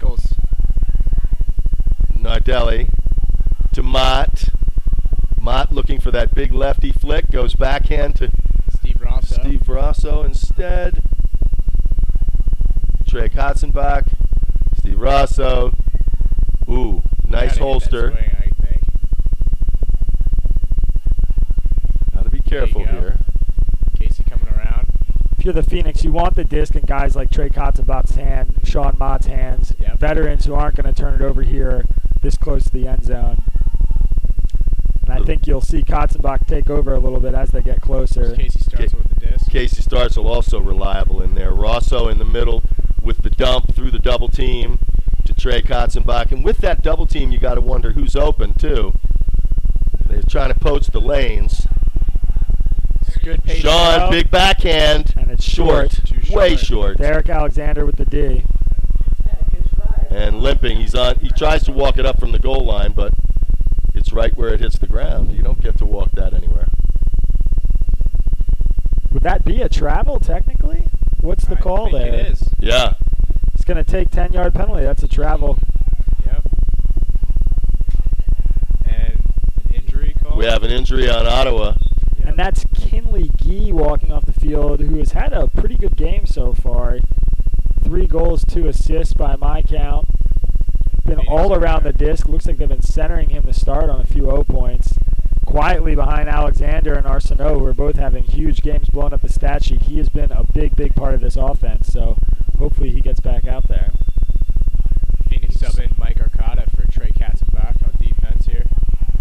Speaker 1: Nardelli to Mott. Mott looking for that big lefty flick. Goes backhand to Steve Rosso instead. Trey Katzenbach. Steve Rosso. Ooh, nice holster. Got to be careful here.
Speaker 2: Casey coming around.
Speaker 3: If you're the Phoenix, you want the disc in guys like Trey Katzenbach's hand, Sean Mott's hands, veterans who aren't going to turn it over here this close to the end zone. And I think you'll see Katzenbach take over a little bit as they get closer.
Speaker 2: Casey starts with the disc.
Speaker 1: Casey Startzel also reliable in there. Rosso in the middle with the dump through the double team to Trey Katzenbach. And with that double team, you got to wonder who's open, too. They're trying to poach the lanes.
Speaker 2: Good pace.
Speaker 1: Sean, big backhand.
Speaker 3: And it's
Speaker 1: short. Way short.
Speaker 3: Derek Alexander with the D.
Speaker 1: And limping. He tries to walk it up from the goal line, but it's right where it hits the ground. You don't get to walk that anywhere.
Speaker 3: Would that be a travel, technically? What's the call there?
Speaker 2: It is.
Speaker 1: Yeah.
Speaker 3: It's going to take 10-yard penalty. That's a travel.
Speaker 2: Yep. And an injury call?
Speaker 1: We have an injury on Ottawa.
Speaker 3: Yep. And that's Kinley Gee walking off the field, who has had a pretty good game so far. 3 goals, 2 assists by my count. Been all around the disc. Looks like they've been centering him to start on a few O points. Quietly behind Alexander and Arsenault, who are both having huge games blowing up the stat sheet. He has been a big, big part of this offense, so hopefully he gets back out there.
Speaker 2: Phoenix sub in Mike Arcata for Trey Katzenbach on defense here.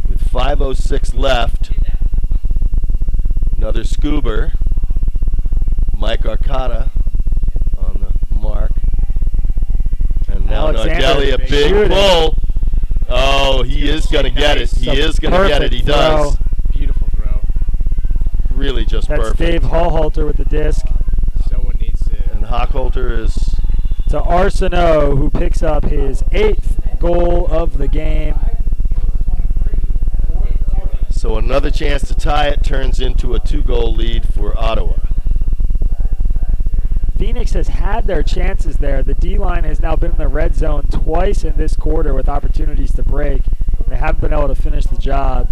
Speaker 1: With 5:06 left, another Scuba. Mike Arcata on the mark. And now Nardelli, a big pull. Oh, he is going to get it. He is going to get it. He does.
Speaker 2: Beautiful throw.
Speaker 1: Really just perfect.
Speaker 3: That's Dave Hallholter with the disc.
Speaker 2: Someone needs to.
Speaker 1: And Hochholter is
Speaker 3: to Arsenault, who picks up his 8th goal of the game.
Speaker 1: So another chance to tie it turns into a 2-goal lead for Ottawa.
Speaker 3: Phoenix has had their chances there. The D-line has now been in the red zone twice in this quarter with opportunities to break. They haven't been able to finish the job.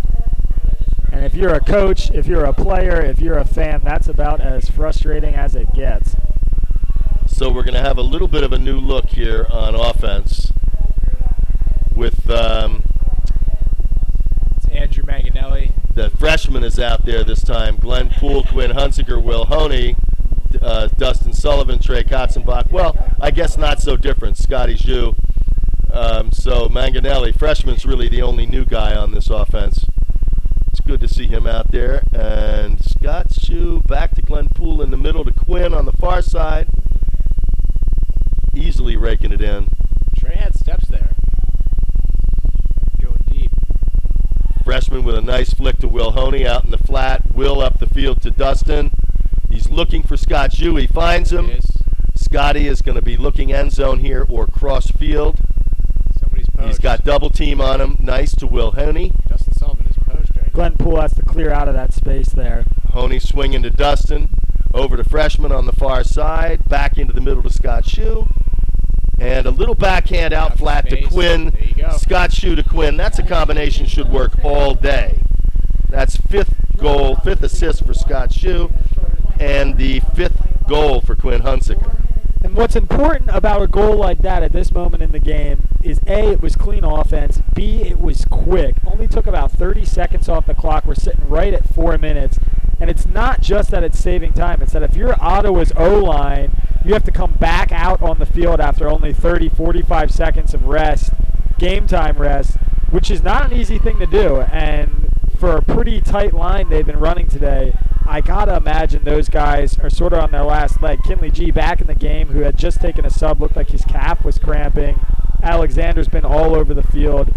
Speaker 3: And if you're a coach, if you're a player, if you're a fan, that's about as frustrating as it gets.
Speaker 1: So we're going to have a little bit of a new look here on offense with
Speaker 2: it's Andrew Manganelli.
Speaker 1: The freshman is out there this time. Glenn Poole, Quinn Hunsiker, Will Honey, Dustin Sullivan, Trey Katzenbach. Well, I guess not so different. Scotty Zhu. So Manganelli, freshman's really the only new guy on this offense. It's good to see him out there. And Scott Zhu back to Glenn Poole in the middle to Quinn on the far side. Easily raking it in.
Speaker 2: Trey had steps there. Going deep.
Speaker 1: Freshman with a nice flick to Will Honey out in the flat. Will up the field to Dustin. He's looking for Scott Zhu. He finds him. Scotty is going to be looking end zone here or cross field.
Speaker 2: Somebody's poached.
Speaker 1: He's got double team on him. Nice to Will Honey.
Speaker 2: Dustin Sullivan is poached right now.
Speaker 3: Glenn Poole has to clear out of that space there.
Speaker 1: Honey swinging to Dustin. Over to freshman on the far side. Back into the middle to Scott Zhu. And a little backhand out flat to Quinn.
Speaker 2: There you go.
Speaker 1: Scott Zhu to Quinn. That's a combination should work all day. That's 5th goal, 5th assist for Scott Zhu, and the 5th goal for Quinn Hunsiker.
Speaker 3: And what's important about a goal like that at this moment in the game is A, it was clean offense, B, it was quick. Only took about 30 seconds off the clock. We're sitting right at 4 minutes. And it's not just that it's saving time. It's that if you're Ottawa's O-line, you have to come back out on the field after only 30, 45 seconds of rest, game time rest, which is not an easy thing to do. And for a pretty tight line they've been running today. I got to imagine those guys are sort of on their last leg. Kinley G back in the game, who had just taken a sub, looked like his calf was cramping. Alexander's been all over the field.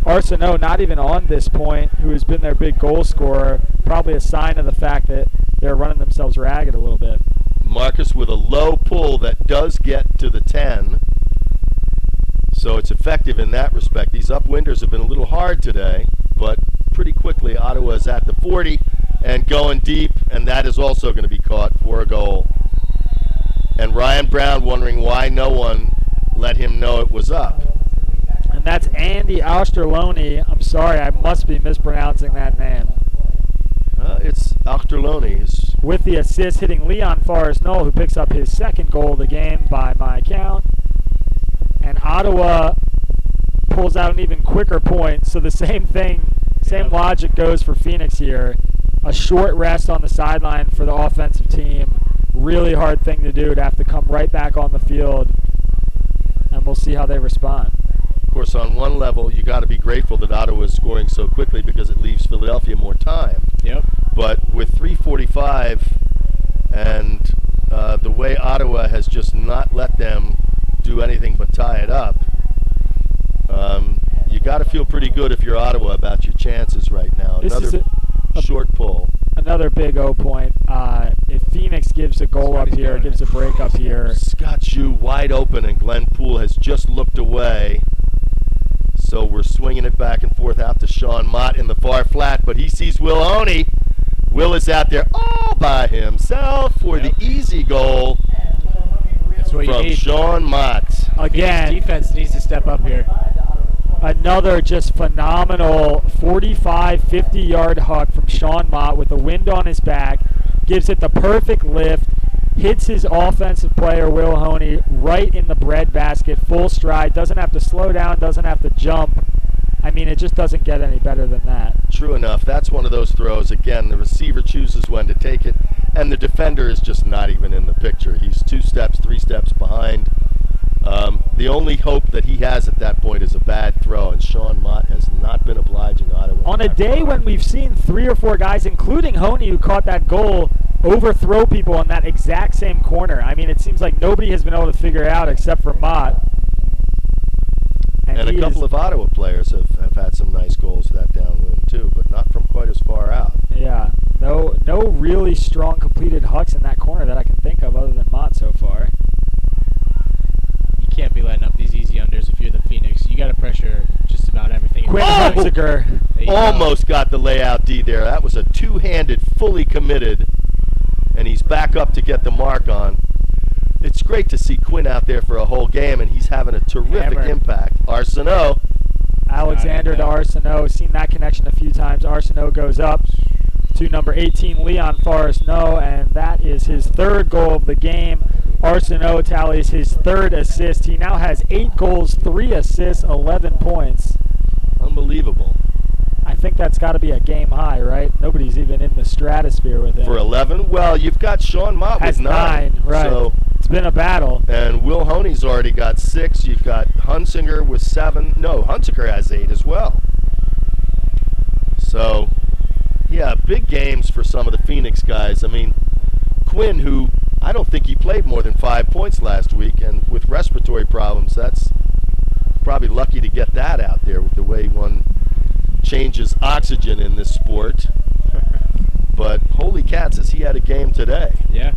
Speaker 3: Arsenault not even on this point, who has been their big goal scorer. Probably a sign of the fact that they're running themselves ragged a little bit.
Speaker 1: Marcus with a low pull that does get to the 10. So it's effective in that respect. These upwinders have been a little hard today, but pretty quickly Ottawa's at the 40 and going deep, and that is also going to be caught for a goal. And Ryan Brown wondering why no one let him know it was up.
Speaker 3: And that's Andy Austerloni. I'm sorry, I must be mispronouncing that name.
Speaker 1: It's Austerloni.
Speaker 3: With the assist, hitting Leon Forrest-Knoll, who picks up his second goal of the game by my count. And Ottawa pulls out an even quicker point, so the same thing, same logic goes for Phoenix here. A short rest on the sideline for the offensive team. Really hard thing to do to have to come right back on the field, and we'll see how they respond.
Speaker 1: Of course, on one level, you got to be grateful that Ottawa is scoring so quickly because it leaves Philadelphia more time.
Speaker 2: Yep.
Speaker 1: But with 3:45 and the way Ottawa has just not let them do anything but tie it up, you got to feel pretty good if you're Ottawa about your chances right now. Another short pull.
Speaker 3: Another big O point. If Phoenix gives a goal up here, gives a break up here.
Speaker 1: Scott Jew wide open, and Glenn Poole has just looked away. So we're swinging it back and forth out to Sean Mott in the far flat, but he sees Will Honey. Will is out there all by himself for the easy goal
Speaker 2: what you
Speaker 1: from
Speaker 2: need.
Speaker 1: Sean Mott.
Speaker 3: Again,
Speaker 2: defense needs to step up here.
Speaker 3: Another just phenomenal 45, 50-yard huck from Sean Mott with the wind on his back. Gives it the perfect lift. Hits his offensive player, Will Honey, right in the breadbasket, full stride. Doesn't have to slow down, doesn't have to jump. I mean, it just doesn't get any better than that.
Speaker 1: True enough. That's one of those throws. Again, the receiver chooses when to take it, and the defender is just not even in the picture. He's 2 steps, 3 steps behind. The only hope that he has at that point is a bad throw, and Sean Mott has not been obliging Ottawa.
Speaker 3: On a day when we've seen 3 or 4 guys, including Honey, who caught that goal, overthrow people on that exact same corner. I mean, it seems like nobody has been able to figure it out except for Mott.
Speaker 1: And a couple of Ottawa players have had some nice goals that downwind too, but not from quite as far out.
Speaker 3: Yeah, no really strong completed hucks in that corner that I can think of other than Mott so far.
Speaker 2: You can't be letting up these easy unders if you're the Phoenix. You got to pressure just about everything.
Speaker 3: Quinn Hunziker
Speaker 1: almost got the layout D there. That was a two-handed, fully committed, and he's back up to get the mark on. It's great to see Quinn out there for a whole game, and he's having a terrific impact. Arsenault.
Speaker 3: Alexander to Arsenault. Seen that connection a few times. Arsenault goes up to number 18, Leon Forrest-Knoll, and that is his 3rd goal of the game. Arsenault tallies his 3rd assist. He now has 8 goals, 3 assists, 11 points.
Speaker 1: Unbelievable.
Speaker 3: I think that's got to be a game high, right? Nobody's even in the stratosphere with him.
Speaker 1: For 11? Well, you've got Sean Mott with 9.
Speaker 3: Right.
Speaker 1: So
Speaker 3: it's been a battle.
Speaker 1: And Will Honey's already got 6. You've got Hunsinger with 7. No, Hunsinger has 8 as well. So, yeah, big games for some of the Phoenix guys. I mean, Quinn, who I don't think he played more than 5 points last week, and with respiratory problems, that's probably lucky to get that out there with the way one changes oxygen in this sport. But holy cats, has he had a game today.
Speaker 2: Yeah.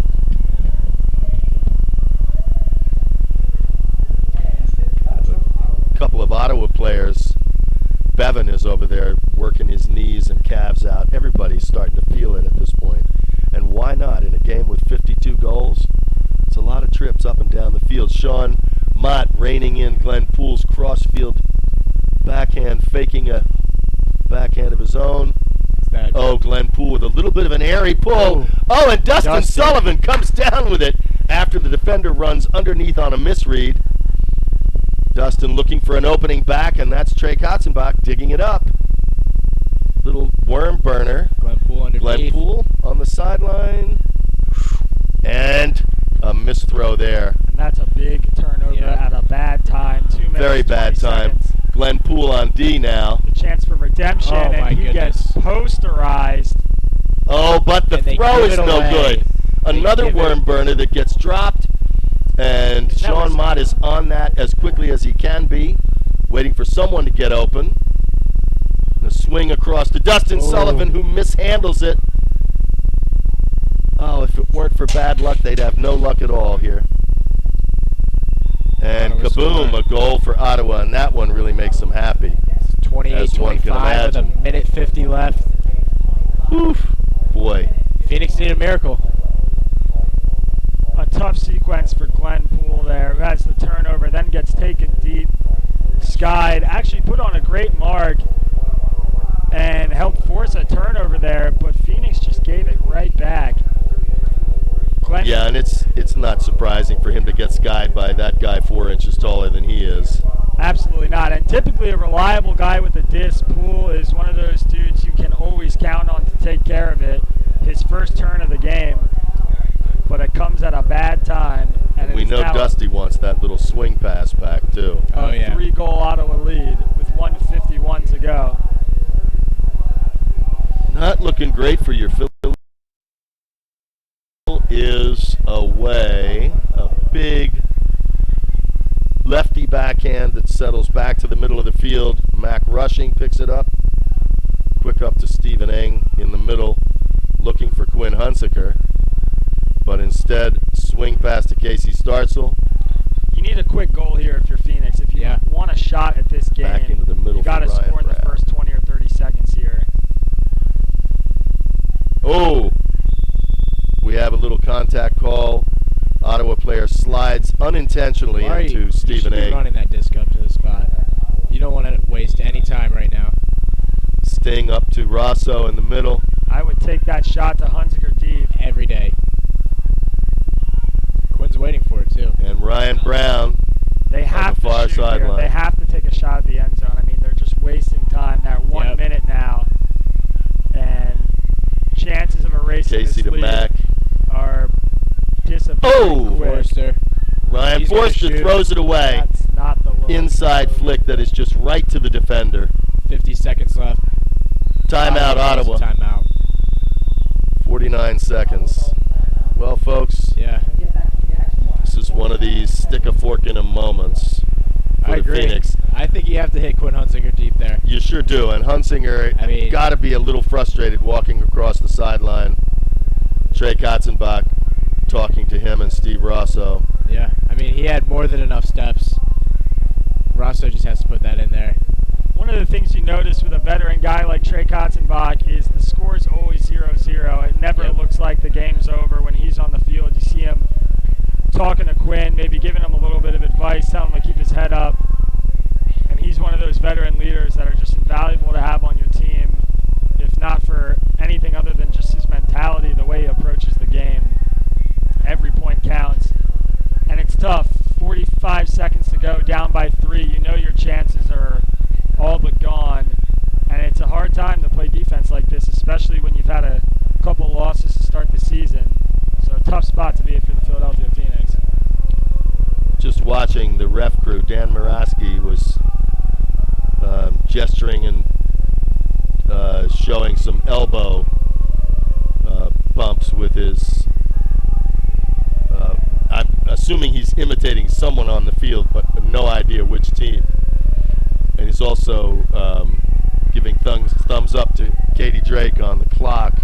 Speaker 1: A couple of Ottawa players. Bevan is over there working his knees and calves out. Everybody's starting to feel it at this point. And why not? In a game with 52 goals, it's a lot of trips up and down the field. Sean Mott reining in Glenn Poole's cross-field backhand, faking a backhand of his own. Oh, Glenn Poole with a little bit of an airy pull. Oh, and Dustin Sullivan comes down with it after the defender runs underneath on a misread. Dustin looking for an opening back, and that's Trey Katzenbach digging it up. Little worm burner.
Speaker 2: Glenn Poole underneath.
Speaker 1: Glenn Poole on the sideline. And a misthrow there.
Speaker 3: And that's a big turnover at a bad time. 2 minutes,
Speaker 1: Very bad time.
Speaker 3: Seconds.
Speaker 1: Glenn Poole on D now.
Speaker 3: The chance for redemption,
Speaker 2: Oh, my
Speaker 3: and he gets
Speaker 2: goodness.
Speaker 3: posterized.
Speaker 1: Oh, but the
Speaker 2: And they
Speaker 1: throw
Speaker 2: give
Speaker 1: is
Speaker 2: it
Speaker 1: no
Speaker 2: away.
Speaker 1: good. Another
Speaker 2: give it-
Speaker 1: worm burner that gets dropped, and Sean Mott is on that as quickly as he can be, waiting for someone to get open. A swing across to Dustin Sullivan, who mishandles it. Oh, if it weren't for bad luck, they'd have no luck at all here. And
Speaker 2: Ottawa
Speaker 1: kaboom,
Speaker 2: scored.
Speaker 1: a goal for Ottawa, and that one really makes them happy. As one can
Speaker 2: 28-25 with a
Speaker 1: imagine.
Speaker 2: minute 50 left.
Speaker 1: Oof, boy.
Speaker 2: Phoenix need a miracle.
Speaker 3: A tough sequence for Glenn Poole there, who has the turnover, then gets taken deep. Skied, actually put on a great mark and helped force a turnover there, but Phoenix just gave it right back. Glenn,
Speaker 1: Yeah, and it's not surprising for him to get skied by that guy 4 inches taller than he is.
Speaker 3: absolutely not. And typically a reliable guy with a disc. Poole is one of those dudes you can always count on to take care of it. His first turn of the game, but it comes at a bad time. And
Speaker 1: We know Dusty wants that little swing pass back, too.
Speaker 2: Oh, yeah.
Speaker 3: 3-goal Ottawa lead with 1:51 to go.
Speaker 1: Not looking great for your Philly. Is away. A big lefty backhand that settles back to the middle of the field. Mac Rushing picks it up. Quick up to Stephen Eng in the middle, looking for Quinn Hunsaker. But instead, swing pass to Casey Startsel.
Speaker 3: You need a quick goal here if you're Phoenix. If you want a shot at this game,
Speaker 1: Back into the middle
Speaker 3: you got to
Speaker 1: for Ryan
Speaker 3: score in the
Speaker 1: Brown.
Speaker 3: first 20 or 30 seconds here.
Speaker 1: Oh, we have a little contact call. Ottawa player slides unintentionally into Stephen
Speaker 2: You should be
Speaker 1: Eng.
Speaker 2: running that disc up to the spot. You don't want to waste any time right now.
Speaker 1: Sting up to Rosso in the middle.
Speaker 3: I would take that shot to Hunziker deep.
Speaker 2: Every day. Quinn's waiting for it, too.
Speaker 1: And Ryan Brown
Speaker 3: They have
Speaker 1: on the
Speaker 3: to
Speaker 1: far
Speaker 3: shoot here.
Speaker 1: sideline.
Speaker 3: They have to take a shot at the end zone. I mean, they're just wasting time. They're at 1 minute now. And chances of erasing
Speaker 1: Casey
Speaker 3: this
Speaker 1: to
Speaker 3: lead
Speaker 1: Mac.
Speaker 3: are disappearing
Speaker 1: Oh!
Speaker 3: quick.
Speaker 2: Forster.
Speaker 1: Ryan
Speaker 2: He's gonna
Speaker 1: Forster
Speaker 2: shoot.
Speaker 1: throws it away.
Speaker 3: That's not the look.
Speaker 1: Inside flick that is just right to the defender.
Speaker 2: 50 seconds left.
Speaker 1: Timeout, Ottawa.
Speaker 2: Timeout.
Speaker 1: 49 seconds. Well, folks,
Speaker 2: Yeah.
Speaker 1: this is one of these stick a fork in 'em moments for
Speaker 2: I
Speaker 1: the
Speaker 2: agree.
Speaker 1: Phoenix.
Speaker 2: I think you have to hit Quinn Hunsiker deep there.
Speaker 1: You sure do. And Hunsinger
Speaker 2: I mean-
Speaker 1: got to be a little frustrated walking across the sideline. Trey Katzenbach talking to him and Steve Rosso.
Speaker 2: Yeah. I mean, he had more than enough steps. Rosso just has to put that in there.
Speaker 3: One of the things you notice with a veteran guy like Trey Katzenbach is the score's always 0-0. It never looks like the game's over when he's on the field. You see him talking to Quinn, maybe giving him a little bit of advice, telling him to keep his head up. And he's one of those veteran leaders that are just invaluable to have on your team, if not for anything other than just his mentality, the way he approaches the game. Every point counts. And it's tough. 45 seconds to go, down by 3. You know your chances are all but gone. And it's a hard time to play defense like this, especially when you've had a couple losses to start the season. So a tough spot to be if you're the Philadelphia Phoenix.
Speaker 1: Just watching the ref crew, Dan Muraski was gesturing and showing some elbow bumps with his, I'm assuming he's imitating someone on the field, but no idea which team. And he's also giving thumbs up to Katie Drake on the clock.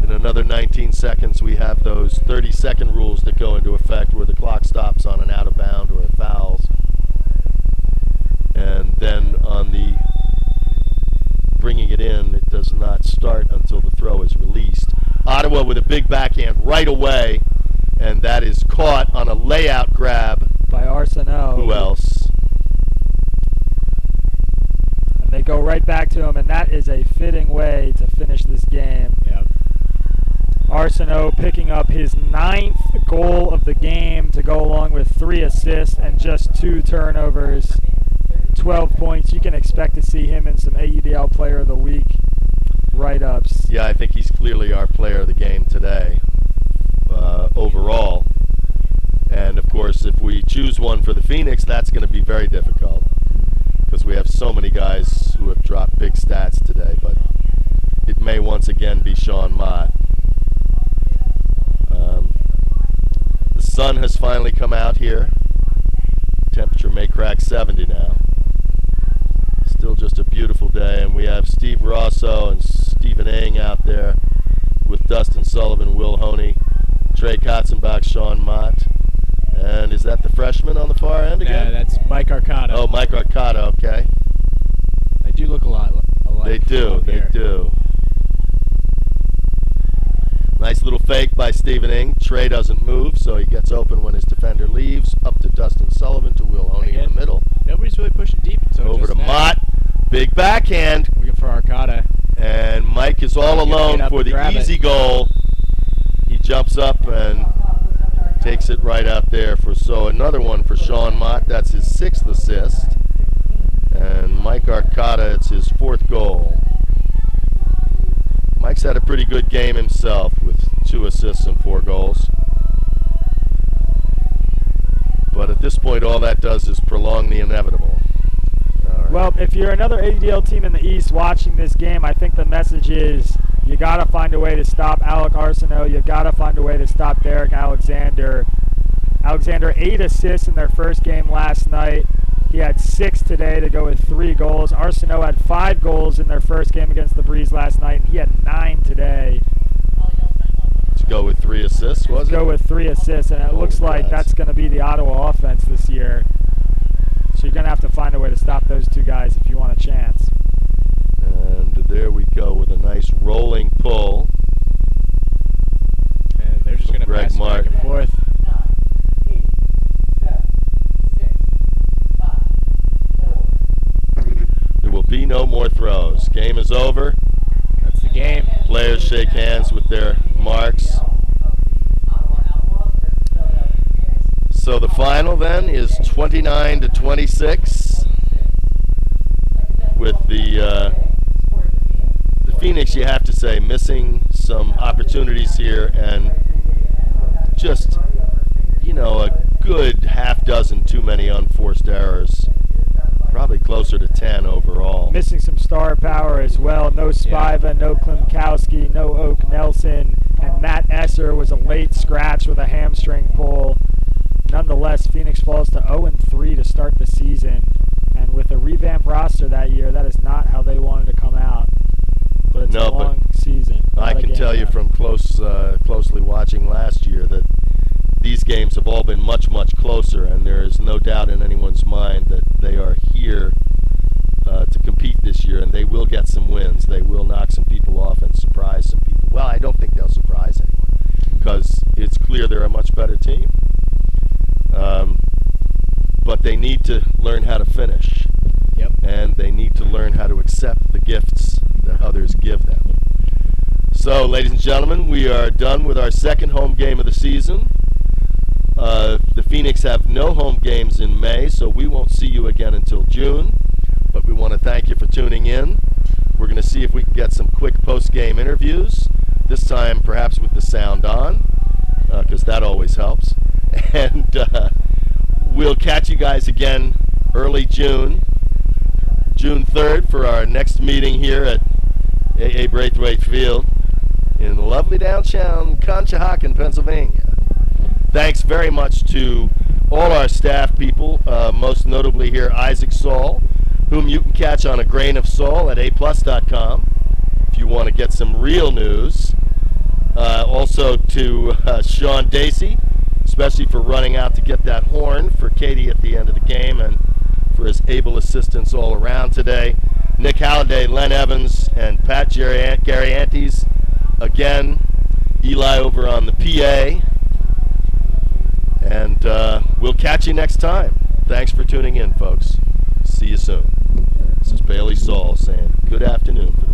Speaker 1: In another 19 seconds, we have those 30-second rules that go into effect where the clock stops on an out-of-bound or a foul. And then on the bringing it in, it does not start until the throw is released. Ottawa with a big backhand right away, and that is caught on a layout grab.
Speaker 3: By Arsenault.
Speaker 1: Who else?
Speaker 3: And they go right back to him, and that is a fitting way to finish this game.
Speaker 2: Yep.
Speaker 3: Arsenault picking up his 9th goal of the game to go along with 3 assists and just 2 turnovers. 12 points. You can expect to see him in some AUDL Player of the Week write-ups.
Speaker 1: Yeah, I think he's clearly our player of the game today, overall. And, of course, if we choose one for the Phoenix, that's going to be very difficult. we have so many guys who have dropped big stats today, but it may once again be Sean Mott. The sun has finally come out here. Temperature may crack 70 now. Still just a beautiful day, and we have Steve Rosso and Stephen Ing out there with Dustin Sullivan, Will Honey, Trey Katzenbach, Sean Mott. And is that the freshman on the far end again?
Speaker 2: Yeah, that's Mike Arcata.
Speaker 1: Oh, Mike Arcata, okay.
Speaker 2: They do look a lot alike.
Speaker 1: They do, they do. Nice little fake by Stephen Ing. Trey doesn't move, so he gets open when his defender leaves. Up to Dustin Sullivan, to Will Honey in the middle.
Speaker 2: Nobody's really pushing deep until
Speaker 1: over to Mott. Big backhand.
Speaker 2: Looking for Arcata.
Speaker 1: And Mike is all alone for the easy goal. He jumps up and takes it right out there. So another one for Sean Mott. That's his 6th assist. And Mike Arcata, it's his 4th goal. Mike's had a pretty good game himself with 2 assists and 4 goals. But at this point, all that does is prolong the inevitable.
Speaker 3: Well, if you're another ADL team in the East watching this game, I think the message is you got to find a way to stop Alec Arsenault. You got to find a way to stop Derek Alexander. Alexander 8 assists in their first game last night. He had 6 today to go with 3 goals. Arsenault had 5 goals in their first game against the Breeze last night, and he had 9 today.
Speaker 1: To go with 3 assists, was it?
Speaker 3: Go with 3 assists, and it looks like that's going to be the Ottawa offense this year. So you're going to have to find a way to stop those 2 guys if you want a chance.
Speaker 1: And there we go with a nice rolling pull.
Speaker 2: And they're just going to pass back and forth.
Speaker 1: There will be no more throws. Game is over.
Speaker 2: That's the game.
Speaker 1: Players shake hands with their marks. So the final then is 29-26 with the Phoenix, you have to say, missing some opportunities here and just, you know, a good half dozen too many unforced errors. Probably closer to 10 overall.
Speaker 3: Missing some star power as well. No Spiva, no Klimkowski, no Oak Nelson, and Matt Esser was a late scratch with a hamstring pull. Nonetheless, Phoenix falls to 0-3 to start the season, and with a revamped roster that year, that is not how they wanted to come out. But it's a long season.
Speaker 1: I can tell you from closely watching last year that these games have all been much, much closer, and there is no doubt in anyone's mind that they are here to compete this year, and they will get some wins. They will knock some people off and surprise some people. Well, I don't think they'll surprise anyone because it's clear they're a much better team. But they need to learn how to finish.
Speaker 2: Yep.
Speaker 1: And they need to learn how to accept the gifts that others give them. So, ladies and gentlemen, we are done with our second home game of the season. The Phoenix have no home games in May, so we won't see you again until June. But we want to thank you for tuning in. We're going to see if we can get some quick post-game interviews, this time perhaps with the sound on, because that always helps. And we'll catch you guys again early June 3rd for our next meeting here at AA Braithwaite Field in lovely downtown Conshohocken, Pennsylvania. Thanks very much to all our staff people, most notably here Isaac Saul, whom you can catch on A Grain of Saul at aplus.com if you want to get some real news. Also to Sean Dacey, especially for running out to get that horn for Katie at the end of the game and for his able assistance all around today. Nick Halliday, Len Evans, and Pat Gariantes. Again, Eli over on the PA. And we'll catch you next time. Thanks for tuning in, folks. See you soon. This is Bailey Saul saying good afternoon.